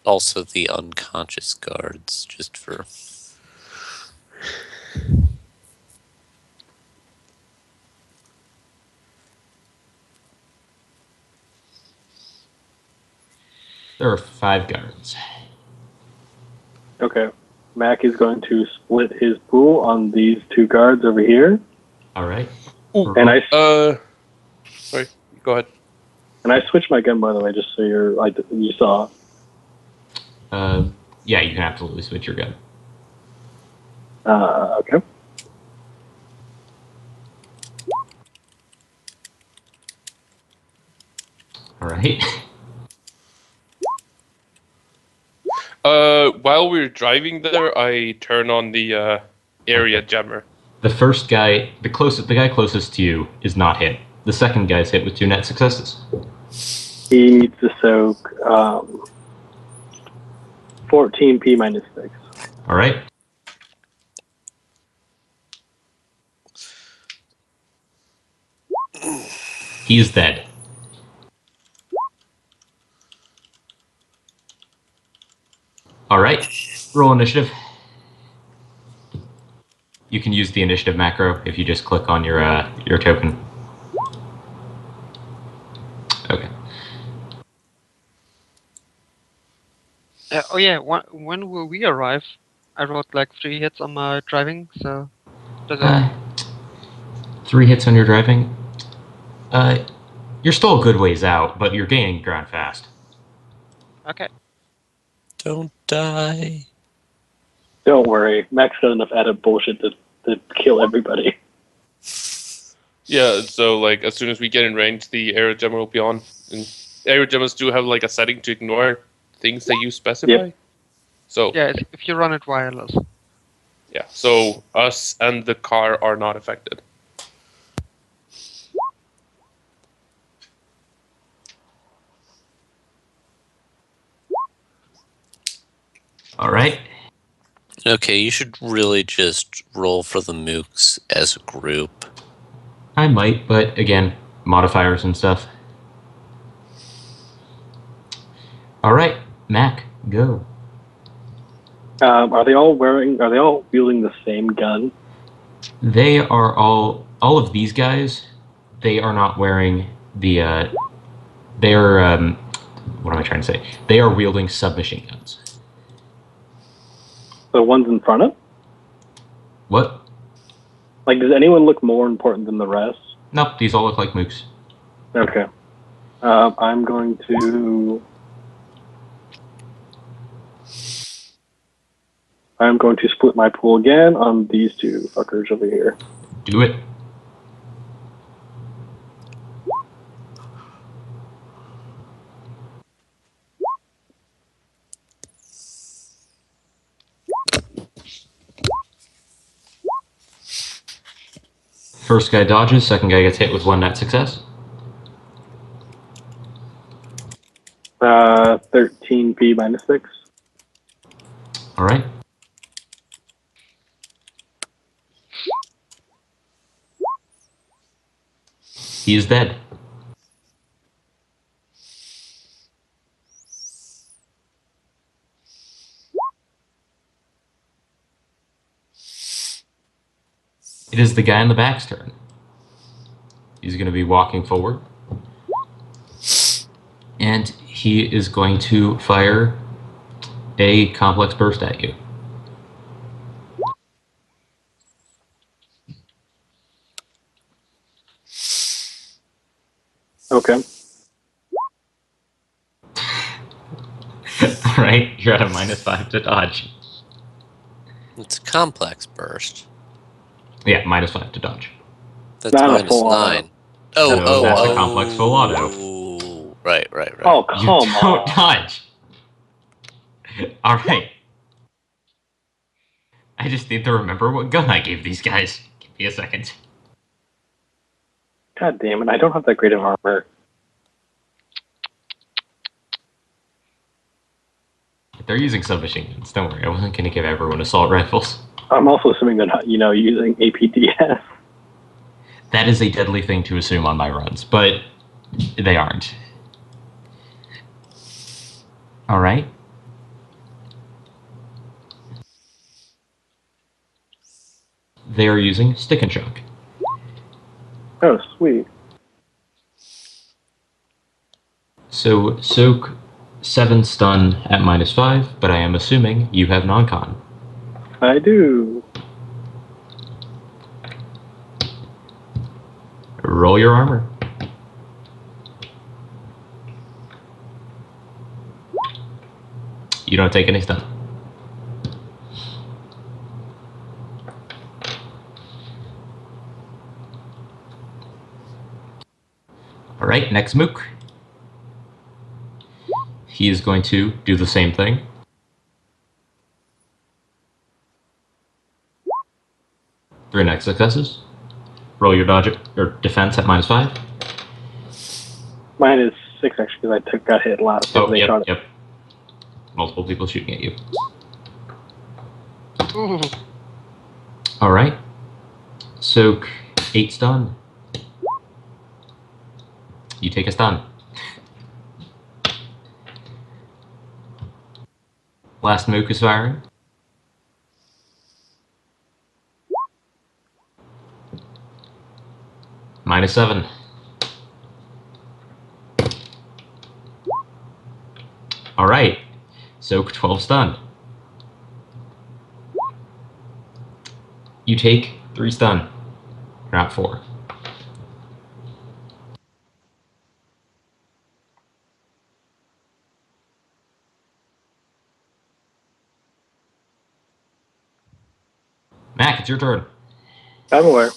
Also the unconscious guards, just for... There are 5 guards. Okay. Mac is going to split his pool on these 2 guards over here. All right. And I Sorry. Go ahead. switched my gun, by the way, just so you saw. Yeah, you can absolutely switch your gun. Okay. All right. While we're driving there, I turn on the area jammer. The first guy, the guy closest to you, is not hit. The second guy's hit with 2 net successes. He needs to soak 14p minus 6. All right. He is dead. All right. Roll initiative. You can use the initiative macro if you just click on your token. Okay. oh yeah. When will we arrive? I wrote like 3 hits on my driving, so does that? 3 hits on your driving. You're still a good ways out, but you're gaining ground fast. Okay. Don't die. Don't worry. Mac's got enough added bullshit to kill everybody. Yeah, so like as soon as we get in range, the area jammer will be on. And area jammers do have like a setting to ignore things that you specify. Yep. So Yeah, if you run it wireless. yeah, so us and the car are not affected. All right. Okay, you should really just roll for the mooks as a group. I might, but again, modifiers and stuff. All right, Mac, go. Are they all wielding the same gun? They are all of these guys. They are not wearing the. They're what am I trying to say? They are wielding submachine guns. The ones in front of? What? Like, does anyone look more important than the rest? Nope. These all look like mooks. Okay. I'm going to split my pool again on these two fuckers over here. Do it. First guy dodges. Second guy gets hit with one net success. 13p minus 6. All right. He is dead. It is the guy in the back's turn. He's going to be walking forward. And he is going to fire a complex burst at you. Okay. All right, you're at a -5 to dodge. It's a complex burst. Yeah, -5 to dodge. That's Not a minus full auto. 9. Oh, No, oh, that's a oh. complex full auto. Right. Oh, You come don't on. dodge. All right. I just need to remember what gun I gave these guys. Give me a second. God damn it, I don't have that great of armor. They're using submachine guns. Don't worry, I wasn't going to give everyone assault rifles. I'm also assuming they're not, using APDS. That is a deadly thing to assume on my runs, but they aren't. All right. They are using stick and shock. Oh, sweet. So soak 7 stun at -5, but I am assuming you have non-con. I do. Roll your armor. You don't take any stun. All right, next Mook. He is going to do the same thing. Three next successes. Roll your dodge or defense at -5. Mine is 6 actually because I got hit last. Oh, they shot it. yep. Multiple people shooting at you. Ooh. All right. Soak 8 stun. You take a stun. Last Mook is firing. -7. All right. Soak 12 stun. You take 3 stun. Not 4. Mac, it's your turn. I'm aware.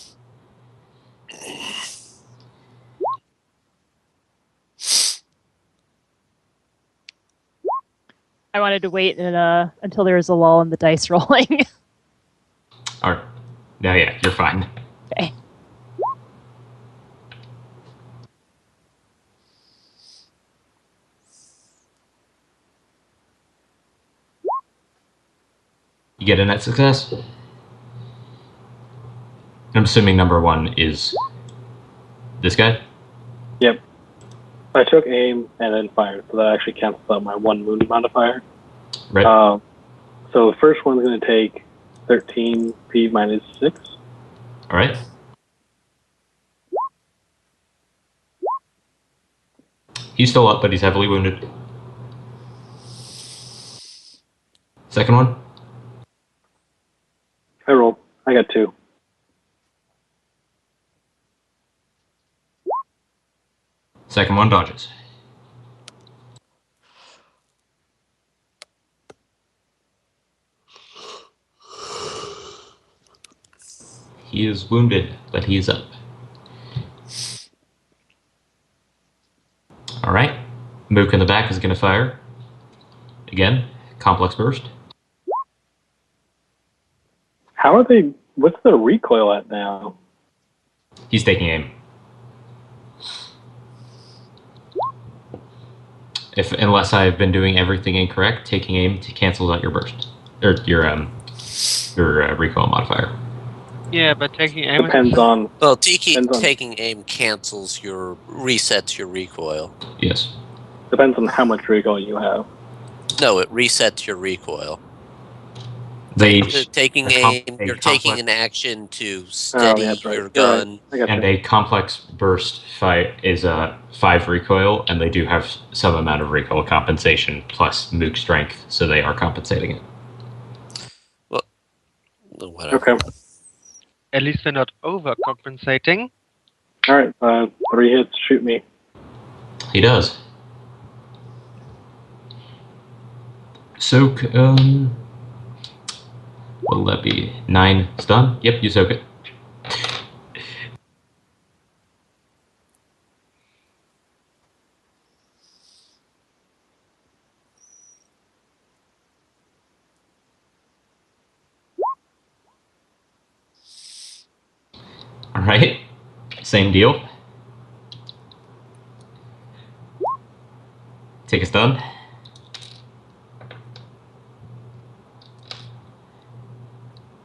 I wanted to wait and, until there was a lull in the dice rolling. All right. No, yeah, you're fine. Okay. You get a net success. I'm assuming number 1 is this guy. Yep. I took aim and then fired, so that actually cancels out my 1 wound modifier. Right. So the first one's going to take 13p minus 6. All right. He's still up, but he's heavily wounded. Second one. I rolled. I got 2. Second one dodges. He is wounded, but he's up. All right. Mook in the back is going to fire. Again, complex burst. How are they? What's the recoil at now? He's taking aim. Unless I've been doing everything incorrect, taking aim cancels out your burst or your recoil modifier. Yeah, but taking aim Depends on. Well, Depends on- taking aim resets your recoil. Yes. Depends on how much recoil you have. No, it resets your recoil. They Taking a aim, a you're complex- taking an action to steady that's right. your You're gun. right. I got and you. a complex burst is a 5 recoil, and they do have some amount of recoil compensation plus Mook strength, so they are compensating it. Whatever. Okay. At least they're not overcompensating. All right. 3 hits. Shoot me. He does. Soak. What'll that be? 9 stun. Yep, you soak it. All right. Same deal. Take a stun.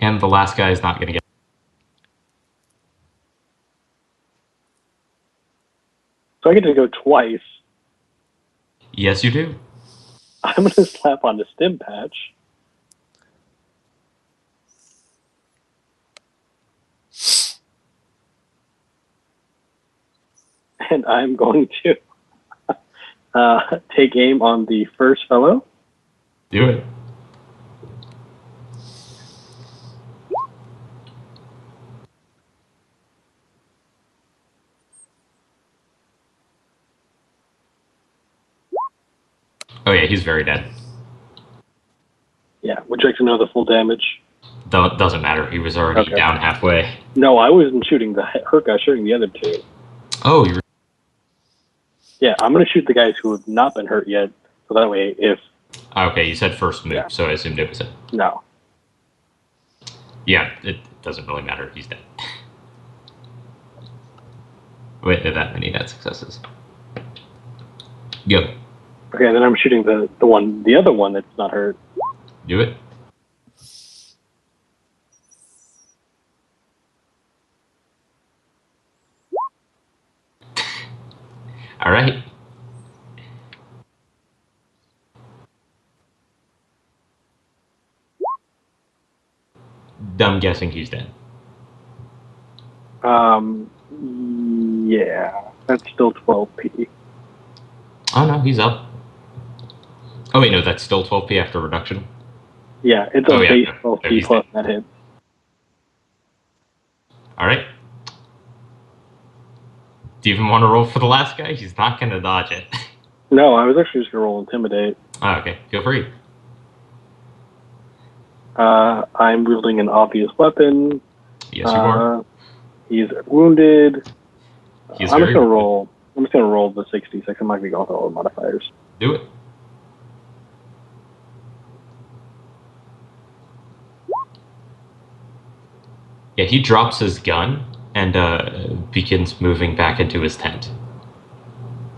And the last guy is not going to get. So I get to go twice. Yes, you do. I'm going to slap on the stim patch. And I'm going to take aim on the first fellow. Do it. Oh yeah, he's very dead. Yeah, would you like to know the full damage? Doesn't matter. He was already Okay. down halfway. No, I wasn't shooting the hurt guy, shooting the other 2. Oh, you're. Yeah, I'm going to shoot the guys who have not been hurt yet. So that way, if... Okay, you said first move, Yeah. so I assumed it was it. No. Yeah, it doesn't really matter. He's dead. Wait, that many net successes. Go. Okay, then I'm shooting the other one that's not hurt. Do it. All right. I'm guessing he's dead. Yeah, that's still 12p. Oh no, he's up. Oh wait, no, that's still 12p after reduction. Yeah, it's a Oh, yeah. base Oh, 12p he's plus that hit. All right. Do you even want to roll for the last guy? He's not going to dodge it. No, I was actually just going to roll Intimidate. Oh, okay, feel free. I'm wielding an obvious weapon. Yes, you are. He's wounded. He's I'm very just gonna wounded. roll. I'm just gonna roll the 66. I'm not gonna go with all the modifiers. Do it. Yeah, he drops his gun and begins moving back into his tent.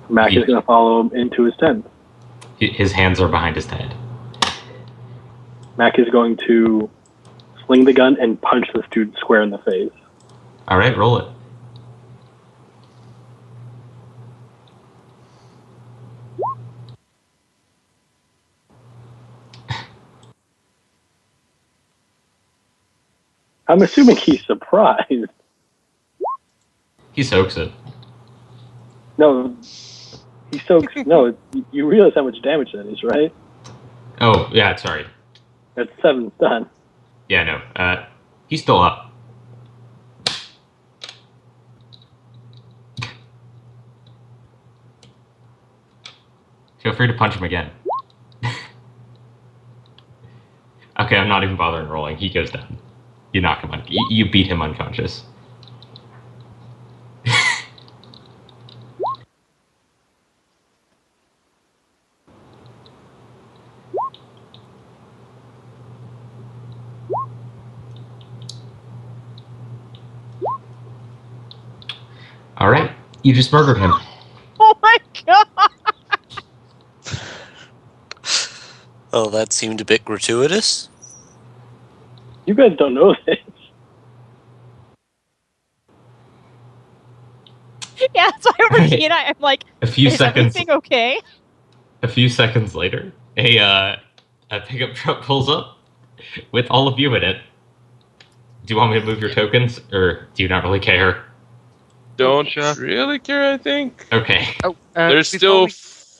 Mac is going to follow him into his tent. His hands are behind his head. Mac is going to sling the gun and punch this dude square in the face. All right, roll it. I'm assuming he's surprised. He soaks it. No, he soaks. No, you realize how much damage that is, right? Oh, yeah, sorry. That's 7 done. Yeah, no. He's still up. Feel free to punch him again. Okay, I'm not even bothering rolling. He goes down. You knock him you beat him unconscious. All right, you just murdered him. Oh my god! Oh, that seemed a bit gratuitous. You guys don't know this. Yeah, that's why over here I'm like, A few is seconds. everything okay? A few seconds later, a pickup truck pulls up with all of you in it. Do you want me to move your tokens, or do you not really care? Don't Sure. really care, I think. Okay. Oh, There's before still.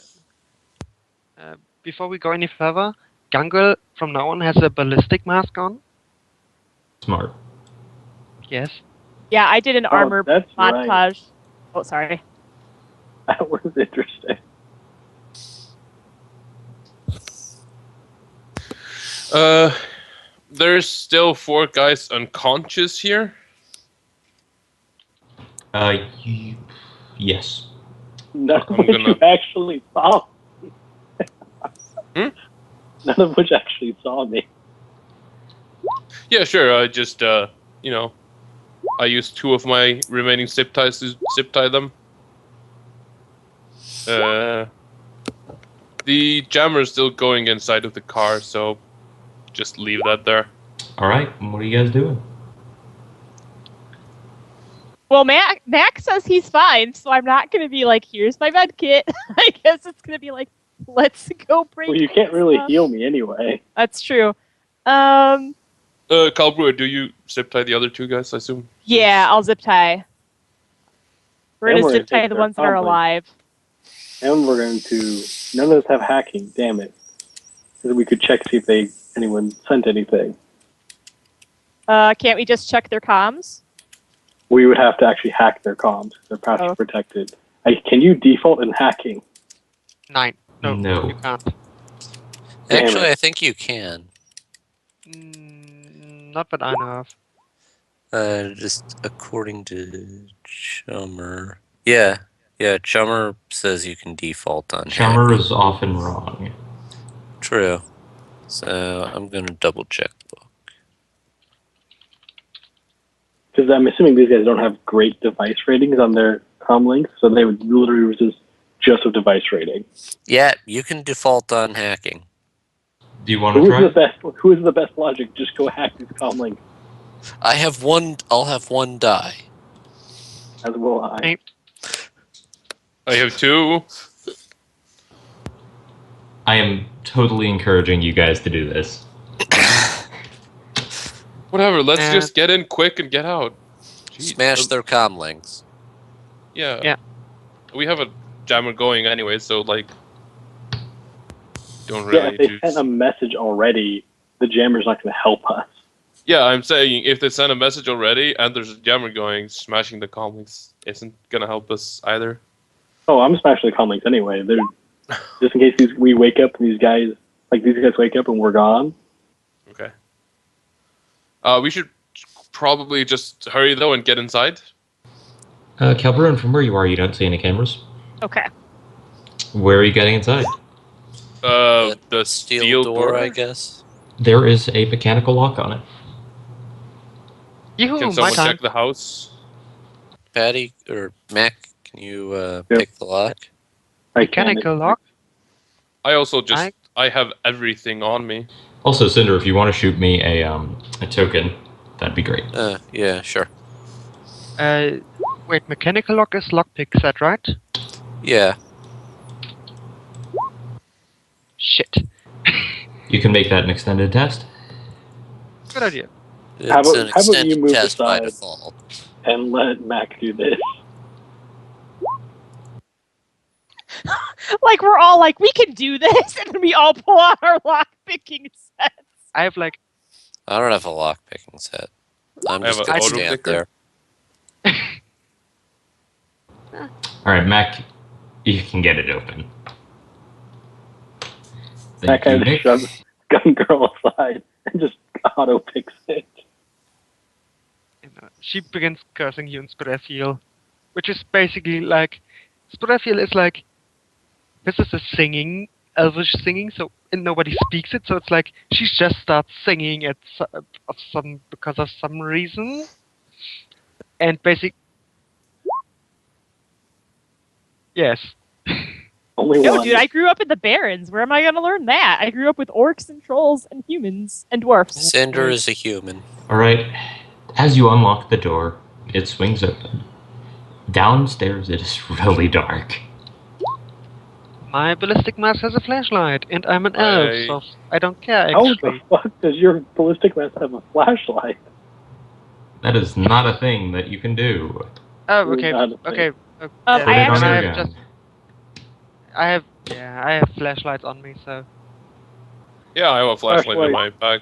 before we go any further, Gangrel from now on has a ballistic mask on. Smart. Yes. Yeah, I did an armor that's right. montage. Oh, sorry. That was interesting. There's still 4 guys unconscious here. Yes. None of I'm which gonna- you actually saw. Hmm? None of which actually saw me. Yeah, sure. I just, I used 2 of my remaining zip ties to zip tie them. The jammer is still going inside of the car, so just leave that there. All right. What are you guys doing? Well, Mac says he's fine, so I'm not going to be like, here's my med kit. I guess it's going to be like, let's go break. Well, you can't really stuff. heal me anyway. That's true. Carl Brewer, do you zip tie the other 2 guys, I assume? Yeah, I'll zip tie. We're And going to we're zip gonna tie take the their ones that are comlink. alive. And we're going to... None of us have hacking, damn it. So we could check, see if anyone sent anything. Can't we just check their comms? We would have to actually hack their comms. They're password Oh. protected. Can you default in hacking? 9. No, No. you can't. Damn Actually, it. I think you can. Not that I know of. Just according to Chummer. Yeah, Chummer says you can default on Chummer hacking. is often wrong. True. So I'm gonna double check the book. Because I'm assuming these guys don't have great device ratings on their comm links, so they would literally resist just a device rating. Yeah, you can default on hacking. Do you want to Who try? is the best logic? Just go hack these comm links, I'll have one die. as will I. I have 2. I am totally encouraging you guys to do this. Whatever, let's And- just get in quick and get out. Jeez. Smash their comm links. Yeah. Yeah. We have a jammer going anyway, so, like... Don't Yeah, really if they do... sent a message already, the jammer's not going to help us. Yeah, I'm saying if they send a message already and there's a jammer going, smashing the comm links isn't gonna help us either. Oh, I'm smashing the comm links anyway. They're, just in case we wake up and these guys wake up and we're gone. Okay. We should probably just hurry though and get inside. Calbrun, from where you are, you don't see any cameras. Okay. Where are you getting inside? The Steel door, I guess. There is a mechanical lock on it. Yoo-hoo, Can my someone time. check the house? Patty or Mac, can you Yep. pick the lock? I can. Mechanical lock. I also just I have everything on me. Also, Cinder, if you want to shoot me a token, that'd be great. Yeah, sure. Wait, mechanical lock is lockpick, is that right? Yeah. Shit. You can make that an extended test. Good idea. How It's about- an how about you extended move test by aside? default. And let Mac do this. Like we're all like, we can do this, and then we all pull out our lock picking sets. I have like I don't have a lock picking set. I'm I have just an gonna auto stand picker. there. All right, Mac, you can get it open. Mac Thank you, kind of Nick. shoves Gun Girl aside and just auto picks it. she begins cursing you in Sprethiel, which is basically like Sprethiel is like this is a singing elvish singing, so and nobody speaks it, so it's like she just starts singing because of some reason, and yes. Only No, one. dude, I grew up in the Barrens. Where am I going to learn that? I grew up with orcs and trolls and humans and dwarfs. Cinder is a human. All right. As you unlock the door, it swings open. Downstairs, it is really dark. My ballistic mask has a flashlight, and I'm an elf, so I don't care How the actually. fuck does your ballistic vest have a flashlight? That is not a thing that you can do. Oh, okay, Not a thing. okay. Put I it on actually- your I gun. have I have flashlights on me, so Yeah, I have a flashlight in Flashlight. my bag.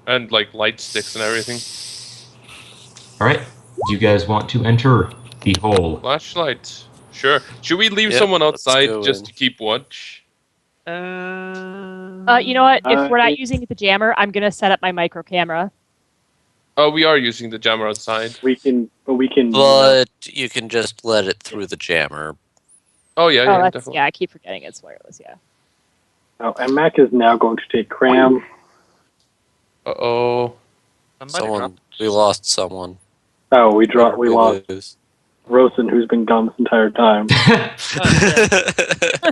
And like light sticks and everything. All right. Do you guys want to enter the hole? Flashlight. Sure. Should we leave Yep, someone let's outside go just in. to keep watch? You know what? If we're not it- using the jammer, I'm going to set up my micro camera. Oh, we are using the jammer outside. We can. But you can just let it through the jammer. Oh yeah, Oh, yeah, that's, definitely. yeah, I keep forgetting it's wireless, yeah. Oh, and Mac is now going to take Cram. Uh-oh. We lost someone. Oh, we Who did lost lose? Rosen, who's been gone this entire time.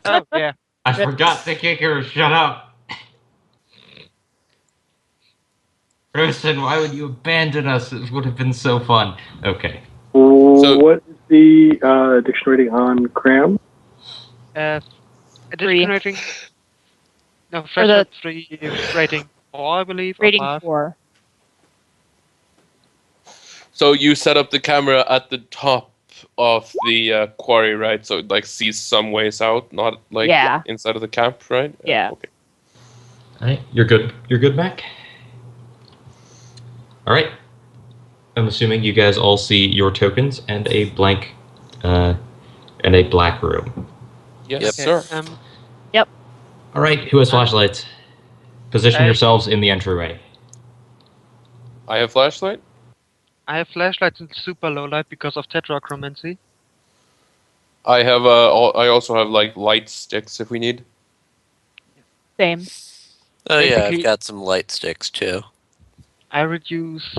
oh yeah. I forgot the kicker. Shut up. Rosen, why would you abandon us? It would have been so fun. Okay. What is the dictionary rating on Cram? Addition rating. No, Or flashlight 3 rating 4, I believe. or Rating 5. 4. So you set up the camera at the top of the quarry, right? So it like sees some ways out, not like Yeah. inside of the camp, right? Yeah. Okay. All right. You're good. You're good, Mac? All right. I'm assuming you guys all see your tokens and a blank, and a black room. Yes, Yep. sir. All right. Who has flashlights? Position I- yourselves in the entryway. I have flashlight. I have flashlights in super low light because of tetrachromancy. I have I also have like light sticks if we need. Same. Oh yeah, Basically- I've got some light sticks too. I reduce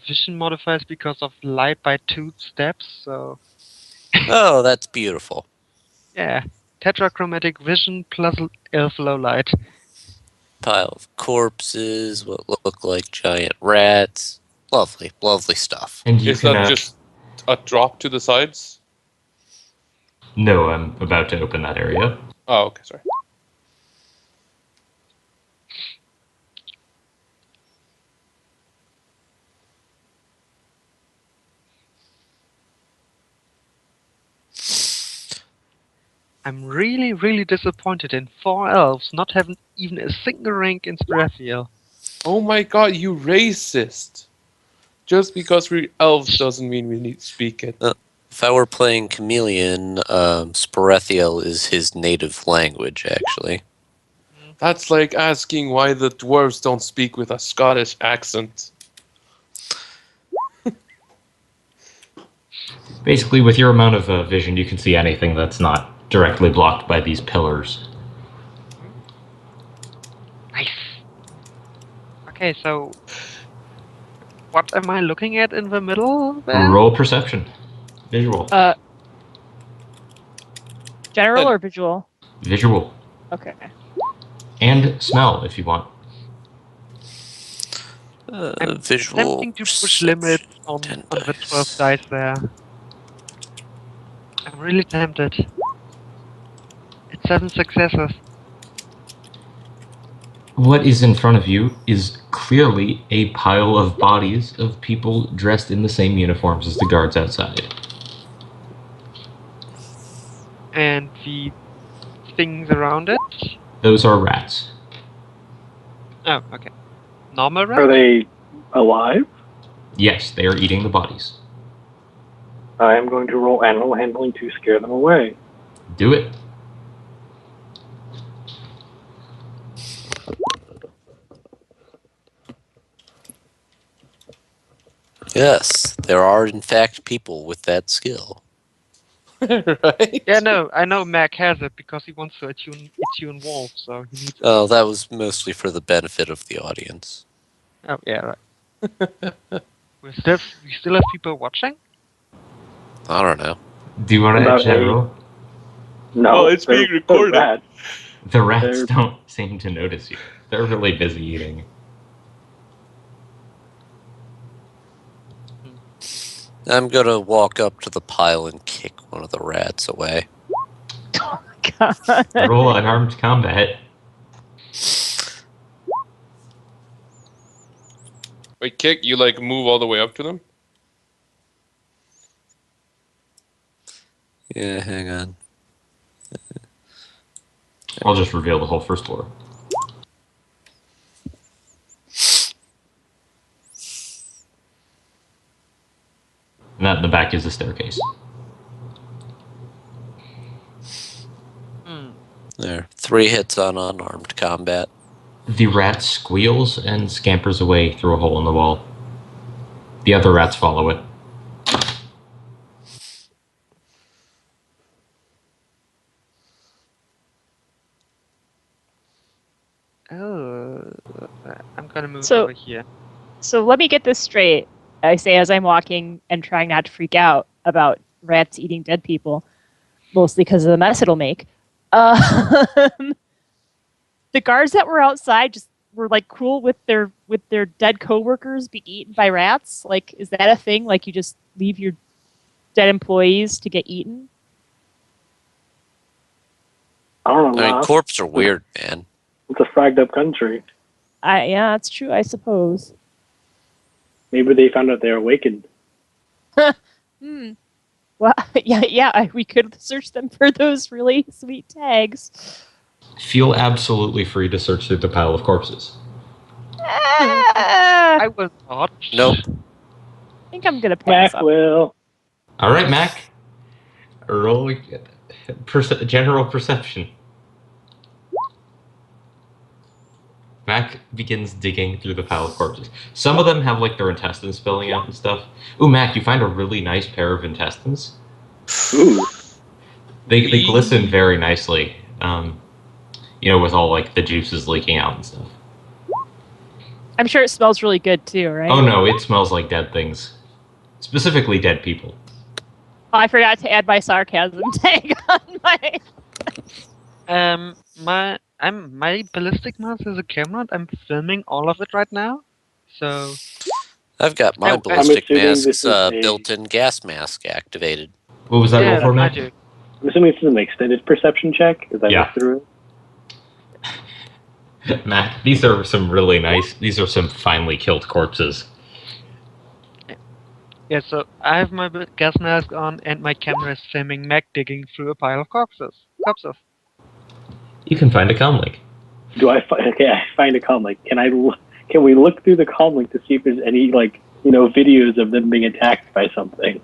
vision modifiers because of light by 2 steps, so Oh, that's beautiful. yeah. Tetrachromatic vision plus elf low light. Pile of corpses, what look like giant rats. Lovely, lovely stuff. And you Is can. that just a drop to the sides? No, I'm about to open that area. Oh, okay, sorry. I'm really, really disappointed in 4 elves not having even a single rank in Sprathiel. Oh my god, you racist! Just because we're elves doesn't mean we need to speak it. If I were playing Chameleon, Sparethiel is his native language, actually. That's like asking why the dwarves don't speak with a Scottish accent. Basically, with your amount of vision, you can see anything that's not directly blocked by these pillars. Nice. Okay, so What am I looking at in the middle there? Roll perception. Visual. General or visual? Visual. Okay. And smell if you want. I'm Visual. Attempting to push limits on 10 the 12 dice. dice there. I'm really tempted. It's 7 successes. What is in front of you is clearly a pile of bodies of people dressed in the same uniforms as the guards outside. And the things around it? Those are rats. Oh, okay. Normal Are rats? they alive? Yes, they are eating the bodies. I am going to roll animal handling to scare them away. Do it. Yes, there are in fact people with that skill. Right? Yeah, no, I know Mac has it because he wants to attune wolf, so he needs. Oh, that was mostly for the benefit of the audience. Oh, yeah, right. we still have people watching? I don't know. Do you want to About actually a- roll? No, Oh, it's being they're recorded. rats. The rats They're- don't seem to notice you. They're really busy eating. I'm gonna walk up to the pile and kick one of the rats away. God. Roll unarmed combat. Wait, kick, you like move all the way up to them? Yeah, hang on. I'll just reveal the whole first floor. And that in the back is the staircase. There. 3 hits on unarmed combat. The rat squeals and scampers away through a hole in the wall. The other rats follow it. Oh, I'm gonna move So- over here. So let me get this straight. I say as I'm walking and trying not to freak out about rats eating dead people, mostly because of the mess it'll make. The guards that were outside just were like cool with their dead coworkers being eaten by rats. Like, is that a thing? Like, you just leave your dead employees to get eaten? I don't know. I mean, Ross. corpses are weird, man. It's a fragged up country. Yeah, that's true. I suppose. Maybe they found out they're awakened. Well, yeah. We could search them for those really sweet tags. Feel absolutely free to search through the pile of corpses. I will not. Nope. I think I'm gonna pass Mac up. will. All right, Mac. Roll general perception. Mac begins digging through the pile of corpses. Some of them have like their intestines spilling out and stuff. Ooh, Mac, you find a really nice pair of intestines. Ooh. They glisten very nicely. With all like the juices leaking out and stuff. I'm sure it smells really good too, right? Oh no, it smells like dead things. Specifically dead people. Oh, I forgot to add my sarcasm tag on my. My ballistic mask is a camera. I'm filming all of it right now. So I've got my I'm ballistic assuming this mask's is a- built-in gas mask activated. What was that yeah, roll for, I Mac? do. I'm assuming this is an extended perception check as I Yeah. look through it. Mac, these are some finely killed corpses. Yeah, so I have my gas mask on, and my camera is filming Mac digging through a pile of corpses. You can find a comlink. Okay, I find a comlink. Can we look through the comlink to see if there's any videos of them being attacked by something?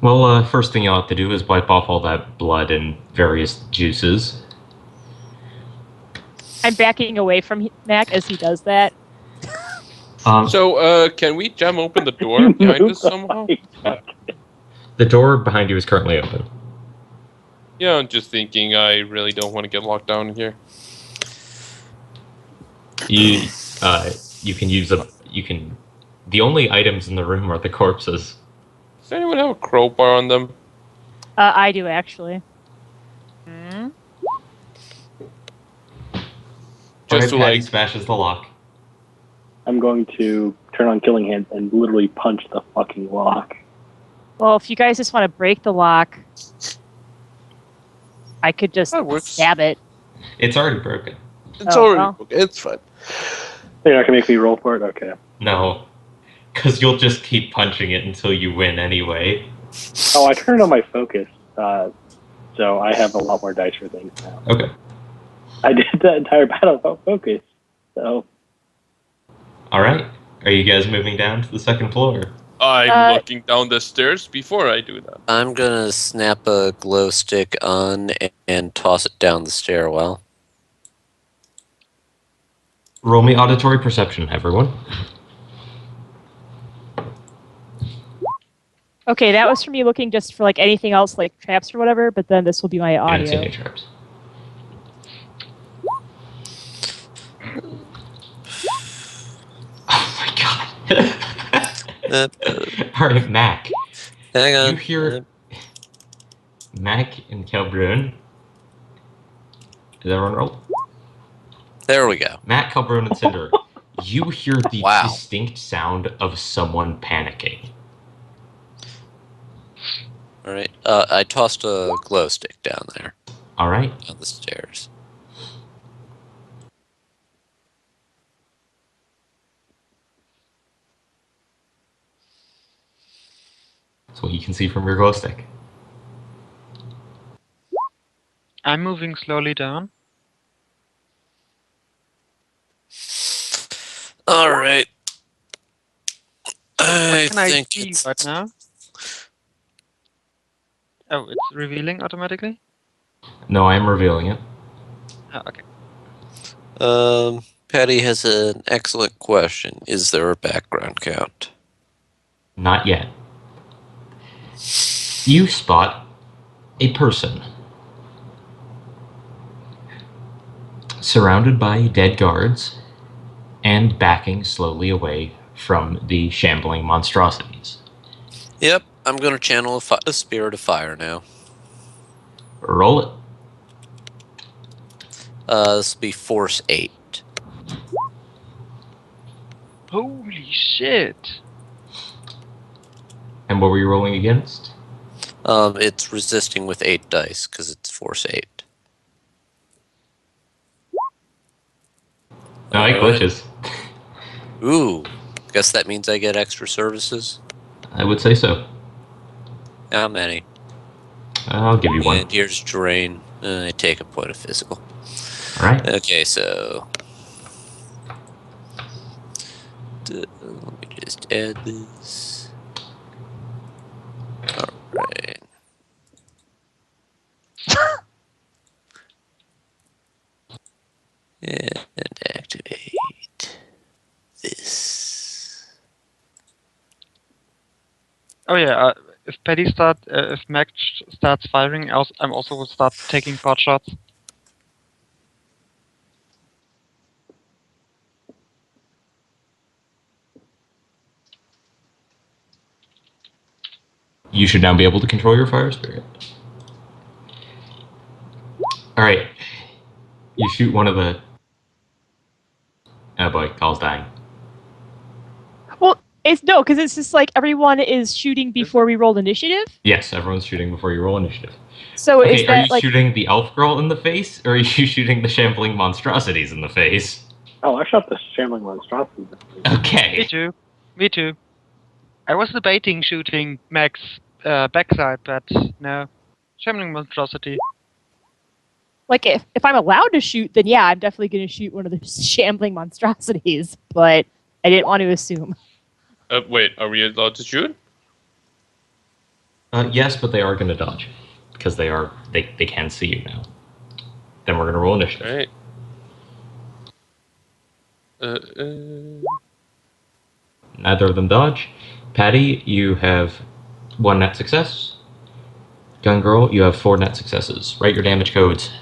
Well, first thing you'll have to do is wipe off all that blood and various juices. I'm backing away from Mac as he does that. So, can we jam open the door behind us somehow? The door behind you is currently open. Yeah, I'm just thinking I really don't want to get locked down in here. You can The only items in the room are the corpses. Does anyone have a crowbar on them? I do actually. Hmm? Just Alright, to Patty like. smashes the lock. I'm going to turn on Killing Hands and literally punch the fucking lock. Well, if you guys just want to break the lock, I could just That works. stab it. It's already broken. It's Oh, already well. okay. It's fine. You're not gonna make me roll for it? Okay. No. Because you'll just keep punching it until you win anyway. Oh, I turned on my focus, so I have a lot more dice for things now. Okay. I did that entire battle without focus, so Alright. Are you guys moving down to the second floor? I'm looking down the stairs before I do that. I'm gonna snap a glow stick on and toss it down the stairwell. Roll me auditory perception, everyone. Okay, that was for me looking just for like anything else, like traps or whatever. But then this will be my I didn't see audio. any traps. Oh my god. Alright, Mac. Hang on. You hear Mac and Kelbrun. Did everyone roll? There we go. Matt, Kelbrun, and Cinder. You hear the Wow. distinct sound of someone panicking. All right. I tossed a glow stick down there Alright. on the stairs. That's what you can see from your glow stick. I'm moving slowly down. All right. I What can I think see it's right now? Oh, it's revealing automatically? No, I am revealing it. Oh, okay. Patty has an excellent question. Is there a background count? Not yet. You spot a person surrounded by dead guards and backing slowly away from the shambling monstrosities. Yep. I'm gonna channel a spirit of fire now. Roll it. This will be Force 8. Holy shit! And what were you rolling against? It's resisting with 8 dice because it's Force 8. No, it Alright. glitches. Ooh. Guess that means I get extra services. I would say so. How many? I'll give you one. And here's drain. I take a point of physical. Alright. Okay, so let me just add this. All right. And activate this. Oh yeah, if if Mac starts firing, I'm also will start taking pot shots. You should now be able to control your fire spirit. Alright. You shoot one of the... Oh boy, Call's dying. Well, because it's just like everyone is shooting before we roll initiative. Yes, everyone's shooting before you roll initiative. So Okay, is are that you like shooting the elf girl in the face, or are you shooting the shambling monstrosities in the face? oh, I shot the shambling monstrosity. Me Okay. too. Me too. I was debating shooting Mac's backside, but no. Shambling monstrosity. like if I'm allowed to shoot, then yeah, I'm definitely going to shoot one of the shambling monstrosities. But I didn't want to assume. Wait, are we allowed to shoot? Yes, but they are going to dodge. Because they can see you now. Then we're going to roll initiative. Alright. Neither of them dodge. Patty, you have 1 net success. Gun Girl, you have 4 net successes. Write your damage codes.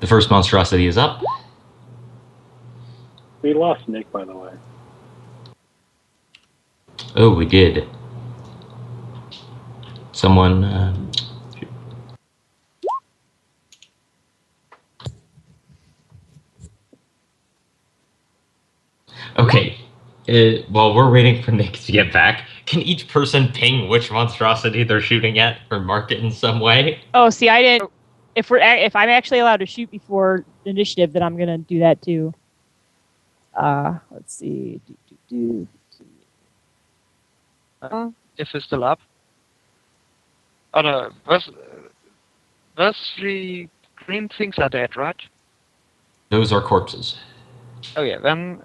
The first monstrosity is up. We lost Nick, by the way. Oh, we did. Someone. Okay. While we're waiting for Nick to get back, can each person ping which monstrosity they're shooting at or mark it in some way? Oh, see, I didn't. If I'm actually allowed to shoot before initiative, then I'm gonna do that too. Let's see. If it's still up. Oh no, those three green things are dead, right? Those are corpses. Oh yeah, then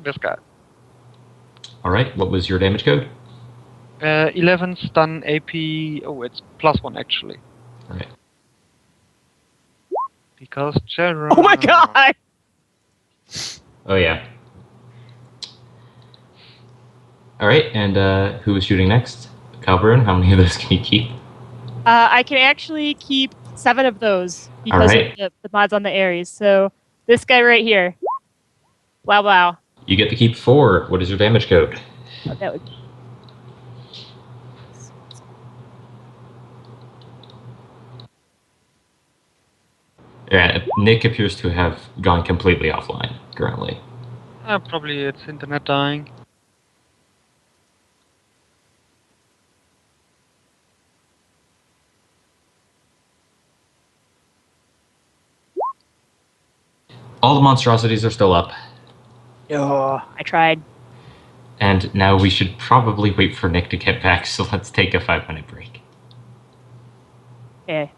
this guy. All right. What was your damage code? 11 stun AP. Oh, it's +1 actually. All right. Because Gerard. Oh my god! Oh yeah. All right. And who was shooting next? Calburn. How many of those can you keep? I can actually keep 7 of those because Alright. of the mods on the Ares. So this guy right here. Wow, wow. You get to keep 4. What is your damage code? Oh, that would. Yeah, Nick appears to have gone completely offline currently. Probably it's internet dying. All the monstrosities are still up, Oh, I tried. and now we should probably wait for Nick to get back, so let's take a 5-minute break. Okay.